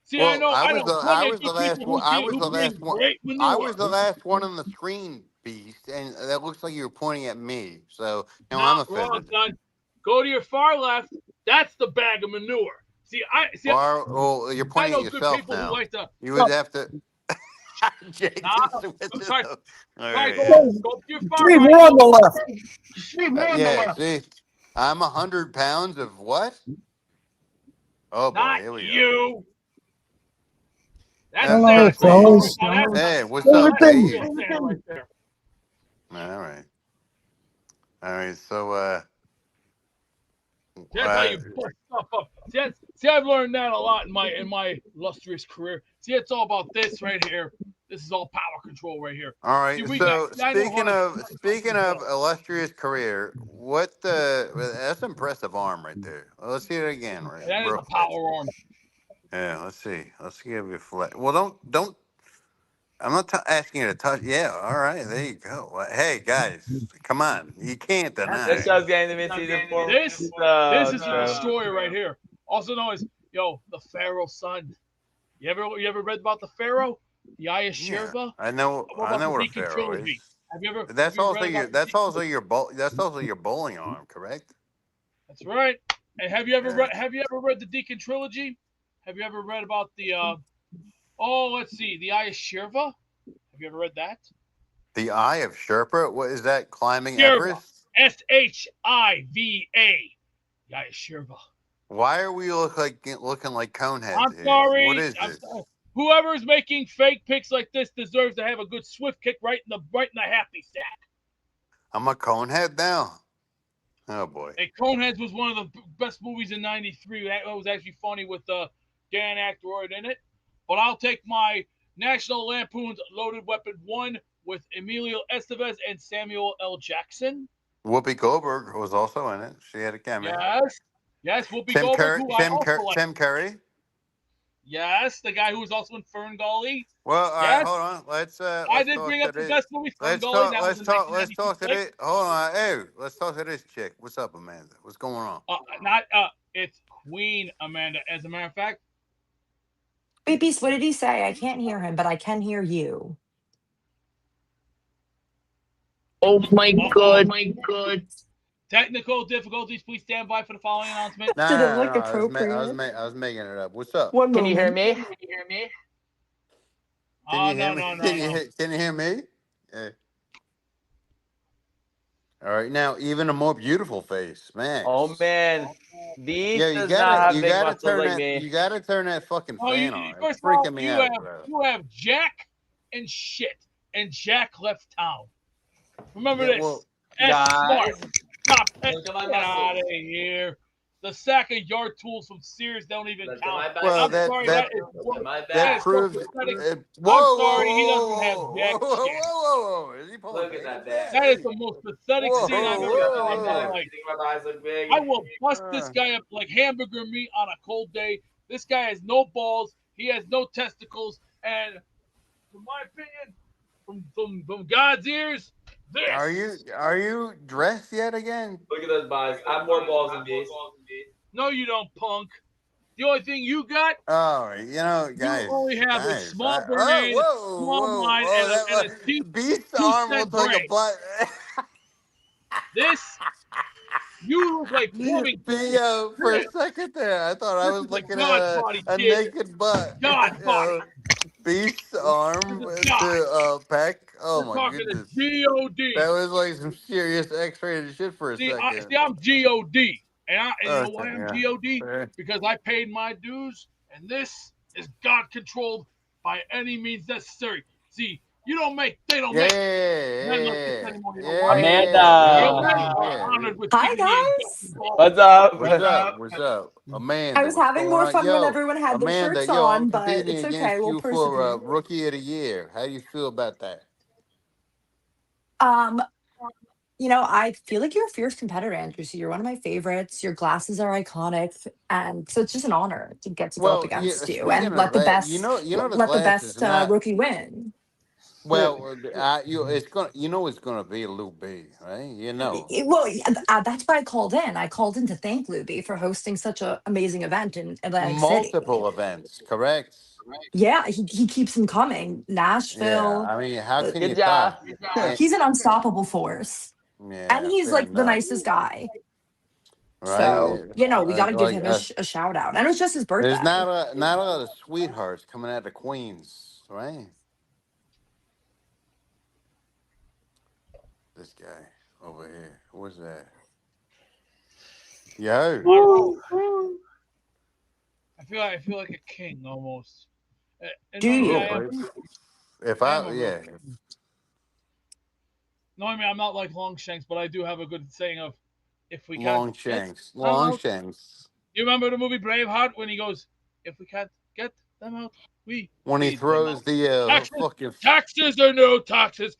See, Well, I know I was the last one. I was the last one. great manure. I was the last one on the screen, Beast, and that looks like you were pointing at me. So now I'm Not wrong, offended. son. Go to your far left. That's the bag of manure. Well, you're pointing I at know good yourself people now. who like to. You would have to. Jake, Nah, switch it sorry. up. Sorry, All go right, to your far Steve, right. we're on the left. yeah, see, I'm 100 pounds of what? Oh boy, Not here we go. you. That's Hello, Sam. fellas. Hey, what's Well, up, the Jay? thing- Sam right there. All right. So, That's how you bust stuff up. See, I've learned that a lot in my illustrious career. See, it's all about this right here. This is all power control right here. all right. See, So, I know how to speaking of illustrious career, that's impressive arm right there. Let's see it again, right? that is Real a quick. power arm. Yeah, let's see. Let's give you flat. Well, don't. I'm not asking you to touch. Yeah, all right. There you go. Hey, guys, come on. You can't deny. This show's getting to mid-season 4. This is true. the destroyer right here. Also known as the Pharaoh son. You ever read about the Pharaoh? The Eye of Shirva? I know. I know what a pharaoh is. Have you ever? That's have you also read your. about That's also your. That's also your bowling arm, correct? That's right. And have you ever read the Deacon trilogy? Have you ever read about the? Let's see, the Eye of Shirva. Have you ever read that? The Eye of Sherpa. What is that? Climbing Shirva. Everest? Shiva. The Eye of Shirva. Why are we looking like coneheads? I'm here? sorry. What is this? Whoever's making fake picks like this deserves to have a good swift kick right in the happy sack. I'm a conehead now. Oh boy. Hey, Coneheads was one of the best movies in '93. That was actually funny with Dan Aykroyd in it. But I'll take my National Lampoon's Loaded Weapon 1 with Emilio Estevez and Samuel L. Jackson. Whoopi Goldberg was also in it. She had a cameo. Yes, Whoopi Goldberg, Tim Curry. Yes, the guy who was also in Fern Gully. Well, all right, hold on. Let's I did bring up the best movie, Fern Gully. Let's talk to this. Hold on. Hey, let's talk to this chick. What's up, Amanda? What's going on? It's Queen Amanda. As a matter of fact. Wait, Beast, what did he say? I can't hear him, but I can hear you. Oh my god. Technical difficulties. Please stand by for the following announcement. Did it look I appropriate? was making it up. What's up? One Can you hear moment. me? Can you hear me? Can you hear me? Yeah. All right, now even a more beautiful face, man. Oh man, Beast Yeah, does not have big muscles turn like that. me. You gotta turn that fucking fan on. It's First of all, freaking me out, bro. you have Jack and shit, and Jack left town. Remember this. Well, That's guys, smart. Stop. look at my Get out muscles. of here. The sack of yard tools from Sears don't even count. Well, I'm sorry, that is so proves. pathetic. Whoa, I'm sorry, he doesn't have jack shit. Whoa. Is he pulling Look at that bag. That is the most pathetic scene I've ever seen in my life. My eyes look big. I will bust this guy up like hamburger meat on a cold day. This guy has no balls. He has no testicles. And from my opinion, from God's ears, this. Are you dressed yet again? Look at those buys. I have more balls than these. No, you don't, punk. The only thing you got, Oh, guys. you only have a guys, small brain, small mind, and a Beast's two arm will cent take brain. a butt. This, you look like plumbing. Yo, for a second there, I thought I was looking at a naked butt. God body. Beast's arm to peck. Oh We're my talking goodness. to G-O-D. That was like some serious X-rated shit for a second. I'm G-O-D. And you know why I'm yeah. G-O-D? Because I paid my dues, and this is God-controlled by any means necessary. See, they don't make men like this anymore. You know why? Amanda. Hi, guys. What's up? What's up? Amanda. I was having more fun when everyone had their Amanda, shirts I'm on, but competing it's okay. against We'll you for persevere. Rookie of the Year. How do you feel about that? I feel like you're a fierce competitor, Andrew. So you're one of my favorites. Your glasses are iconic, and so it's just an honor to get to go up against you and let the best, rookie win. Well, it's gonna be a Lou B, right? Well, that's why I called in. I called in to thank Luby for hosting such an amazing event in Atlantic City. Multiple events, correct? Yeah, he keeps them coming. Nashville. Yeah, I mean, how can you job. top? He's an unstoppable force. Yeah, And he's like the nicest guy. Right? So, we got to give him a shout out. And it was just his birthday. There's not a lot of sweethearts coming out of Queens, right? This guy over here. What's that? Yo. I feel like a king almost. Do you? No, I mean I'm not like Longshanks, but I do have a good saying of, if we can't Longshanks. You remember the movie Braveheart when he goes, if we can't get them out, when he throws the taxes or no taxes,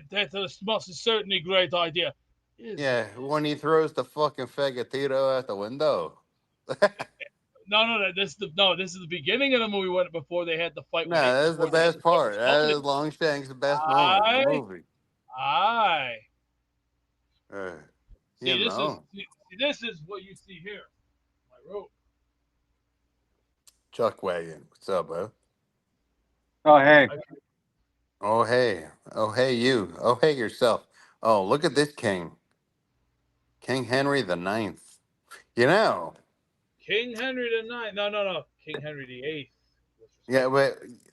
that's a most certainly great idea. Yeah, when he throws the fucking faggotito out the window. No, this is the beginning of the movie before they had the fight. No, that's the best part. That is Longshanks' the best moment in the movie. Aye. This is what you see here. I wrote. Chuck Wagon, what's up, bro? Oh hey. Oh hey. Oh hey you. Oh hey yourself. Oh, look at this king. King Henry the Ninth. King Henry the Ninth. No. King Henry the Eighth. Yeah,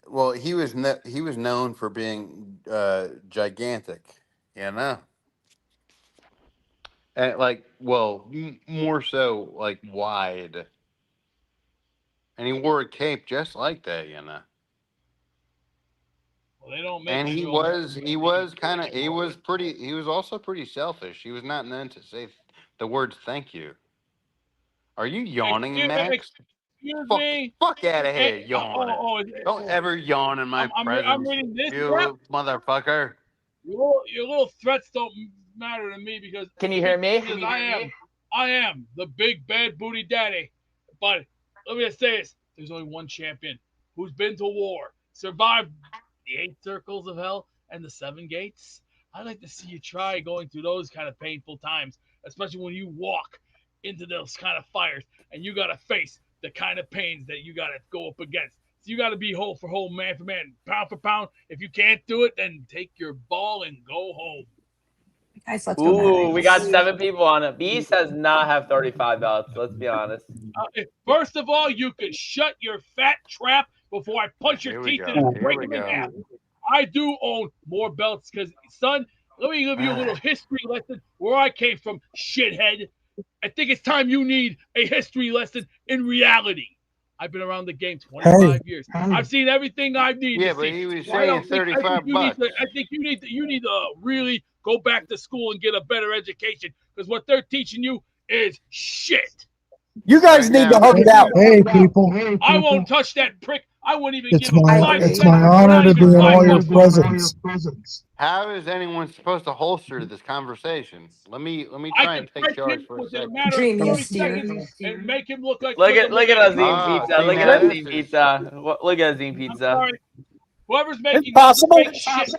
well, he was known for being gigantic, and more so like wide, and he wore a cape just like that, Well, they don't make. And he was also pretty selfish. He was not known to say the words "thank you." Are you yawning, Max? Excuse me. Fuck out of here, yawning. Don't ever yawn in my presence, I'm reading this. you motherfucker. Your little threats don't matter to me because. Can you hear me? Because I am the big bad booty daddy. But let me just say this: there's only one champion who's been to war, survived the 8 circles of hell and the 7 gates. I'd like to see you try going through those kind of painful times, especially when you walk into those kind of fires and you got to face the kind of pains that you got to go up against. So you got to be whole for whole, man for man, pound for pound. If you can't do it, then take your ball and go home. Guys, let's go. Ooh, we got 7 people on it. Beast does not have 35 belts. Let's be honest. First of all, you could shut your fat trap before I punch your teeth in and break them in half. I do own more belts because, son, let me give you a little history lesson where I came from, shithead. I think it's time you need a history lesson in reality. I've been around the game 25 years. I've seen everything I need to see. Yeah, but he was saying $35. I think you need to really go back to school and get a better education because what they're teaching you is shit. You guys need to hug it out. Hey, people. I won't touch that prick. I wouldn't even It's give him my 5 it's cents. my honor Not to be even in 5 all your bucks. presence. How is anyone supposed to holster this conversation? Let me I try can and take break charge him for a within a second. matter of Dream, you 30 steer. seconds and make him look like Look friggin' at Azim Luigi. Pizza. see, Look now at this Azim is Pizza. Look at Azim I'm Pizza. sorry. Whoever's It's making this possible. fake shit.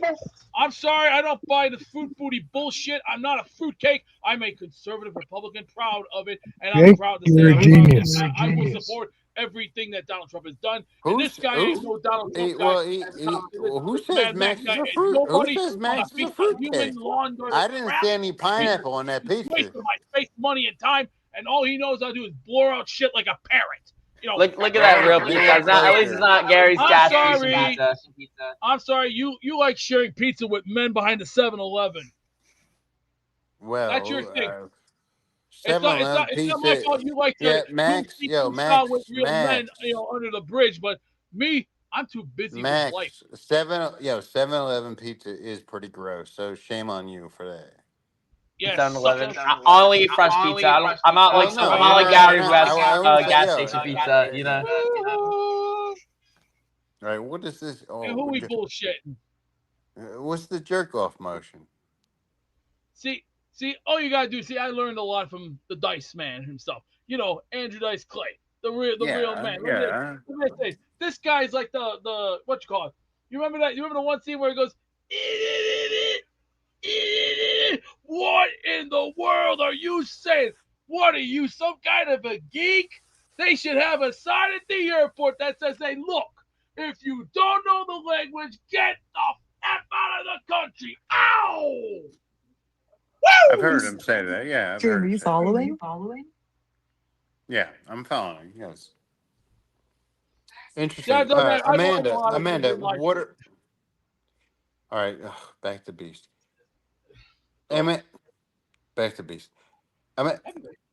I'm sorry, I don't buy the fruit booty bullshit. I'm not a fruitcake. I'm a conservative Republican, proud of it, and I'm Jake, proud to you're say a I'm proud of it. genius. I will support everything that Donald Trump has done. And this who's guy ain't no Donald Trump guy. who This says Mad Max Max is guy a is fruit? Who nobody says on a Max is a piece of fruitcake? human lawn dirt I didn't crap. see any pineapple on that He's pizza. wasting my space, money, and time, and all he knows how to do is blur out shit like a parrot. You know, Look at that real pizza. It's not, at least it's not Gary's gas station pizza. I'm sorry. You like sharing pizza with men behind the 7-Eleven. Well, That's your thing. It's 7-Eleven not pizza. my fault. You like to Yeah, Max. do Yo, freestyle with real men, Max. under the bridge. But me, I'm too busy with life. 7-Eleven pizza is pretty gross. So shame on you for that. Yeah, 7-Eleven. I only eat fresh pizza. I'm not like Gary who has gas station pizza. You know. All right, what is this? And who we bullshitting? What's the jerk off motion? See, all you gotta do. See, I learned a lot from the Dice Man himself. You know, Andrew Dice Clay, the real man. Let me say, this guy's like the what you call it? You remember that? You remember the one scene where he goes, "What in the world are you saying? What are you, some kind of a geek? They should have a sign at the airport that says, hey, look, if you don't know the language, get the F out of the country. Ow!" Woo! I've heard him say that. Yeah, I've Dream, heard are him you say that. following? Yeah, I'm following. Yes. See, Interesting. I know a Amanda, lot of things in life. what are... All right, back to Beast. Emmett, back to Beast. Emmett,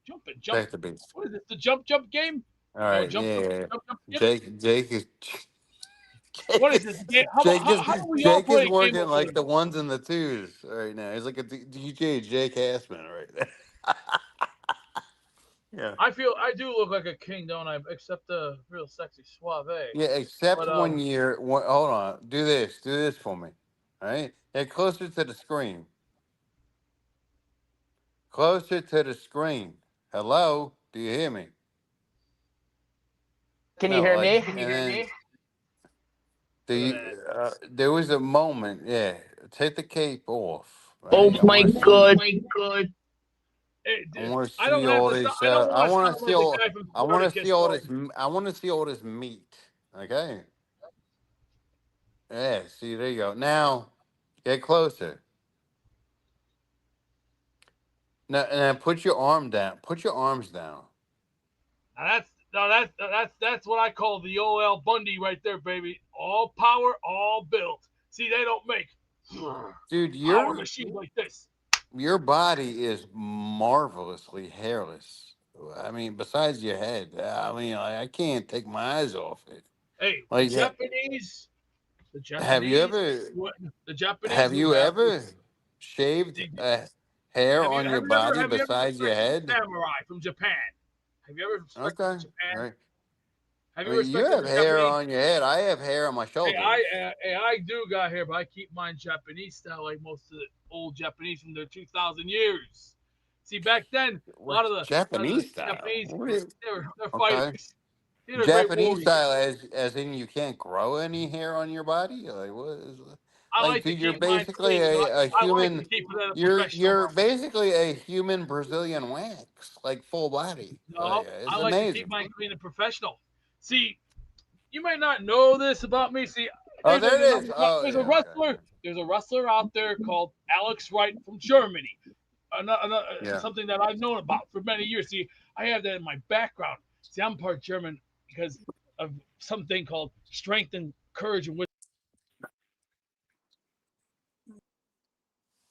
Jump. back to Beast. What is it? The jump game? All right, Jump. Jake is... What is this? How do we all Jake play is a game working of like the ones and the twos right now. He's like a DJ Jake Asman right there. Yeah. I do look like a king, don't I? Except the real sexy suave. Yeah, except one year. Hold on. Do this for me. All right? Get closer to the screen. Closer to the screen. Hello? Do you hear me? Can you hear me? There was a moment. Yeah. Take the cape off. Right? Oh my god. Hey, I want to I see don't have all to. this. I don't I want want to to see sound like all. the guy from I want to Spartacus, see all though. this. I want to see all this meat. Okay. Yeah. See, there you go. Now, get closer. Now, put your arm down. Put your arms down. Now that's what I call the O.L. Bundy right there, baby. All power, all built. See, they don't make Dude, power machines like this. your body is marvelously hairless. I mean, besides your head. I mean, I can't take my eyes off it. Hey, Like, the Japanese. Have you ever shaved hair on your body have you ever besides your respected head? a samurai from Japan? Have you ever respected Okay. Japan? Right. Have I you mean, you respected have the hair Japanese? on your head. I have hair on my shoulders. I do got hair, but I keep mine Japanese style, like most of the old Japanese from their 2,000 years. See, back then, a lot of the Japanese style? Japanese, What is- they're Okay. fighters. They're great Japanese warriors. style, as in you can't grow any hair on your body. Like what is? I Like, like to dude, you're keep mine basically clean. a I like human. to keep it at a You're professional level. basically a human Brazilian wax, like full body. No, It's I like to amazing. keep mine clean and professional. See, you might not know this about me. See, Oh, there's there it is. Oh, there's yeah, a wrestler. There's a wrestler out there called Alex Wright from Germany. Yeah. Something that I've known about for many years. See, I have that in my background. See, I'm part German because of something called strength and courage and wisdom.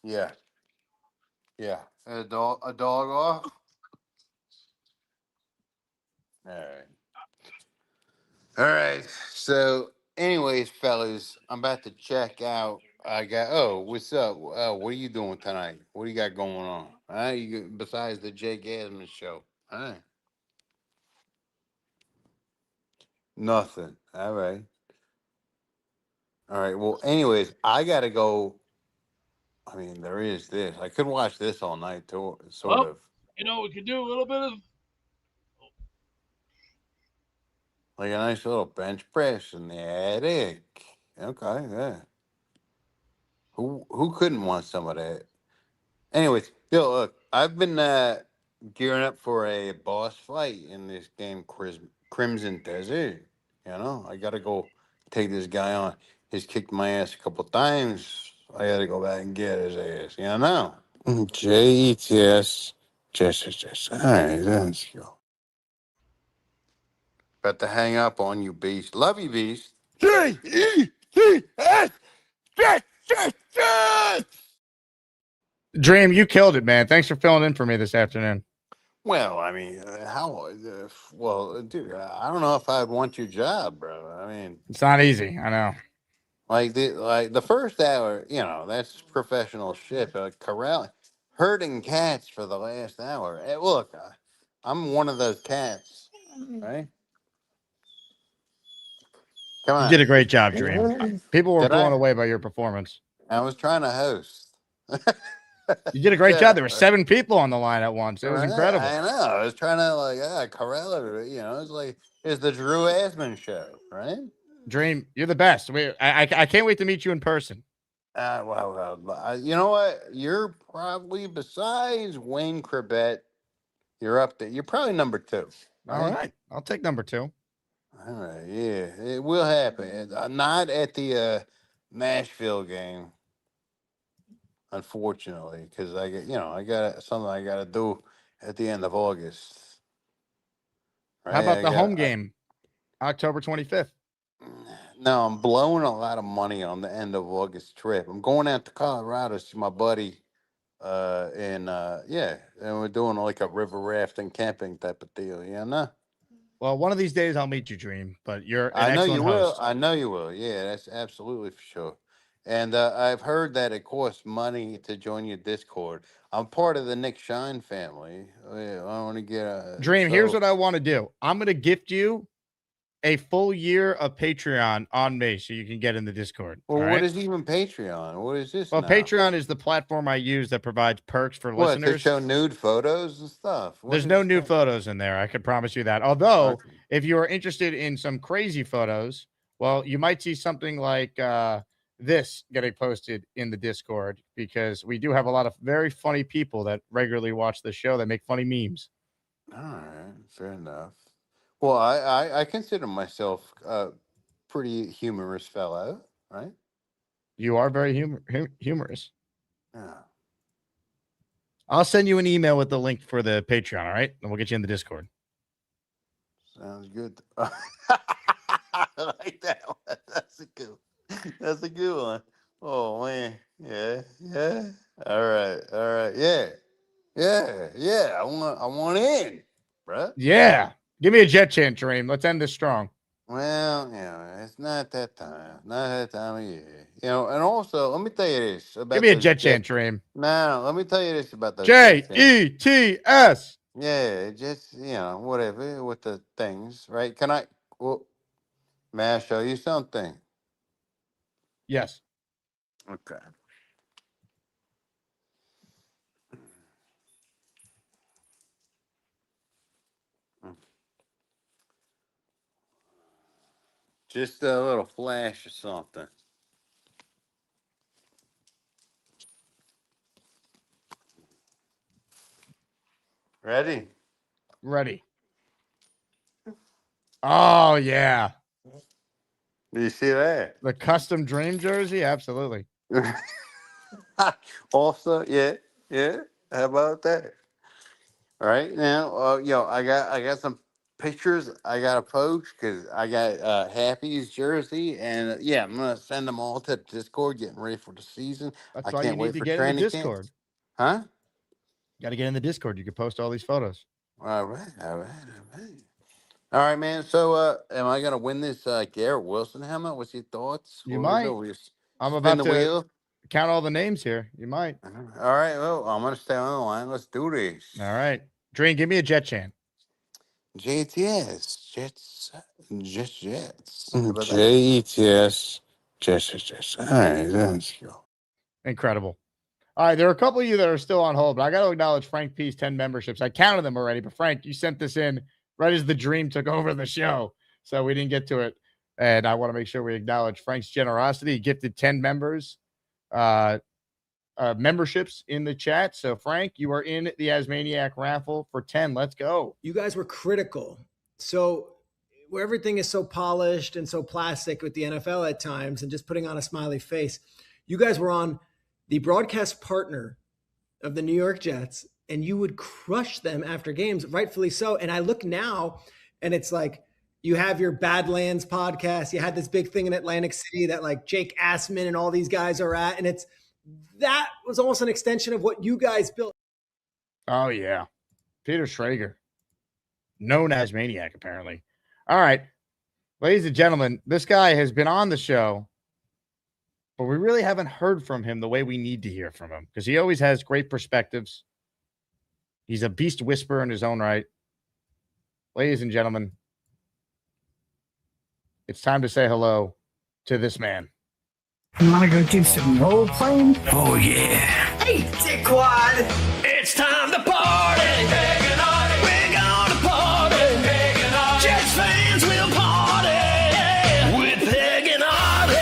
Yeah. Yeah. A dog off. All right. All right. So, anyways, fellas, I'm about to check out. I got. Oh, what's up? What are you doing tonight? What do you got going on? Besides the Jake Asman show. All right. Nothing. All right. All right. Well, anyways, I got to go. I mean, there is this. I could watch this all night, too, sort Well, of. we could do a little bit of. Like a nice little bench press in the attic. Okay, yeah. Who couldn't want some of that? Anyways, yo, look, I've been gearing up for a boss fight in this game, Crimson Desert. You know, I got to go take this guy on. He's kicked my ass a couple times. I got to go back and get his ass. You know? J-E-T-S. Yes. All right, let's go. About to hang up on you, Beast. Love you, Beast. J-E-T-S. Dream, you killed it, man. Thanks for filling in for me this afternoon. Well, I mean, dude, I don't know if I'd want your job, bro. I mean, It's not easy. I know. like the first hour, you know, that's professional shit. But herding cats for the last hour. Hey, look, I'm one of those cats, right? Come You on. did a great job, Dream. People were Did blown I? away by your performance. I was trying to host. You did a great job. There were 7 people on the line at once. It was incredible. I know. I was trying to corral it. You know, it's the Drew Asman show, right? Dream, you're the best. I can't wait to meet you in person. You know what? You're probably, besides Wayne Corbett, you're up there. You're probably number 2. Right? All right. I'll take number 2. All right. Yeah, it will happen. Not at the Nashville game, unfortunately, because I got something I got to do at the end of August. Right? How about the home game, October 25th? No, I'm blowing a lot of money on the end of August trip. I'm going out to Colorado to see my buddy. And we're doing like a river rafting camping type of deal, you know? Well, one of these days I'll meet you, Dream, but you're an I know excellent you will. host. I know you will. Yeah, that's absolutely for sure. And I've heard that it costs money to join your Discord. I'm part of the Nick Shine family. I want to get Dream, here's what I want to do. I'm going to gift you a full year of Patreon on me so you can get in the Discord. Well, what is is even Patreon? What is this? Well, now? Patreon is the platform I use that provides perks for What, listeners. to show nude photos and stuff? There's no nude photos in there. I could promise you that. Although, if you are interested in some crazy photos, well, you might see something like this getting posted in the Discord, because we do have a lot of very funny people that regularly watch the show that make funny memes. All right, fair enough. Well, I consider myself a pretty humorous fellow, right? You are very humorous. Yeah. I'll send you an email with the link for the Patreon, all right? And we'll get you in the Discord. Sounds good. I like that one. That's a good one. Oh man. Yeah. All right. Yeah. I want in, bro. Yeah. Give me a jet chant, Dream. Let's end this strong. Well, it's not that time. Not that time of year. You know, and also, let me tell you this about Give me a those jet chant, Dream. No, let me tell you this about those Jets. Yeah, just, whatever with the things, right? May I show you something? Yes. Okay. Just a little flash of something. Ready? Ready. Oh, yeah. Do you see that? The custom Dream jersey? Absolutely. Also, yeah. How about that? All right, now, I got some pictures I got to post because I got Happy's jersey, and I'm gonna send them all to Discord, getting ready for the season. That's I why can't you wait need to for get in the training Discord. camp. Huh? Got to get in the Discord. You can post all these photos. All right. All right, man. So, am I gonna win this Garrett Wilson helmet? What's your thoughts? You What we might. do? We just I'm spin about the to wheel. count all the names here. You might. All right. Well, I'm gonna stay on the line. Let's do this. All right. Dream, give me a Jet chant. JTS. Jets. Jets. JTS. Jets. All right. Let's go. Incredible. All right. There are a couple of you that are still on hold, but I got to acknowledge Frank P's 10 memberships. I counted them already, but Frank, you sent this in right as the Dream took over the show. So we didn't get to it. And I want to make sure we acknowledge Frank's generosity. He gifted 10 members, memberships in the chat. So, Frank, you are in the Asmaniac raffle for 10. Let's go. You guys were critical. So, where everything is so polished and so plastic with the NFL at times and just putting on a smiley face, you guys were on the broadcast partner of the New York Jets, and you would crush them after games, rightfully so. And I look now, and it's like, you have your Badlands podcast. You had this big thing in Atlantic City that like Jake Asman and all these guys are at. And that was almost an extension of what you guys built. Oh, yeah. Peter Schrager, known as Maniac, apparently. All right. Ladies and gentlemen, this guy has been on the show, but we really haven't heard from him the way we need to hear from him because he always has great perspectives. He's a beast whisperer in his own right. Ladies and gentlemen, it's time to say hello to this man. You want to go do some role playing? Oh, yeah. Hey, dickwad! It's time to party. We're gonna party. Jets fans will party with Peg and Artie.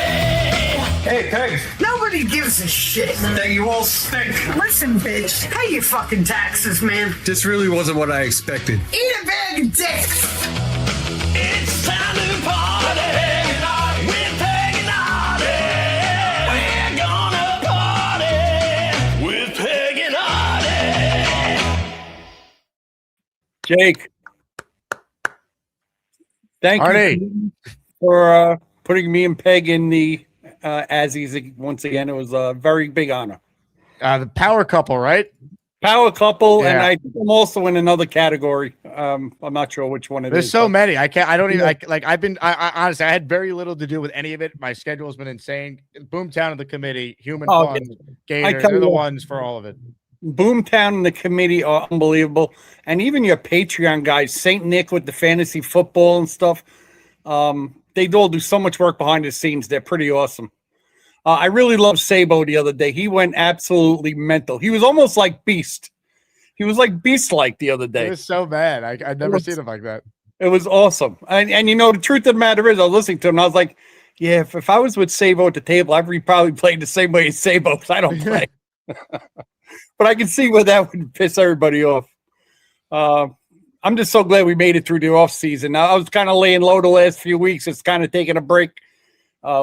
Hey, Peg. Nobody gives a shit. Then you all stink. Listen, bitch. Pay your fucking taxes, man. This really wasn't what I expected. Eat a bag of dicks. It's time to party with Peg and Artie. We're gonna party with Peg and Artie. Jake, thank Artie. you for putting me and Peg in the Azzies once again. It was a very big honor. The power couple, right? Power couple, Yeah. and I think I'm also in another category. I'm not sure which one it There's is. so but- many. I don't even I honestly, I had very little to do with any of it. My schedule's been insane. Boomtown and the committee, Human Oh, Fun, yeah. Gator, tell they're the you what. ones for all of it. Boomtown and the committee are unbelievable. And even your Patreon guys, St. Nick with the fantasy football and stuff, they all do so much work behind the scenes. They're pretty awesome. I really loved Sabo the other day. He went absolutely mental. He was almost like Beast. He was like Beast-like the other day. It was so bad. I'd never seen him like that. It was awesome. And you know, the truth of the matter is, I was listening to him, and I was like, yeah, if I was with Sabo at the table, I'd probably play the same way as Sabo, because I don't play. But I can see where that would piss everybody off. I'm just so glad we made it through the off season. Now, I was kind of laying low the last few weeks. It's kind of taking a break.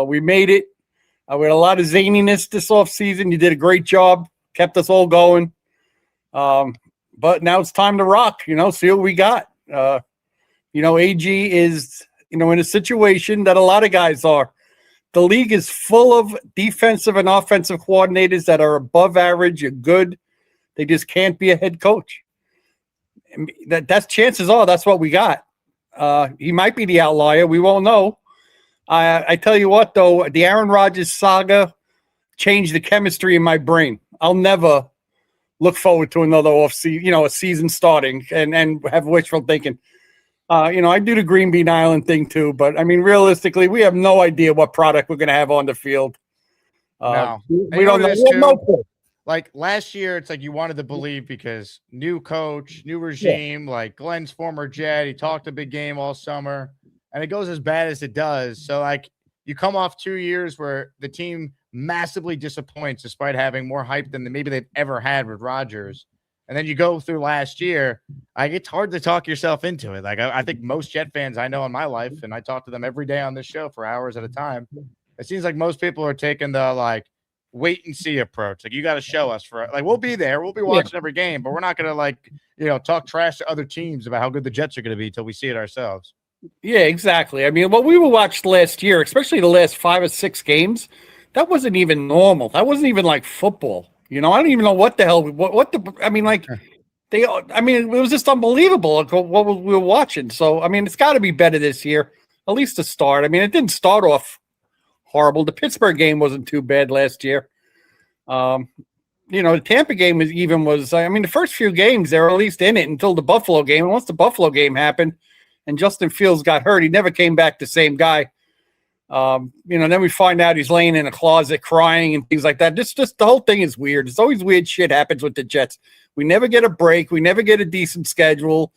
We made it. We had a lot of zaniness this off season. You did a great job. Kept us all going. But now it's time to rock, see what we got. AG is, in a situation that a lot of guys are. The league is full of defensive and offensive coordinators that are above average and good. They just can't be a head coach. That's chances are that's what we got. He might be the outlier. We won't know. I tell you what, though, the Aaron Rodgers saga changed the chemistry in my brain. I'll never look forward to another off season, a season starting and have wishful thinking. I do the Green Bean Island thing too, but I mean, realistically, we have no idea what product we're going to have on the field. No. We don't know. We have no clue. Like last year, it's like you wanted to believe because new coach, new regime, like Glenn's former Jet, he talked a big game all summer, and it goes as bad as it does. So, like, you come off 2 years where the team massively disappoints despite having more hype than maybe they've ever had with Rodgers. And then you go through last year, it's hard to talk yourself into it. Like, I think most Jet fans I know in my life, and I talk to them every day on this show for hours at a time, it seems like most people are taking the, like, wait and see approach. Like, you got to show us we'll be there. We'll be watching every game, but we're not going to, talk trash to other teams about how good the Jets are going to be until we see it ourselves. Yeah, exactly. I mean, what we watched last year, especially the last 5 or 6 games, that wasn't even normal. That wasn't even like football. I don't even know what the hell, it was just unbelievable what we were watching. So, I mean, it's got to be better this year, at least to start. I mean, it didn't start off horrible. The Pittsburgh game wasn't too bad last year. The Tampa game was the first few games they were at least in it until the Buffalo game. And once the Buffalo game happened and Justin Fields got hurt, he never came back the same guy. Then we find out he's laying in a closet crying and things like that. Just the whole thing is weird. It's always weird shit happens with the Jets. We never get a break. We never get a decent schedule.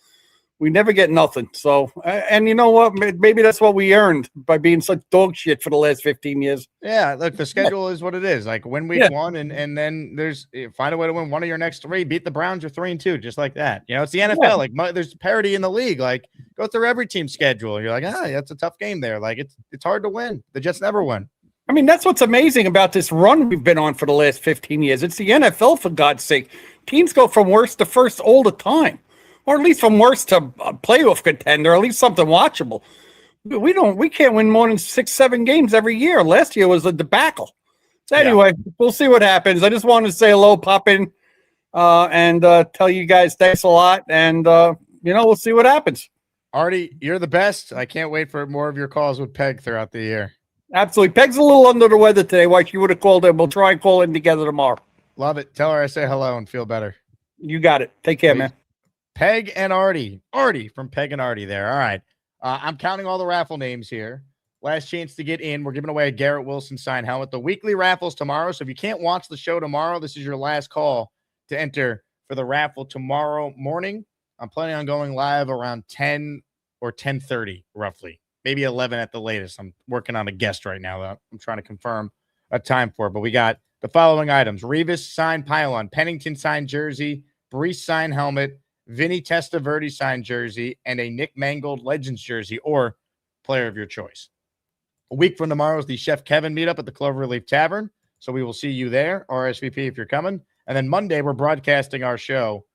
We never get nothing. So, and you know what? Maybe that's what we earned by being such dog shit for the last 15 years. Yeah, look, the schedule is what it is. Like win week 1, and then find a way to win one of your next 3. Beat the Browns, you're 3-2, just like that. It's the NFL. Yeah. Like there's parity in the league. Like go through every team's schedule. And you're like, that's a tough game there. Like it's hard to win. The Jets never win. That's what's amazing about this run we've been on for the last 15 years. It's the NFL, for God's sake. Teams go from worst to first all the time. Or at least from worst to playoff contender, at least something watchable. We can't win more than 6-7 games every year. Last year was a debacle. So anyway, We'll see what happens. I just wanted to say hello, pop in, and tell you guys thanks a lot. And we'll see what happens. Artie, you're the best. I can't wait for more of your calls with Peg throughout the year. Absolutely. Peg's a little under the weather today. Why she would have called in. We'll try and call in together tomorrow. Love it. Tell her I say hello and feel better. You got it. Take care, man. Peg and Artie. Artie from Peg and Artie there. All right. I'm counting all the raffle names here. Last chance to get in. We're giving away a Garrett Wilson signed helmet. The weekly raffles tomorrow. So if you can't watch the show tomorrow, this is your last call to enter for the raffle tomorrow morning. I'm planning on going live around 10 or 10:30, roughly. Maybe 11 at the latest. I'm working on a guest right now that I'm trying to confirm a time for. But we got the following items. Revis signed pylon, Pennington signed jersey, Brees signed helmet, Vinny Testaverde signed jersey, and a Nick Mangold Legends jersey or player of your choice. A week from tomorrow is the Chef Kevin meetup at the Cloverleaf Tavern. So we will see you there, RSVP if you're coming. And then Monday, we're broadcasting our show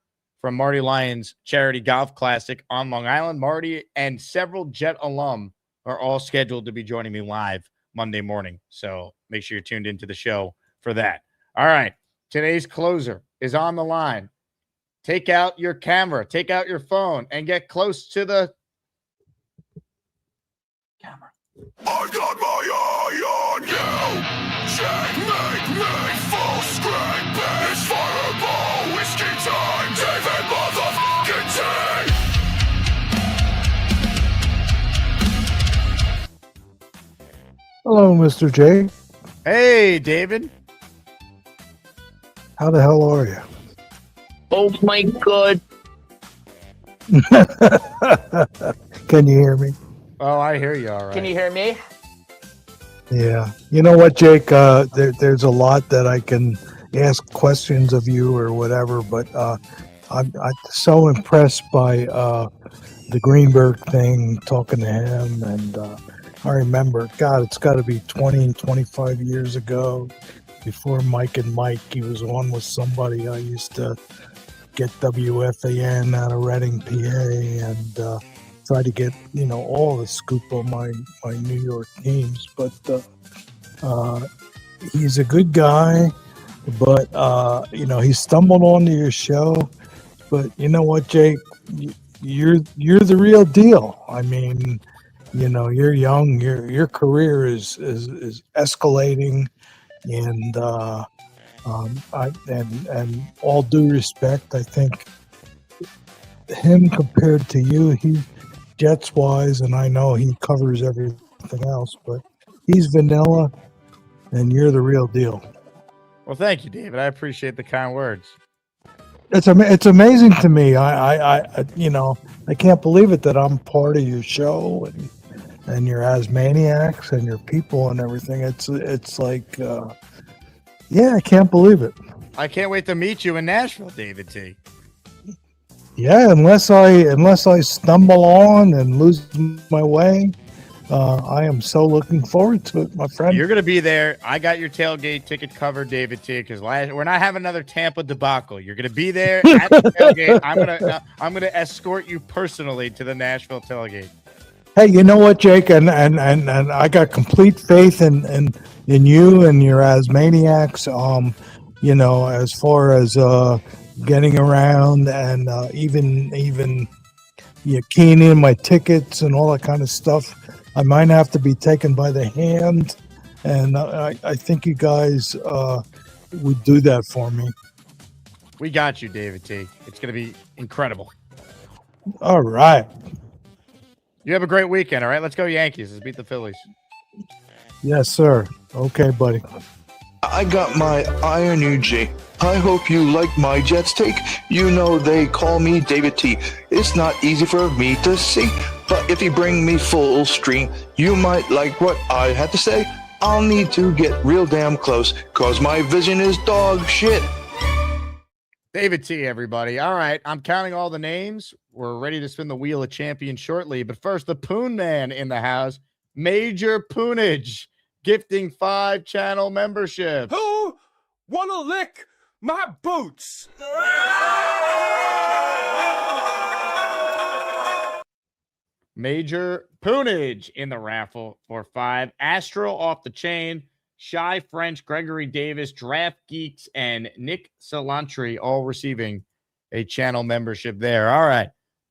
from Marty Lyons Charity Golf Classic on Long Island. Marty and several Jet alum are all scheduled to be joining me live Monday morning. So make sure you're tuned into the show for that. All right. Today's closer is on the line. Take out your camera, take out your phone, and get close to the camera. I got my eye on you. Checkmate me full screen. It's fireball whiskey time. David motherfucking T. Hello, Mr. J. Hey, David. How the hell are you? Oh my God. Can you hear me? Oh, I hear you all right. Can you hear me? Yeah. You know what, Jake? There's a lot that I can ask questions of you or whatever, but I'm so impressed by the Greenberg thing, talking to him, and I remember, God, it's got to be 20, 25 years ago, before Mike and Mike. He was on with somebody. I used to get WFAN out of Reading, PA, and try to get, all the scoop on my New York teams. But he's a good guy, but, he stumbled onto your show. But you know what, Jake? You're the real deal. I mean, you're young. Your career is escalating, and and all due respect, I think him compared to you, he Jets wise, and I know he covers everything else, but he's vanilla, and you're the real deal. Well, thank you, David. I appreciate the kind words. It's amazing to me. I can't believe it that I'm part of your show and your Asmaniacs and your people and everything. It's like, I can't believe it. I can't wait to meet you in Nashville, David T. Yeah, unless I stumble on and lose my way, I am so looking forward to it, my friend. You're going to be there. I got your tailgate ticket covered, David T, because we're not having another Tampa debacle. You're going to be there at the tailgate. I'm going to escort you personally to the Nashville tailgate. Hey, you know what, Jake? And I got complete faith in you and your Asmaniacs. As far as getting around and even keying in my tickets and all that kind of stuff. I might have to be taken by the hand, and I think you guys would do that for me. We got you, David T. It's going to be incredible. All right. You have a great weekend, all right? Let's go Yankees. Let's beat the Phillies. Yes, sir. Okay, buddy. I got my Energy. I hope you like my Jets take. You know they call me David T. It's not easy for me to see, but if you bring me full stream, you might like what I had to say. I'll need to get real damn close, cause my vision is dog shit. David T, everybody. All right, I'm counting all the names. We're ready to spin the wheel of champions shortly. But first, the Poon Man in the house, Major Poonage, gifting 5 channel membership. Who wanna lick my boots? Major Poonage in the raffle for 5. Astro off the chain. Shy French, Gregory Davis, Draft Geeks, and Nick Salantri all receiving a channel membership there. All right.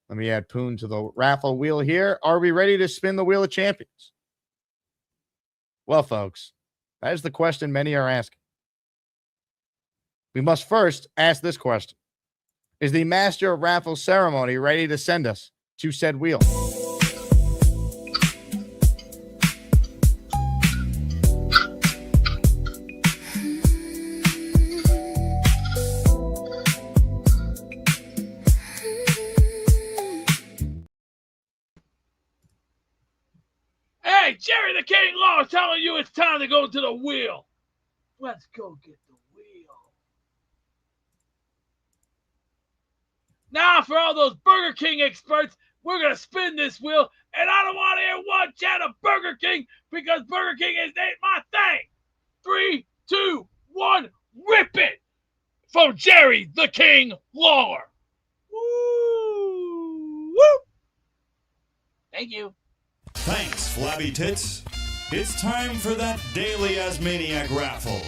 Let me add Poon to the raffle wheel here. Are we ready to spin the wheel of champions? Well, folks, that is the question many are asking. We must first ask this question. Is the Master of Raffle ceremony ready to send us to said wheel? Hey, Jerry the King Law telling you it's time to go to the wheel. Let's go get the wheel. Now, for all those Burger King experts, we're going to spin this wheel, and I don't want to hear one chat of Burger King because Burger King ain't my thing. 3, 2, 1, rip it from Jerry the King Lawler. Woo! Woo! Thank you. Thanks, Flabby Tits. It's time for that daily Asmaniac raffle.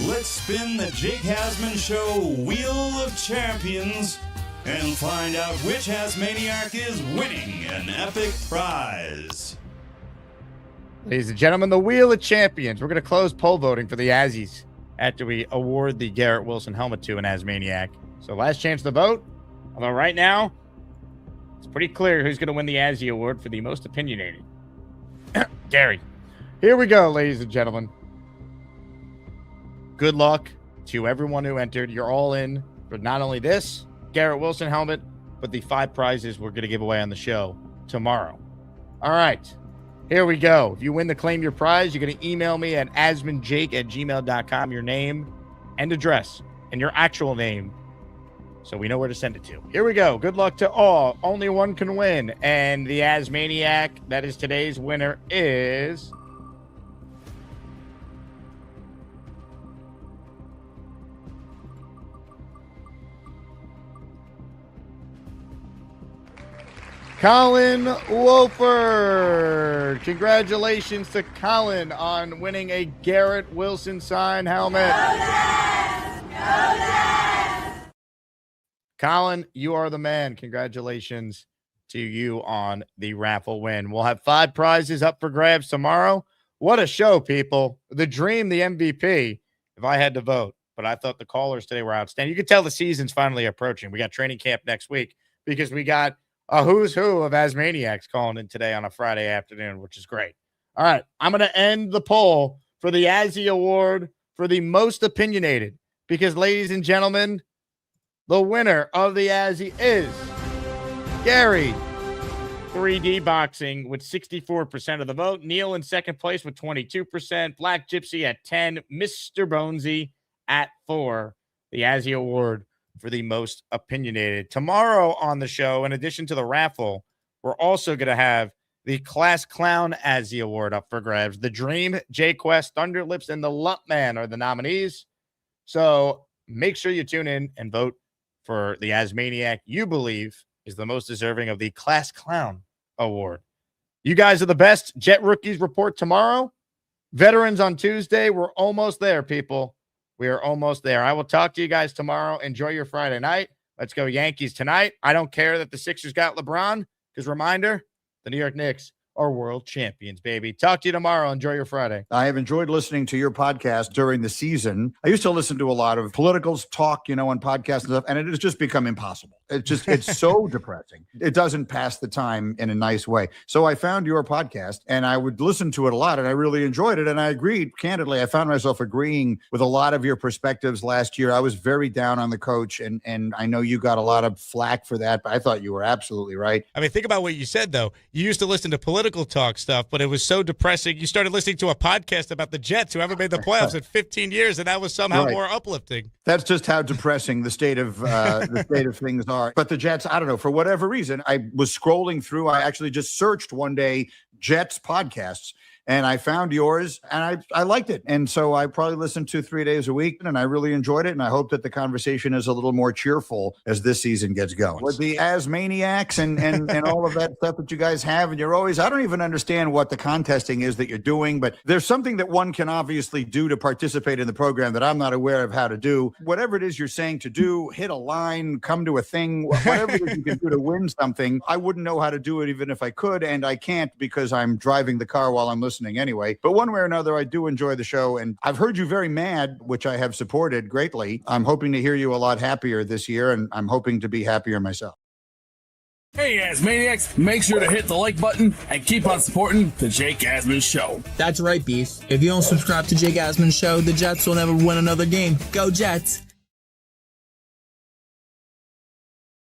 Let's spin the Jake Hasman Show Wheel of Champions and find out which Asmaniac is winning an epic prize. Ladies and gentlemen, the Wheel of Champions. We're going to close poll voting for the Azzies after we award the Garrett Wilson helmet to an Asmaniac. So last chance to vote. Although right now, it's pretty clear who's going to win the Azzie Award for the most opinionated. Gary. Here we go, ladies and gentlemen. Good luck to everyone who entered. You're all in for not only this Garrett Wilson helmet, but the 5 prizes we're going to give away on the show tomorrow. All right. Here we go. If you win the Claim Your Prize, you're going to email me at asmanjake@gmail.com, your name and address and your actual name, so we know where to send it to. Here we go. Good luck to all. Only one can win. And the Asmaniac that is today's winner is... Colin Wolford. Congratulations to Colin on winning a Garrett Wilson signed helmet. Colin, you are the man. Congratulations to you on the raffle win. We'll have 5 prizes up for grabs tomorrow. What a show, people. The dream, the MVP, if I had to vote. But I thought the callers today were outstanding. You can tell the season's finally approaching. We got training camp next week because we got a who's who of Asmaniacs calling in today on a Friday afternoon, which is great. All right, I'm going to end the poll for the Azzie Award for the most opinionated because, ladies and gentlemen, the winner of the Azzie is Gary 3D Boxing with 64% of the vote. Neil in second place with 22%. Black Gypsy at 10. Mr. Bonesy at 4. The Azzie Award for the most opinionated. Tomorrow on the show, in addition to the raffle, we're also going to have the Class Clown Azzie Award up for grabs. The Dream, J Quest, Thunderlips, and the Lumpman are the nominees. So make sure you tune in and vote for the Asmaniac you believe is the most deserving of the Class Clown Award. You guys are the best. Jet Rookies report tomorrow. Veterans on Tuesday. We're almost there, people. We are almost there. I will talk to you guys tomorrow. Enjoy your Friday night. Let's go Yankees tonight. I don't care that the Sixers got LeBron because, reminder, the New York Knicks are world champions, baby. Talk to you tomorrow. Enjoy your Friday. I have enjoyed listening to your podcast during the season. I used to listen to a lot of politicals talk, on podcasts and stuff, and it has just become impossible. It's so depressing. It doesn't pass the time in a nice way. So I found your podcast and I would listen to it a lot and I really enjoyed it. And I agreed, candidly, I found myself agreeing with a lot of your perspectives last year. I was very down on the coach and I know you got a lot of flack for that, but I thought you were absolutely right. I mean, think about what you said, though. You used to listen to political talk stuff, but it was so depressing. You started listening to a podcast about the Jets who haven't made the playoffs in 15 years, and that was somehow more uplifting. That's just how depressing the state of things are. But the Jets, I don't know, for whatever reason, I was scrolling through. I actually just searched one day Jets podcasts. And I found yours, and I liked it. And so I probably listened to 3 days a week, and I really enjoyed it. And I hope that the conversation is a little more cheerful as this season gets going. With the Asmaniacs and all of that stuff that you guys have, and you're always, I don't even understand what the contesting is that you're doing, but there's something that one can obviously do to participate in the program that I'm not aware of how to do. Whatever it is you're saying to do, hit a line, come to a thing, whatever it is you can do to win something, I wouldn't know how to do it even if I could, and I can't because I'm driving the car while I'm listening anyway. But one way or another, I do enjoy the show, and I've heard you very mad, which I have supported greatly. I'm hoping to hear you a lot happier this year, and I'm hoping to be happier myself. Hey, Asmaniacs, make sure to hit the like button and keep on supporting the Jake Asman Show. That's right, Beast. If you don't subscribe to Jake Asman Show, the Jets will never win another game. Go Jets!